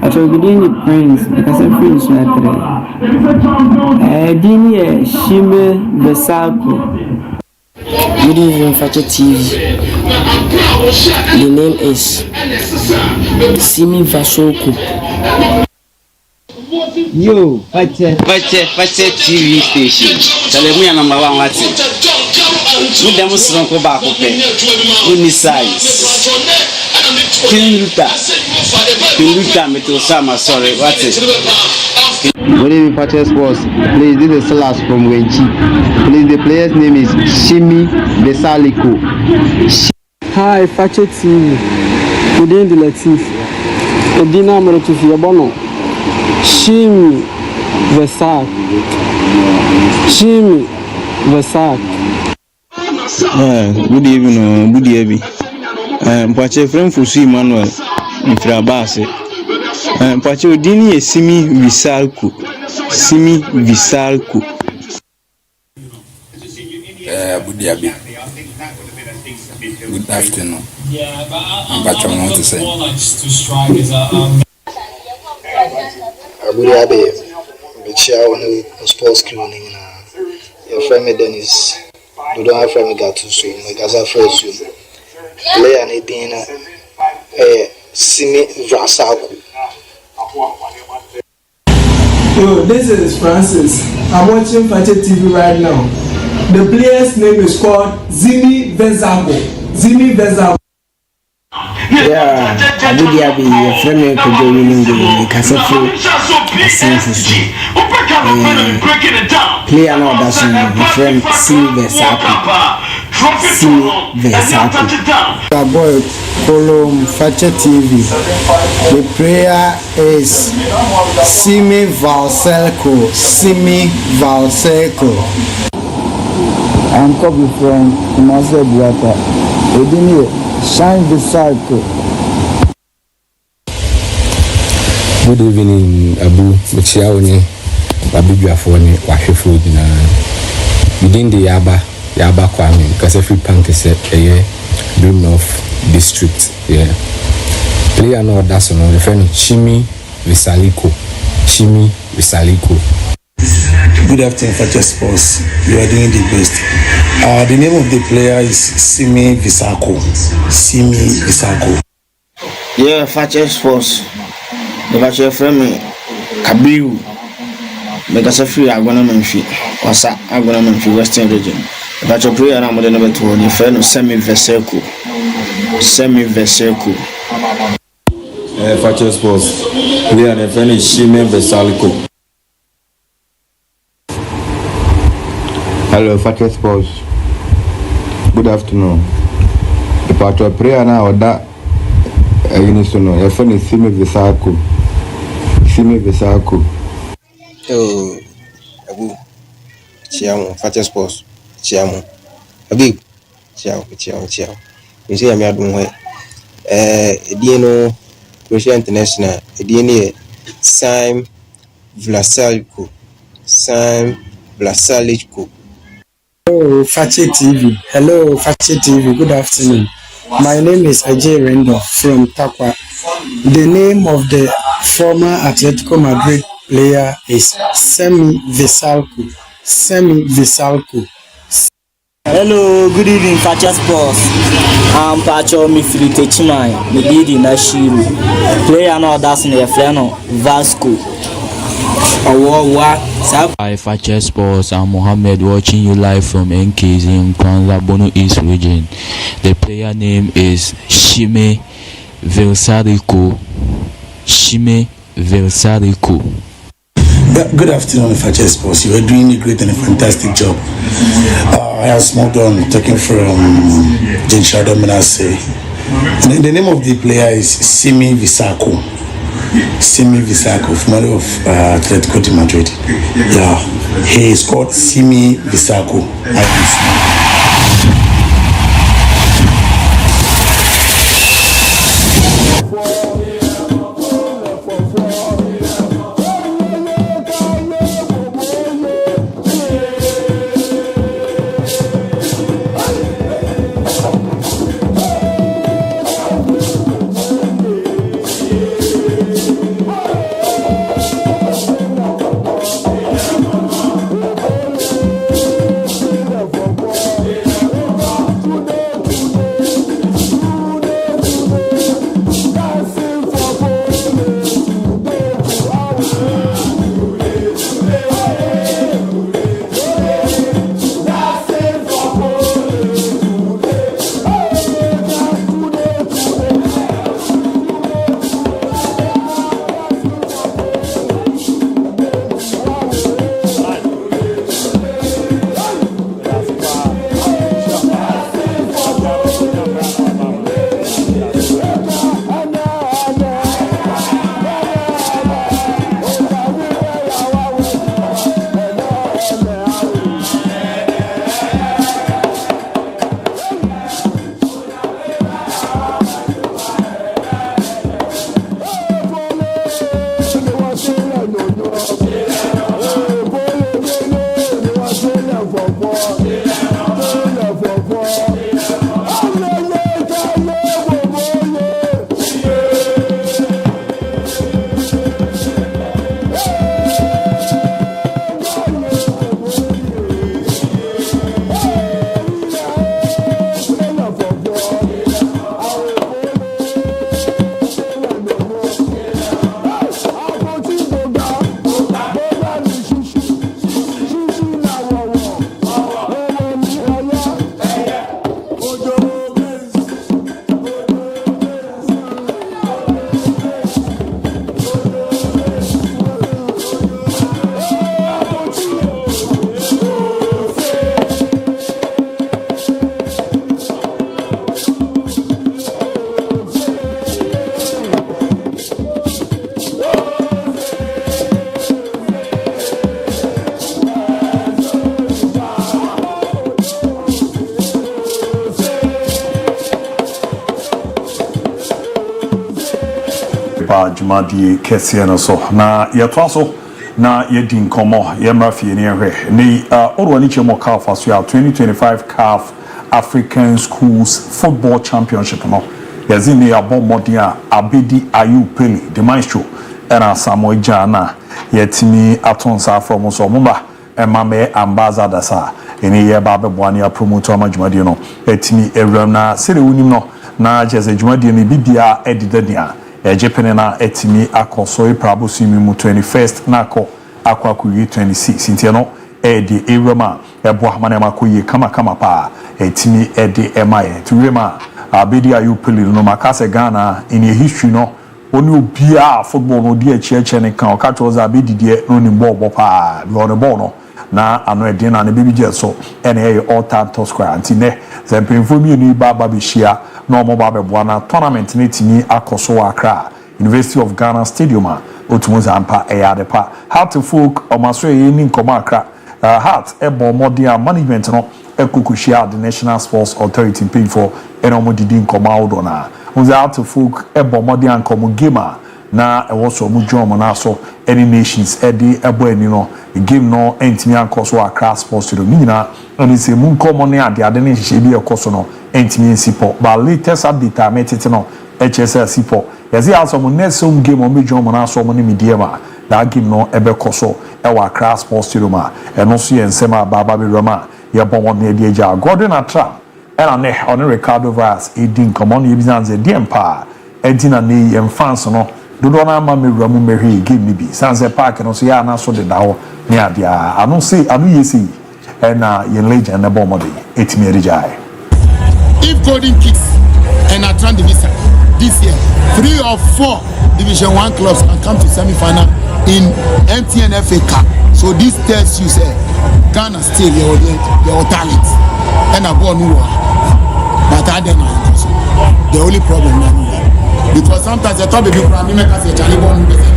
I shall begin the prince because I'm free to Dini Shime Vesako. Good evening, Fakye TV. The name is Simi Vasoko. Yo, Fakye TV station. Tell me number 1 what's it. We demonstrate ko ba ko pe. Uni size. Kiluta metosama sorry what's it. Good evening, Fakye Sports. Please, this is Salas from Wenchi. Please, the player's name is Shimi Vesaliko. Hi, Fakye TV. Good evening, Latif. Edina Morotufi Abono. Shimi Vesak. Shimi Vesak. Good evening, good evening. Mpache friend Fusu Emmanuel Mfrabase. Mpache odini e Simi Visalku. Simi Visalku. Good evening. Good afternoon. But I want to say. Good evening. Big shout on sports cloning. Your friend Dennis. You don't have friend got to swim. Like as I first swim. Play an 18 Simi Vrasaku. Yo, this is Francis. I'm watching Fakye TV right now. The player's name is called Zimi Vezago. Zimi Vezago. Yeah, Abu Dhabi, your friend could go winning the Casafu. Player now that's your friend Simi Vezago. Simi Vezago. Boy, Column Fakye TV. The player is Simi Valselko. Simi Valselko. I'm Kobe from Kumase Buata. Edini Shine Vesaliko. Good evening, Abu. Michiaoni, Babu Afoni, Washifu Dina. Within the Yaba Kwame, because every punk is a Dream of District. Yeah. Player no that's on the friend Shimi Vesaliko. Shimi Vesaliko. Good afternoon, Fakye Sports. You are doing the best. The name of the player is Simi Visako. Simi Visako. Yeah, Fakye Sports. The Fakye friend ABOU. Because if you are going to MON-FRI, Wasa, I'm going to MON-FRI Western region. The Fakye player I'm going to be to your friend Semi Veseko. Semi Veseko. Fakye Sports. Player and friend is Shimi Vesaliko. Hello, Fakye Sports. Good afternoon. The part of prayer now or that Unisono, your friend is Simi Visako. Simi Visako. Oh, Abu, Chiamo, Fakye Sports, Chiamo, Abu, Chiao. You see, I'm doing well. Dino, Croatia International, DNA, Sam Vlasaliko. Hello, Fakye TV. Hello, Fakye TV. Good afternoon. My name is Ajay Rendo from Takwa. The name of the former Atletico Madrid player is Semi Vesaliko. Semi Vesaliko. Hello, good evening, Fakye Sports. I'm Pacho Mifri Techimai, Medidi Nashiru. Player no that's in the friend Vasco. Hi, Fakye Sports. I'm Mohammed watching you live from NKZ in Kwanza Bono East region. The player name is Shime Vesaliko. Shime Vesaliko. Good afternoon, Fakye Sports. You are doing a great and a fantastic job. I am Small Don talking from Jinshado Menase. The name of the player is Simi Visako. Simi Visako, formerly of Atletico de Madrid. Yeah, he is called Simi Visako. pa jumadi kese no so na yetwa so na yedin komo yemra fie ne hwe ni orwa ni chemo CAF aso ya 2025 CAF African Schools Football Championship no yazini ya bommodia abedi ayu peli the maestro era Samuel Jana yetimi atonsa from so mumba emame ambassador sa eni ye ba beboani a promoter amajumadi no etimi ewram na sere unim no na jeze jumadi ni bidia edidadia ejepene na etimi akoso iprabusu mu 21st nako akwaku 26 ntieno edi ewrama eboahmane makoyi kama pa etimi edi emaye tuwema abedi ayupeli no makase Ghana in a history no oni obia football no di eche ne kan okacho abedi die no ni ball pa bi on ball no na ano edi na ne bibije so ene all time top scorer antine zempemfo mi ni baba bishia no mo ba beboa na tournament ne timi akoso Accra University of Ghana Stadium otumoza ampa eyadepa Heart Folk omaso ni nkoma Accra Heart ebo modia management no ekukushia the National Sports Authority pay for enomo didi nkoma odo na unza Heart Folk ebo modia nkomo gamer na ewo so mu jomo na so any nations edi ebo ani no game no entimi ankoso Accra Sports Stadium nyina oni se mu nkomo ne ade ne hihye bi ekoso no entimi nsipo ba latest update ametete no HSL sipo yazi aso next home game on mejo mo na so mo ne mediema that game no ebe koso e wa Accra Sports Stadium eno so ye nsema baba be roma ye bon won ne de ja Gordon Atra era ne on Ricardo Vaz edin common ye bizanze dempa edina ne ye fans no dodo na ma me ramu mehwe game ni bi sanse park no so ya na so de dawo ne adia anu say anu yesi na ye legend na bomode etimi ejai if Golden Kicks and Atlantic Visa this year 3 or 4 Division 1 clubs can come to semi-final in MTN FA Cup. So this tells you say Ghana still your talent and a born new but I don't know the only problem now because sometimes the top people are make us a Charlie born because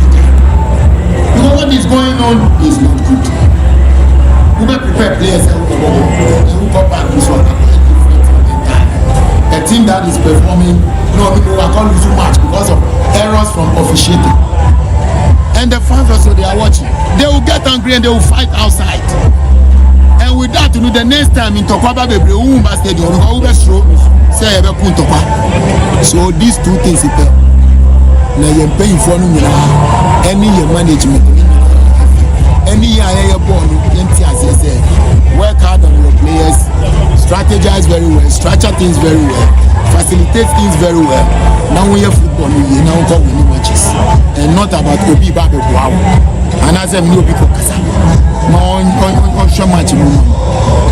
what is going on is not good. We will prepare players who come back this one. A team that is performing, no, I can't lose too much because of errors from officiating. And the fans also, they are watching. They will get angry and they will fight outside. And with that, the next time in Tokwaba, they will stadium, say, so these two things, now you're paying for any management, any born, work hard on your players. strategize very well, structure things very well, facilitate things very well. Now we have football, we now call winning matches, and not about Obi Babe Wow. And as I'm new people, no on show match.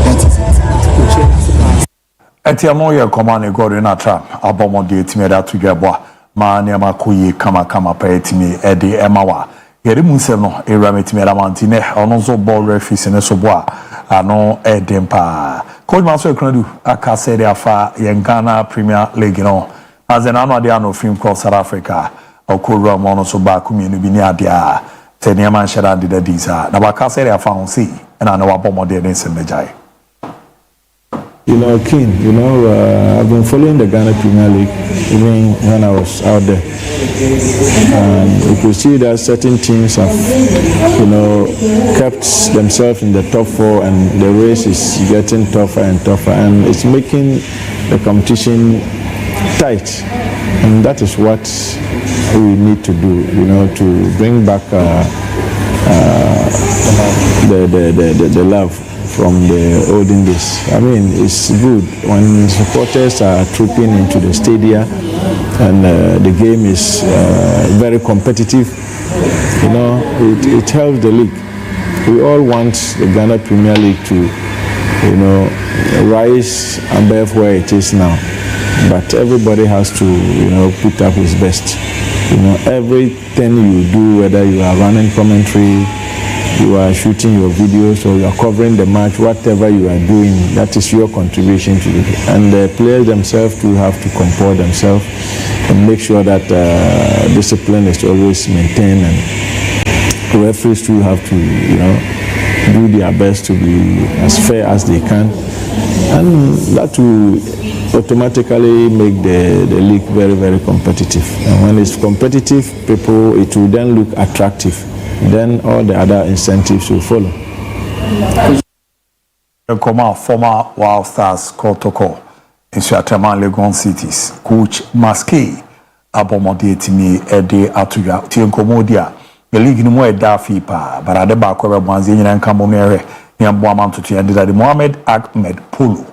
That is it. Etiamo ye command go in a trap. Abomode timi da to geboa. Ma ne makoye kama pa etimi e de emawa. Yeri munse no era metimi da mantine ono so ball referee ne so boa. Ano edempa. Coach Maso Ekradu aka say dey afa yen Ghana Premier League no. As an anu ade ano film called South Africa. Okoro mo so ba ku mienu bi ni ade a. Tenia man shara de disa. Na ba ka say dey afa on see. Na na wa bomode den semejai. You know, King, I've been following the Ghana Premier League even when I was out there. And you could see that certain teams have, kept themselves in the top 4 and the race is getting tougher and tougher and it's making the competition tight. And that is what we need to do, to bring back the love from the olden days. I mean, it's good when supporters are trooping into the stadium and the game is very competitive. It helps the league. We all want the Ghana Premier League to, rise above where it is now. But everybody has to, put up his best. Everything you do, whether you are running commentary, you are shooting your videos or you are covering the match, whatever you are doing, that is your contribution to it. And the players themselves too have to comport themselves and make sure that discipline is always maintained, and referees too have to, do their best to be as fair as they can. And that will automatically make the league very, very competitive. And when it's competitive, it will then look attractive. Then all the other incentives will follow. Former Wild Stars Kotoko in Suatama Legon Cities, Coach Maske Abomode Timi Ede Atuya Tienkomodia. The league no more dafi pa, but ade ba ko be bonze nyina nka mo mere nyambo amantoto yande da Mohamed Ahmed Polo.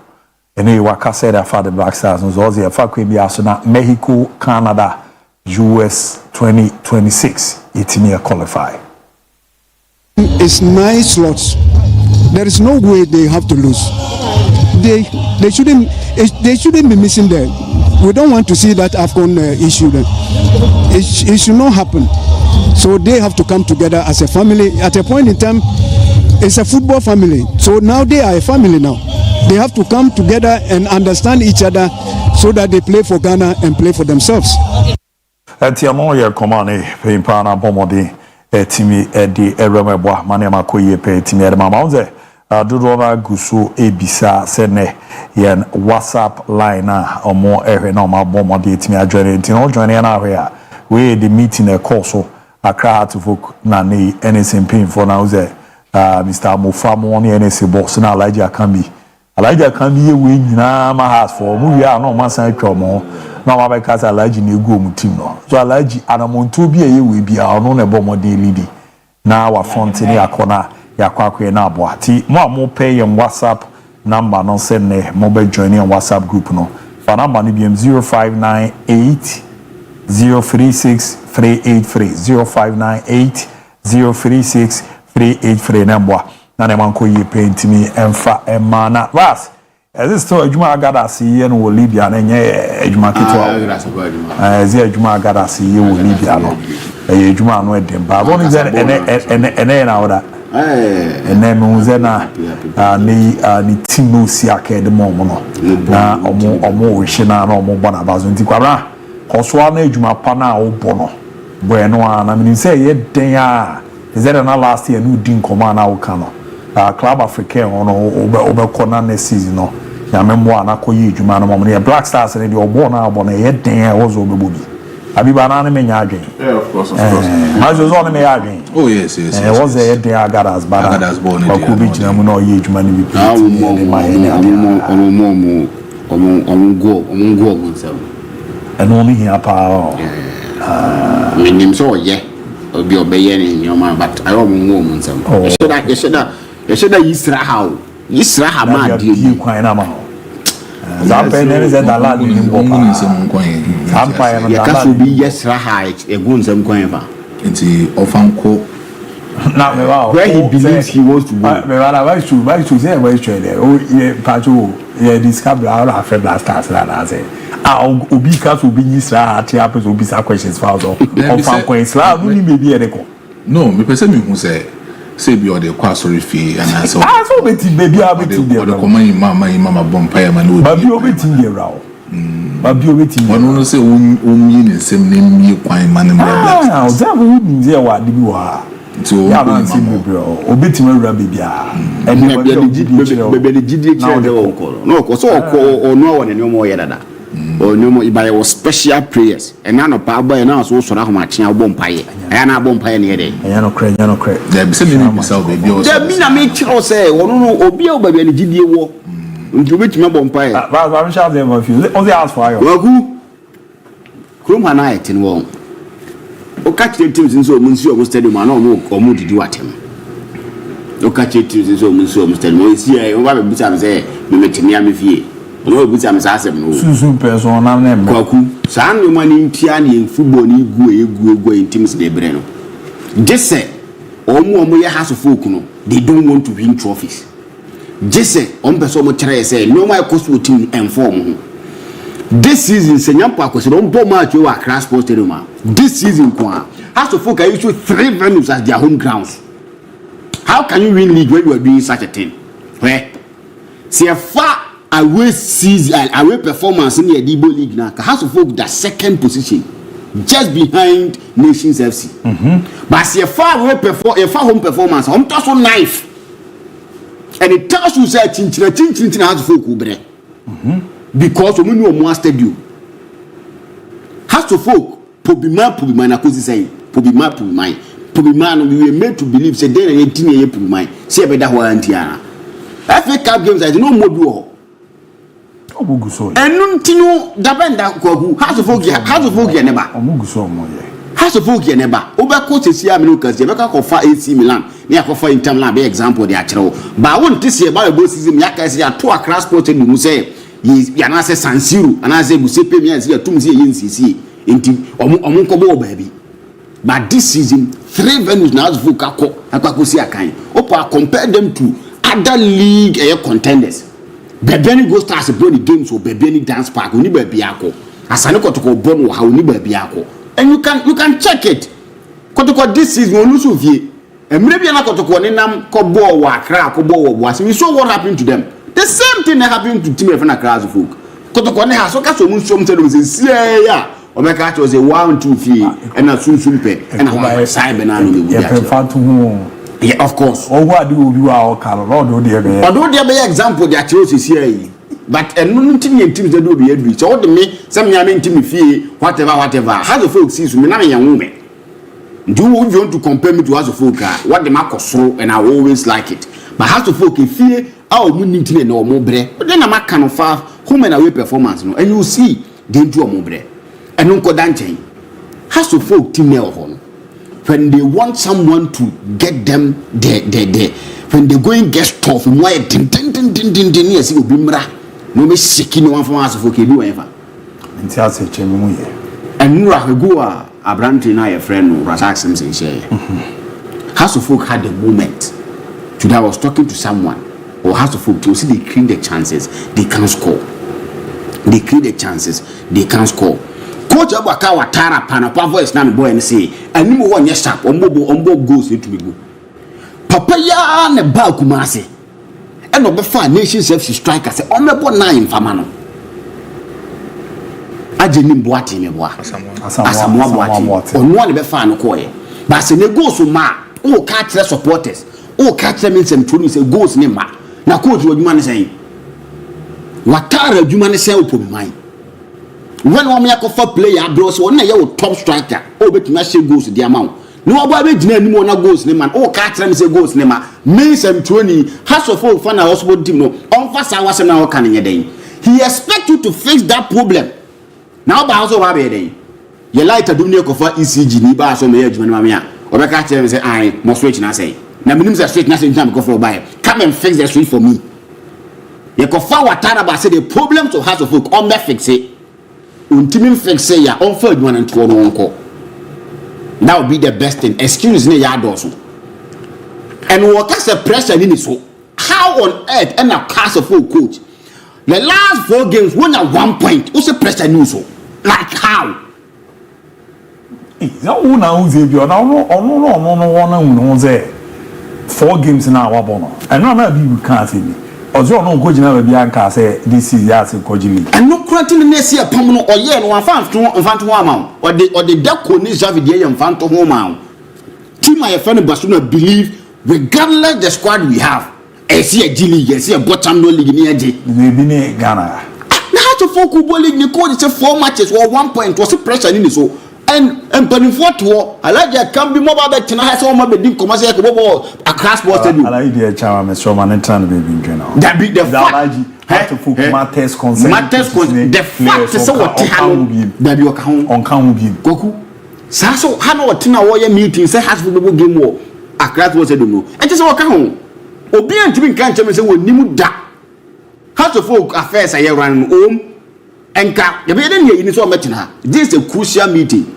Ene waka said that for the Black Stars no zo ze Fakye bi aso na Mexico, Canada, US 2026 itimi qualify. It's 9 slots. There is no way they have to lose. They shouldn't be missing there. We don't want to see that AFCON issue then. It should not happen. So they have to come together as a family. At a point in time, it's a football family. So now they are a family now. They have to come together and understand each other so that they play for Ghana and play for themselves. Etiamo ye komane peimpana bomodi etimi edi eremeboa mane makoye pe etimi erema unze dodo na guso ebisa sene yen WhatsApp line na omo ehwe na omo bomodi etimi adwere ntino join na ahwe a we the meeting e call so Accra to folk na ne NSM pin for na unze Mr. Mofamo ne NSC boss na Elijah Kambi ye we nyina ma has for mu wi a no man san twomo na ma be kasa Elijah na egu omu team no so Elijah anamonto bi ye we bia ono na bomode lidi na wa front ni akona yakwakwe na abo ati mo pay yen WhatsApp number no send ne mo be join in WhatsApp group no fa number ni biem 0598 036 383 number na ne man ko yi paint me emfa emana ras as this to adwuma agada si ye no Libya na nye adwuma kitwa ezi adwuma agada si ye wo Libya no adwuma no edem ba won ze ene na oda ene mu ze na ni team no si akede mo no na omo we hina na omo bona bazo nti kwabra kosoa na adwuma pa na obo no bueno na me say ye den a is that na last year no din koma na wo no Club African ono obekona next season no ya memmo anakoyi adwuma no mo ne Black Stars ne de obo na abo na ye den a wozo obebobi abiba na ne menya adwen of course mazo zo ne me adwen oh yes was the den agadas born in ko bi jina mu na oyi adwuma ne bi omo go nsam eno mi hia pa minim so ye obi obeye ne nyoma but ayo mo nsam you should yisra ha ma di kwan na ma Zampa there is a dollar in Boman. Zampa and ya kaso bi yes raha e gun sem kwan fa. Nti ofanko now where he believes he wants to go. Why should say why should there? Oh, yeah, Pacho, yeah, discover all our friend blasters la say. Obi ka so bi nyisra ati apes obi sa questions for so. Ofanko isla no ni maybe e dey. No, me person me who say bi or the kwasori fee and so. So beti baby abeti there. The command mama bompire man. Baby obeti there raw. Baby obeti. One no say yin in same name you kwan man in Ah, that we need there wa di bi wa. So yeah, man see me bro. Obeti me ra baby ah. Everybody the GD chair dey on call. No, cause so or no one any more yedada. Or no more by your special prayers. And now no pa boy now so sora ho ma chia bompaye. Aya na bompaye ne dey. Aya no kre. There be say me myself baby. There be na me chiro say wono no obi a baby ne GD wo. Nti obeti me bompaye. Ba me sha them of you. Only ask for you. Wagu. Krom hana etin wo. O catch the teams in so munsi o stadium na o mu didi watem. O catch the teams in so munsi o stadium. O si e o ba be bisa me say me metimi am fie. No bisa me say asem no. Susu person na na me. Kwaku. Sa no mani ntia na football ni egu in teams de bre no. Just say omo ye house of folk no. They don't want to win trophies. Just say person mo kire say no my cost team inform. This season senyampo akwese don bo match we Accra Sports Stadium. This season kwa has to folk issue 3 venues as their home grounds. How can you win league when you are doing such a thing? Where see a far away season away performance in the Adibo League now has to folk that second position just behind Nations FC. But see a far away home performance home toss on knife. And it tells you say chinchina has to folk ubre. Because we know more stadium has to folk pobima na kozi say pobima we were made to believe say dey na 18 year pobima say be da ho antia FA Cup games I no more do omugu so enu ntinu da benda kwagu has to folk ye neba omugu so mo ye has to folk ye neba obeko sesi am no kasi be ka kofa AC Milan na yakofa Inter Milan be example dey akere ba won tese ba bo season yakase ya to Accra Sports mu say ya na say San Siro ana say Giuseppe Meazza ya tum say YNCC enti omo nkobo baabi but this season 3 venues na azfu akako si akan opa compare them to other league contenders Bebiani go stars play the games or Bebiani dance park oni baabi akọ asane kotoko bon wo ha oni baabi akọ and you can check it kotoko this season onu so vie emre bia na kotoko ne nam ko ball wa Accra ko ball wo Boase we saw what happened to them. The same thing that happened to team Efena Class folk. Kotoko ne ha so ka so mun so mtelo say ya o me ka say 1 2 3 and na sunsun pe and how side be na no be ya perfect hu. Yeah, of course. O wa di obi wa o ka no do be. Odo de be example dey akiro sisi yi. But enu team dey do be adu. So what me some ya me team fie whatever how the folk see so me na me yan wo me. Do you want to compare me to House of Folk? What the mark so and I always like it. But House of Folk fear our munity no more bre. But then I can of home and away performance no, and you see they do a more bre. And no Kodanche House of Folk team when they want someone to get them there when they go and get stuff in why tin yes you be mra no me shaking no one from House of Folk do ever. Nti ase chemu ye. And no go Abranti na your friend no Razak Simpson share. House of Folk had a moment. Today I was talking to someone or House of Folk to see they create the chances, they can score. They create the chances, they can score. Coach Abaka Watara Panapa voice na me boy and say, and you one yes sharp on goals to me go. Papa ya ne ba Kumasi. And no be Nations FC striker say on me bo 9 famano. Ajeni Boati me boa. Asamoah Boati. On one be fa no koye. But say ne goals ma, o catch the supporters. O catch them in some training say goals ne ma. Na coach Odjuma ne say. Watara Odjuma ne say o po mind. When one me akofa player bro so na ye o top striker. O betuma share goals the amount. No oba be gina anim na goals ne man. O catch them say goals ne ma. Me some training House of Folk fan na hospital team no. On fa sa wasem na o kan nye den. He expect you to fix that problem. Now ba house over be dey. Ye light adum ne kofa ECG ni ba so me adwuma na me a. Obeka tell me say I must switch na say. Na minim say switch na say time go for buy. Come and fix the switch for me. go forward Taraba say the problems of House of Folk on me fix it. Untimi fix it ya on for one and two on. That would be the best thing. Excuse me, ya also. And what is the pressure in it? So how on earth and a House of Folk coach? The last 4 games won at 1 point. What's the pressure news? So like how? No, no, Xavier. No, 4 games now. And no, we can't see me. Ojo no go jina be anka say this is ya se kojimi and no kranti ne se apam no oye no afan to ama o de dako ni Xavi de yam fan to ho ma team my friend Barcelona believe regardless the squad we have see a G League see a bottom no league ni aje we be ne Ghana na how to football league ni coach say 4 matches or 1 point was pressure ni so and penny for to alaja can be mobile bet na so ma be din commercial ko bobo across sports stadium alaji de chawa me so man enter be bin join now that be the alaji how to folk matters concern the fact is what hanu that you on kan bi goku sa so hanu what na wo ya meeting say has football game wo across sports stadium no e just what kan obi antimi kan cheme say wonimu da how to folk affairs aye run home enka ya be den ye ni so metina this is a crucial meeting.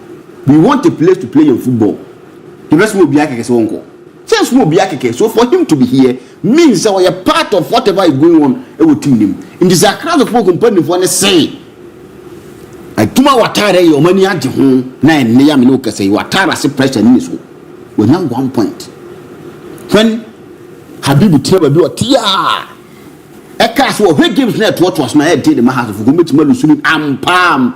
We want a place to play your football. The rest will be a so for him to be here means that we are part of whatever is going on with him. In this crowd of folk company for say I tuma watare your money at home na near me no say watara se pressure in this we now 1 point. When Habibu Teba do tia a cast for games net what was my head the mahas of commit malusun and pam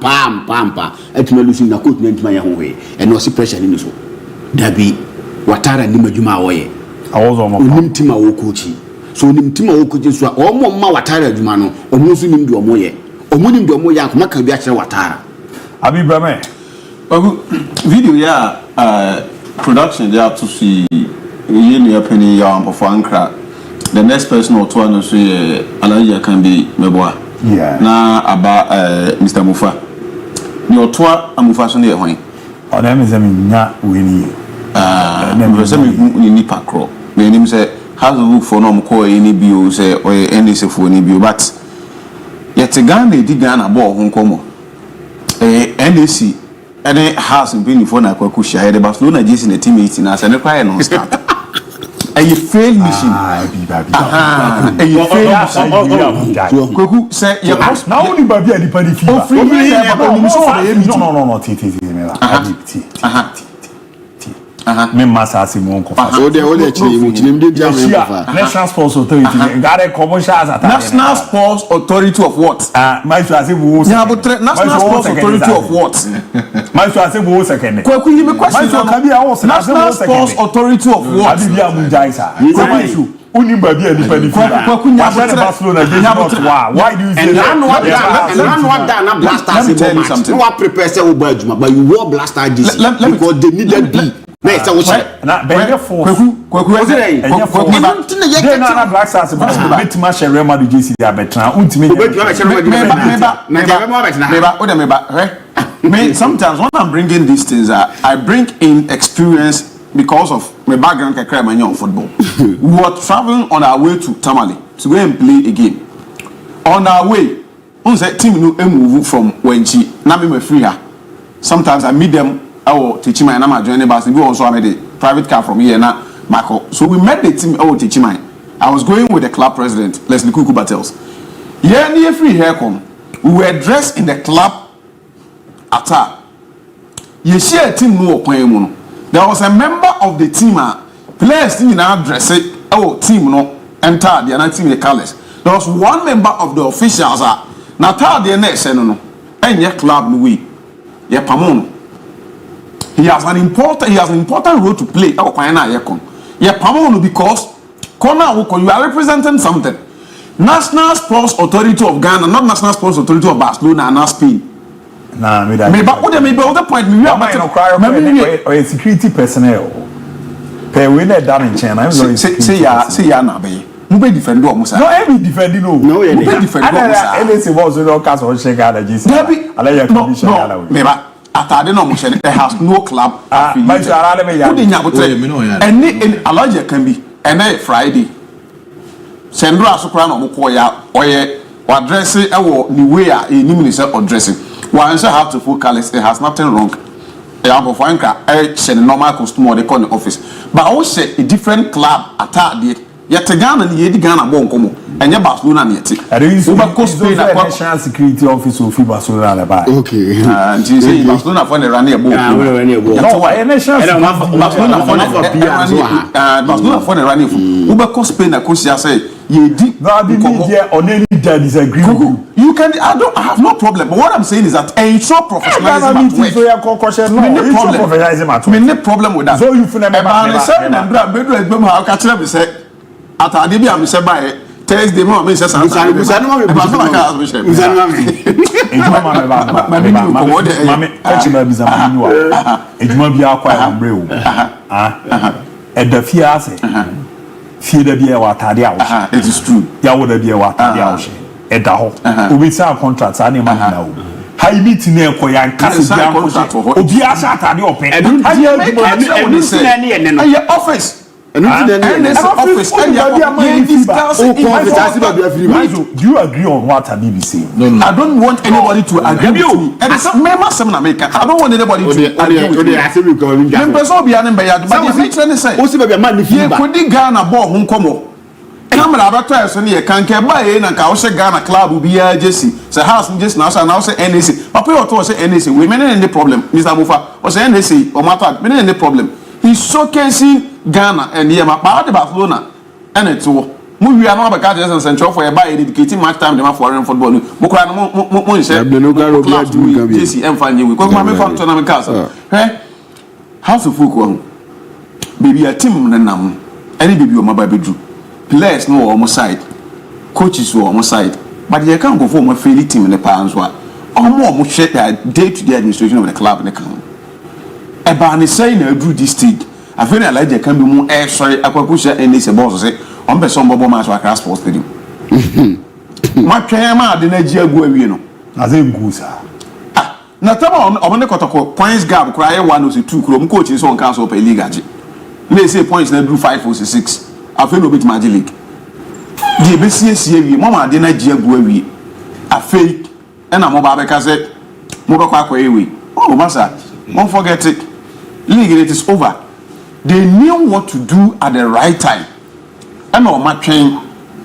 at malusun na coach meant my own way and no pressure in this one. There be watara ni majuma way. I was on Nimtima Wokochi. So Nimtima Wokochi so or more watara jumano or musunim do moye or munim do moya maka biacha watara. Abi Brame. Video ya production there to see you penny ya for Ankara. The next person or two no so Alaja can be Meboa. Yeah. Na aba Mr. Mufa. Ni otwa amufa so ne hwan. O na me nya weni. Na se me ni pakro. Me nim say how to look for no ko any bio say o any se for any bio but yet Ghana di Ghana ball ho nkomo. NDC any house in Bruyne for na kwaku share the Barcelona JC na team 18 na se ne kwae no start. And you fail mission. And you fail mission. Kwaku say you now only baby and the party fever. No. Me massa si mon kofa. O de chini mu chini mde dia me kofa. National Sports Authority. Gare commercials at National Sports Authority of what? My so say wo. Yeah, but National Sports Authority of what? My so say wo second. Kwaku you me question. My so can be National Sports Authority of what? Abi dia mu jaisa. My so uni baby and the party fever. Kwaku nya Barcelona dey not why do you say that? And what that na blaster say something. No prepare say wo ba aduma but you wore blaster this because they needed be. Na say wo say na benye force kwaku na black stars betima share Real Madrid JC dia betra untimi me sometimes when I'm bringing these things I bring in experience because of my background kakra man on football. We were traveling on our way to Tamale to go and play a game. On our way on that team no move from Wenchi na me free her. Sometimes I meet them I will teach my name joining bus. We also made a private car from here now, Marco. So we met the team. I will teach my. I was going with the club president, Leslie Kuku Battles. Yeah, near free hair come. We were dressed in the club attire. You see a team no playing. There was a member of the team. Players team now dress it. Oh, team no enter the other team the colors. There was one member of the officials. Now tell the next no. And your club no way. Yeah, Pamon. He has an important role to play. Because you are representing something. National Sports Authority of Ghana, not National Sports Authority of Barcelona and Spain. Nah, maybe other point. Or security personnel. Pay winner done in China. Say ya na be. Mube defend do musa. No, every defending no. No, mube defend do musa. NC was no case on shake out JC. No. Atade no mo shene has no club affiliate. Any Alaja can be and Friday. sendro asokra na omko ya oye address e wo ni way a enim ni say addressing one say have to focus it has nothing wrong ya go find ka e normal customer they call the office but I say a different club attard yet Ghana ni yedi Ghana bon komo enye Barcelona ni yeti uba Spain na national security office of Barcelona na ba okay and you say Barcelona for the run here no why national Barcelona for Barcelona for the run here uba Spain na ko sia say yedi no be media on any disagree you can I have no problem but what I'm saying is that ensure professionalism at work so ya concussion no professionalism at work no problem with that so you feel me ba say na bra bedu egbe ma ka kire be say atade bi am say by Thursday mo me say Sunday mami echima biza mami wa ejuma bi akwa ya mbre wo edafia ase fie da bi e wa atade a wo it is true ya wo da bi e wa atade a wo eda ho obi say contract ani ma na wo high meet na ekọ ya nkasa bia obi asa atade open aye office office do you agree on what Habibi is saying? No. I don't want anybody to agree with me. I don't want anybody to agree with me. Camera abatwa so ne kan ke ba ye na ka wo Ghana club bi ya jesi say house just now say NAC papa you to say NAC we men any problem Mr. Mufa o say NAC o matter men any problem he's showcasing Ghana and yema ba de Barcelona and it wo mu wi ana ba ka just central for ba dedicating match time dem foreign football mo kra no mo say jesi emfanye we ko ma me fa to na me cast house of folk baby a team na nam any baby o ma ba bedru players no on side coaches on side but they can't go for my fairly team in the past one omo share that day to day administration of the club in the count e ba ni say na do this stage I feel like they can be more sorry akwakusha and this boss say on be some bobo match across sports stadium ma twen ma de na ji agu awie no na say go sa na tama on the kotoko points gap cry 102 kro m coach so on cancel per league age they say points na do 5 or 6 I feel no bit magic league the BCS wie mama de na ji agu awie a fake and am ba be ka say mo be kwa ewe oh massa don't forget it league it is over. They knew what to do at the right time. And on my train,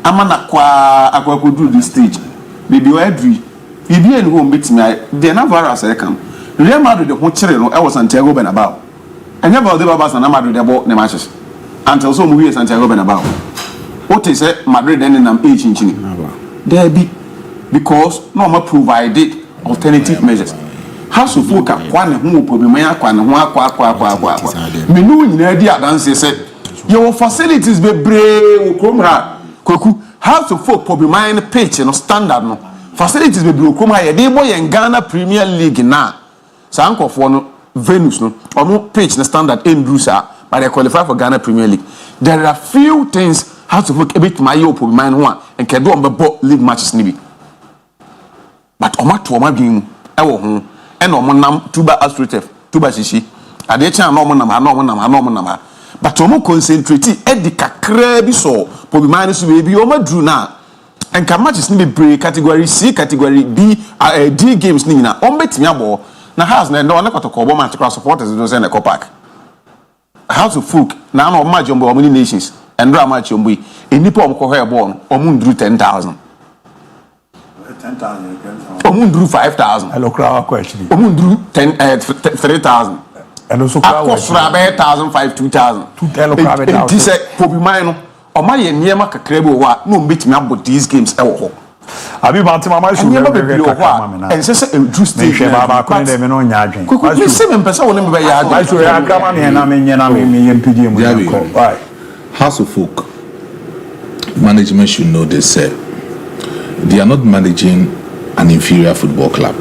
I'm going to do this stage. Baby, Edri, if you ain't home beats me, they're not virus. I come. Real Madrid, the whole children, I was Santiago Bernabeu. I never did about San Madrid about the matches until some movie Santiago Bernabeu. What is it? Madrid and I'm aging. There be because no more provided alternative measures. House of folk akwane hu problem ya akwane hu akwa menu nyina di adanse say your facilities be brave okrom ha kwaku house of folk problem in pitch no standard no facilities be brave okrom ha ye dey boy in Ghana Premier League na sankofo no Venus no omo pitch no standard endru sa but they qualify for Ghana Premier League there are few things house of folk a bit my your problem ho and can do on the league matches ni bi but omato omabin e wo ho and nam tuba astrotef tuba shishi ade chan no nam but omo concentrate e di kakra bi so po bi man so be bi omo dru na and ka matches ni be break category C category D D games ni na omo betimi abo na house na no na kotoko obo match cross supporters do say na co park house of folk na no match omo omo nations and do match omo enipa omo ko he ball omo ndru 10,000 Omundru 5,000. Hello, crowd question. Omundru 3,000. And also crowd. Akosra 1,005 2,000. Hello, crowd. This Pobi Mino. Oma ye niema kakrebo wa no mbetimi about these games e wo ho. Abi ba ntima ma show be and say do stay she baba ko dem no nya adwen. Ku se me pesa wo ne be ya adwen. I show ya grama me na me nya na me mpigi mu ko. Right. House of Folk management should know this. They are not managing an inferior football club.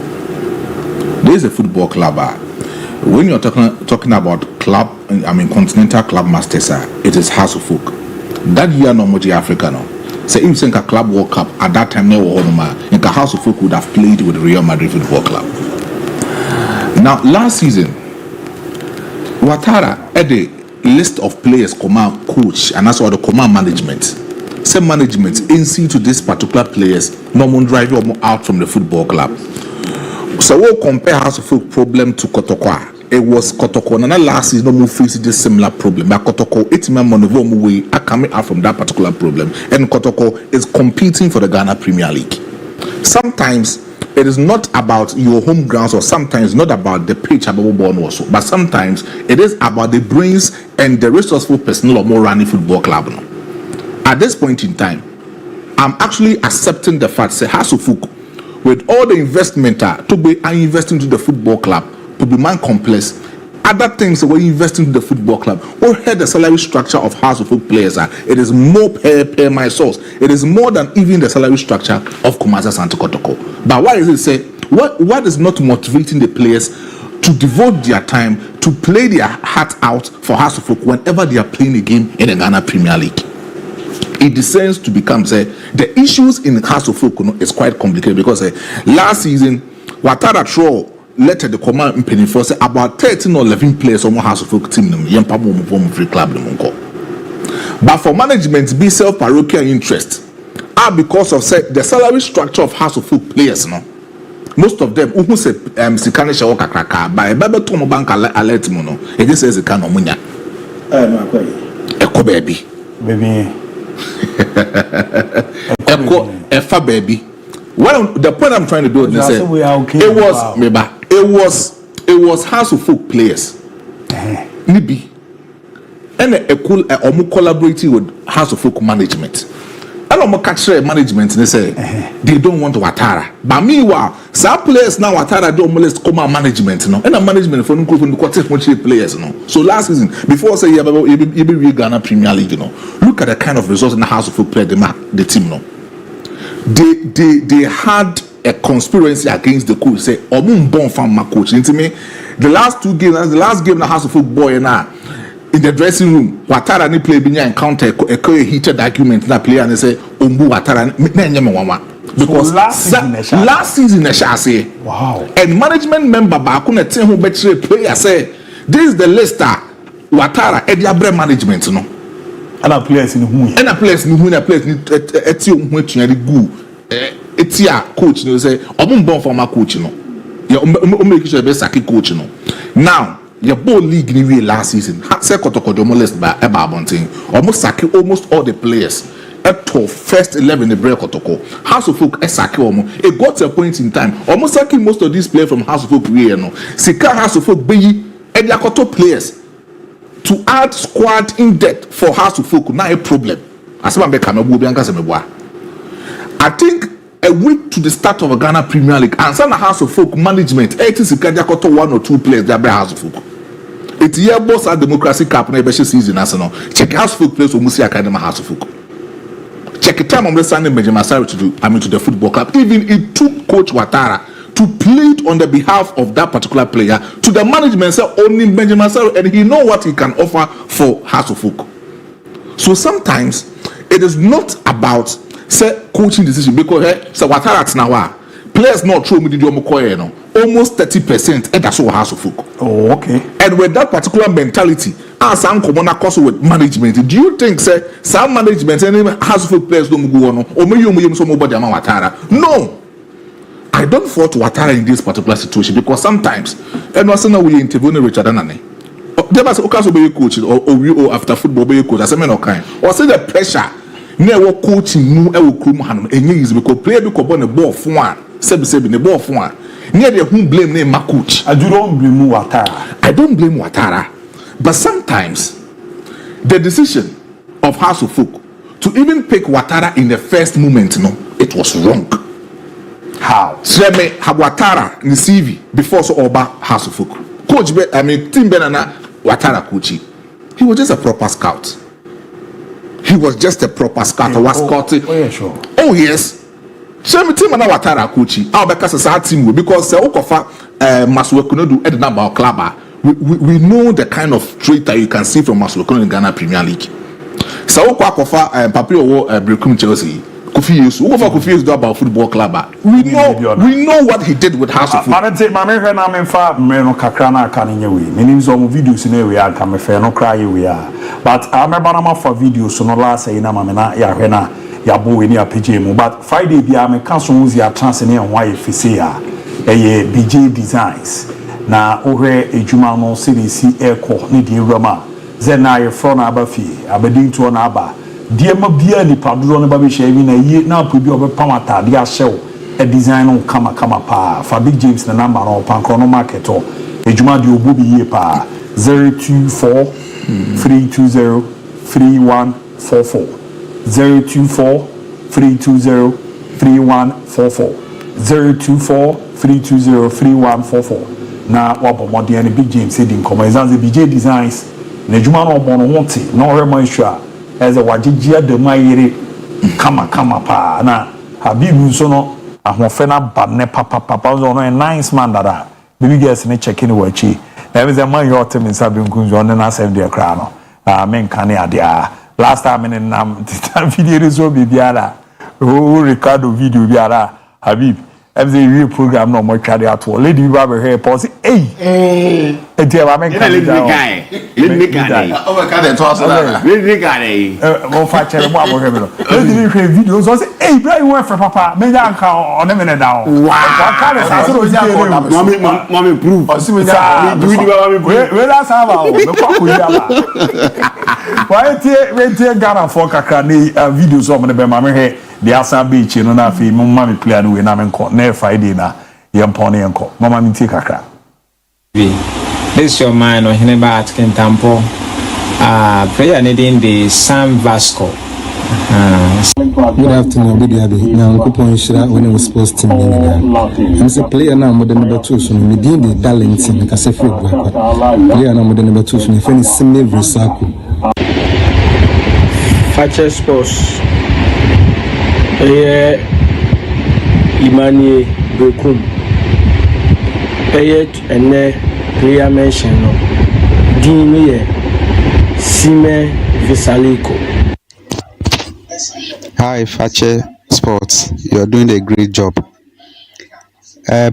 There is a football club. When you're talking about club, continental club masters, it is House of Folk. That year, no more Africa, no. Say, if you Club World Cup at that time, no one House of Folk would have played with Real Madrid Football Club. Now, last season, Ouattara had a list of players, command coach, and that's all the command management. say management in see to these particular players, no one drive you out from the football club. So we'll compare House of Folk problem to Kotoko. It was Kotoko, and last season no more facing this similar problem. But Kotoko, 8 members of the way are coming out from that particular problem, and Kotoko is competing for the Ghana Premier League. Sometimes it is not about your home grounds, or sometimes not about the pitch above born also, but sometimes it is about the brains and the resourceful personnel of more running football club. At this point in time, I'm actually accepting the fact that House of Folk, with all the investment to be investing into the football club, to be man complex, other things that we're investing into the football club, we heard the salary structure of House of Folk players it is more per my source. It is more than even the salary structure of Kumasa Santo Kotoko. But why is it say what is not motivating the players to devote their time to play their heart out for House of Folk whenever they are playing a game in the Ghana Premier League? It descends to become the issues in House of Folk is quite complicated because last season Watara Troll let the command in Penny for about 13 or 11 players on House of Folk team MON-FRI club. But for management be self-parochial interest because of the salary structure of House of Folk players most of them who say Sikane Shawoka Kraka by Baba Tomo Bank alert mono it just says Sikano Munya Eko baby Eko Efa baby. Well, the point I'm trying to do is it was House of Folk players. Nibi. And omu collaborating with House of Folk management. And omu catch management they say they don't want Watara. But meanwhile, some players now Watara don't molest come management and the management for players So last season, before say you Ghana Premier League, look at the kind of results in the House of Folk play the team They had a conspiracy against the coach. Say, "Omun from my coach." Into me, the last game the House of Folk boy in the dressing room, Watara ni play binya encounter a heated argument na player and they say, "Ombu Watara because last season I say, wow." And management member back on the team who betray player say, "This is the list Watara Ediabre management And a place in who and a place in who a place etium which you good etia coach say born for my coach make sure be saki coach now your ball league ni last season say Kotoko molest by Ebabontin almost saki almost all the players at first 11 the break Kotoko House of Folk saki it got to a point in time almost saki most of these players from House of Folk Sika House of Folk be Ediakoto players to add squad in depth for House of Folk now a problem. I think a week to the start of a Ghana Premier League and some House of Folk management 1 or 2 players that by House of Folk. It's year boss at Democracy Cup na season national. Check House of Folk players or Musi Academy House of Folk. Check the time I'm listening Benjamin Sarri to the football club. Even it took Coach Watara to plead on the behalf of that particular player to the management say only Benjamin Sarri and he know what he can offer for House of Folk. So sometimes it is not about say coaching decision because say Watara now players not throw me almost 30% and that's what House of Folk. Oh, okay. And with that particular mentality, as some common course with management, do you think say some management and House of Folk players don't go on or maybe somebody Watara? No. I don't fault Watara in this particular situation because sometimes and also now we interview Richard Anane. There was also be coach or after football be coach as a man of kind. Or say the pressure never coaching no e will come and is because player be born a ball for one. Sebi the ball for one. Near the who blame name my coach. I don't blame Watara. I don't blame Watara. But sometimes the decision of House of Folk to even pick Watara in the first moment, it was wrong. How? Sreme Watara in the CV before so Oba House of Folk. Coach, Tim Benana Watara coaching. He was just a proper scout. He was just a proper scout. Scouting. Oh yeah, sure. Oh yes. Sreme Tim Benana Watara coaching. I'll because team because Okofa Maswekuno do Edna about club. We know the kind of trait that you can see from Maswekuno in Ghana Premier League. So Okofa Papio Brekum Chelsea. Kofi Yesu. Who Kofi Yesu do about football club? We know what he did with House of Football. Mame hwe na me fa me no kakra na aka ne we. Menim so mo videos na we aka me fe no cry we are. But I remember na ma for videos no last say na mame na ya hwe na ya bo we ni apje mu. But Friday bia me kan so muzi a trans ne en why fisi ya. Eye BJ Designs. Na ohwe ejuma no series eko ne di rama. Zena ye front abafi abedin to na aba. Die ma bia ni padro no ba be hye na ye na apobi obepam atade a hyew a design no kama pa fa Big James na number no pankro no market o ejuma de obo bi ye pa 024 320 3144 024 320 3144 024 320 3144 na wabo modern Big James said in come example BJ Designs na ejuma no obo no wonte no rema issue as a wajijia de mayere kama pa na Habibu so no ahofena banne papa so no a nice man that baby girls ne check in wachi e be man your team in sabi nkunzo ne na save there kra no men kan ya last time in nam video so bibiara o Ricardo video biara Habib every real program no more carry out lady we have here pause hey etia men kan let me guy over can dey talk that let me guy mo fa chere mo abohe me no let me video so say hey Bruyne went for papa me nya nka on me ne down wow ka dey say so dia ko mommy prove o si me nya we da sa ba o me kwa ko ya ba why tie Ghana for kakra ni video so mo ne be ma me he the Asa Beach no na fi mo ma me play no we na me nko na Friday na yempo ne nko mama me tie kakra this your mind or hene ba atkin tampo prayer needing the Sam Vasco. Good afternoon, DIABY. Now, I'm going to share when it was supposed to be. I'm a player now, more than number 2. So, we did the Darlington, because I feel good. Player now, more than number 2. So, if any similar recycle. Fakye Sports. Imani Bekum. And player mention no. Dini Sime Visaliko. Hi, Fakye Sports. You're doing a great job.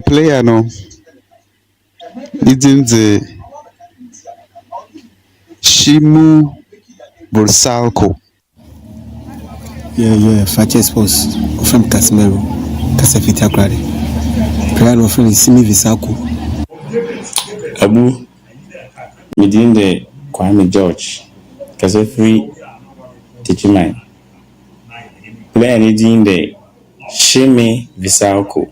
Player no. Isn't the Shimu Bursalko. Yeah, Fakye Sports from Casemiro, Kasefita Grade. Player of friend is Simi Visaku. Abu, within the Kwame George, Kasefri teaching mine. Player within the Shimi Visaku.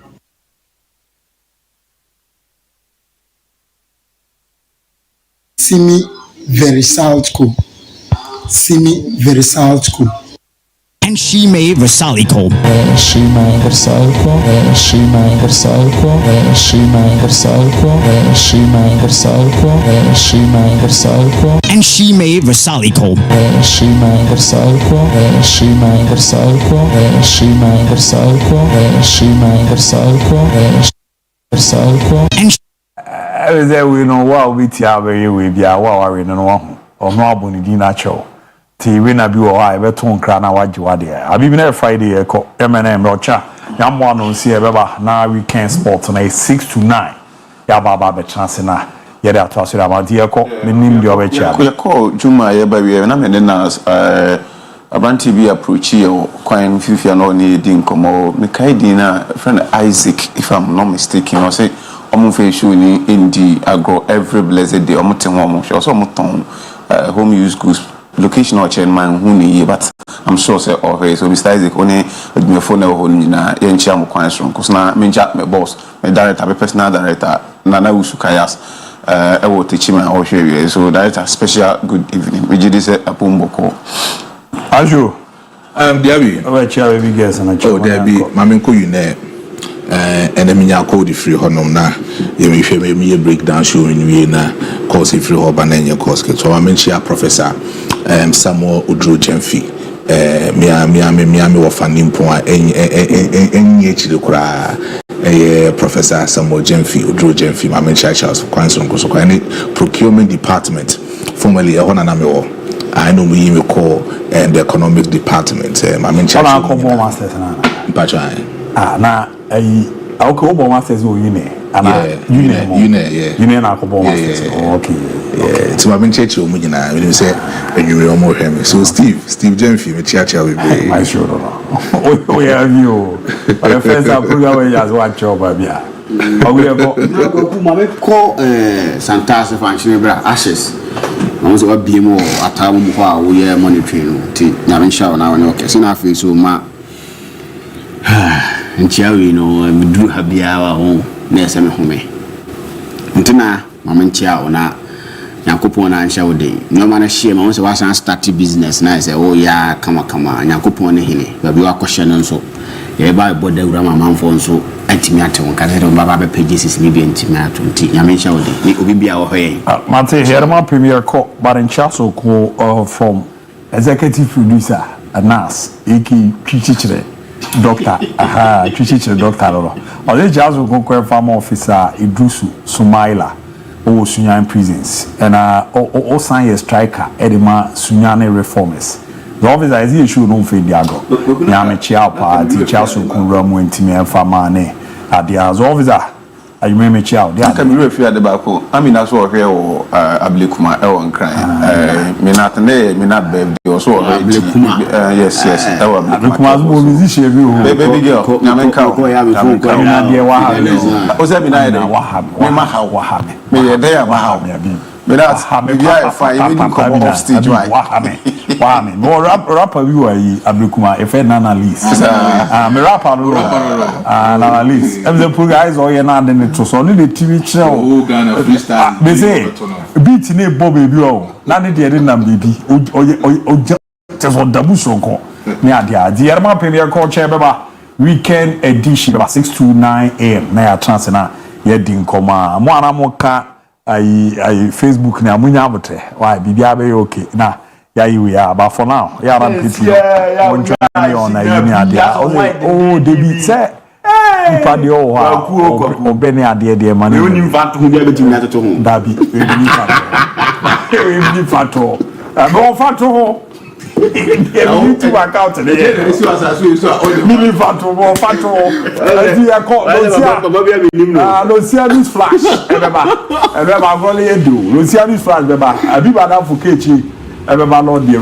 Simi Verisalko. Simi Verisalko. And Shime Versaliko. Shime Versaliko. Shime Versaliko. Shime Versaliko. Shime Versaliko. Shime Versaliko. And Shime Versaliko. Shime Versaliko. Shime Versaliko. Shime Versaliko. Shime Versaliko. Versaliko. And there we know what we tia we be a wow we no one or no abuni di natural. Ti we na bi o ha e beton kra na waji wade abi bi na Friday e ko MNM rocha yam one on see e beba na weekend sport na 6 to 9 ya baba be chance na ye da to asira ma di e ko menim di obe chia ko juma ye ba we na me na Abanti bi approach ye kwan fifia no ni di nkomo me kai di na friend Isaac if I'm not mistaken or say omo fe show ni indi agro every blessed day omo ten omo so omo ton home use goods location or chain man who ni but I'm sure say okay so Mr. Isaac only me phone na ho ni na ye nchia mo kwan so cuz na me nja me boss me director me personal director Nana Usukayas e wo teach me how share so director special good evening we did say apumboko Ajo DIABY we chia we big girls na oh DIABY mama nko you ne eneminya code free honom na ye me hwe me breakdown show nwie na course free ho ba na nye course ke so mama nchia professor Samuel Udro Jemfi me wo fanimpo a enye chire kura Professor Samuel Jemfi Udro Jemfi mama nchia Charles Kwanson ko so kwa ni procurement department formerly e hona na me wo I know me call and the economic department. I mean, check. Masters na. Na okay, Obo Masters o Union. Union na Obo Masters. Okay. Yeah, so I've been church o mujina. When you say you will more him. So Steve Jenfi me chia we be. My sure. Oh yeah, you. But the first program we just watch job bia. We go. Na go call Santas function bra Ashes. I so be more atamu ho a we are monitoring ti na me sha na we okay. So na face so ma nchiawe no midru ha bia wa ho na ese me home. Ntina mama nchia na Yakupon and Shawde. No man a shame, I was a start business. And I say, oh, yeah, come on, Yakupon Hine. But we are questioning so. Yeah, by body grammar man for so antimatum, Cathedral Baba pages is maybe antimatum. Yamin Shawde, it will be our way. Mate, here my premier call, but in Chasso from executive producer, a nurse, Iki Chichire, doctor, Chichire doctor. Or the jazz will go farm officer, Idrusu, Sumaila. Sunyan prisons and sign a striker edema Sunyane reformers. The officer is the issue no feed diago. Yame chia party chasu kunramu intimi and famane at the officer. I may chia. I can be referred the back. I mean, that's what here or Ablikuma Elon crying. Minatane, Minat baby, or so. Yes. Ablikuma musician, baby girl. Namenka, was that Wahab? Me there, Wahab. But that's maybe I find come off stage. Wahab. More rapper, you are Ablikuma, if Nana List. Me rapper, Nana List. If the poor guys or you're not in it, so only the TV channel. They say, beat in a Bobby Bio, none of the other baby, or just what Dabusoko. Near the Yerma Premier Call Chamber weekend edition about 6 to 9 a.m. Naya Transena, Yedin Koma, Moana Moka, I Facebook na Munyabote, why Bibiabe okay. Now, yeah, we are, but for now, yeah, I'm people on a union. Oh, they be say. Padi o wa o beni ade de mani. We nim fat hu bia betimi na toto hu. Dabi, we nim fat. We nim fat ho. Go fat ho. You to account there. Mini fat ho, fat ho. Ati ya ko no sia this flash. Eba go le edu. No sia this flash beba. Abi ba na fukechi. Eba no de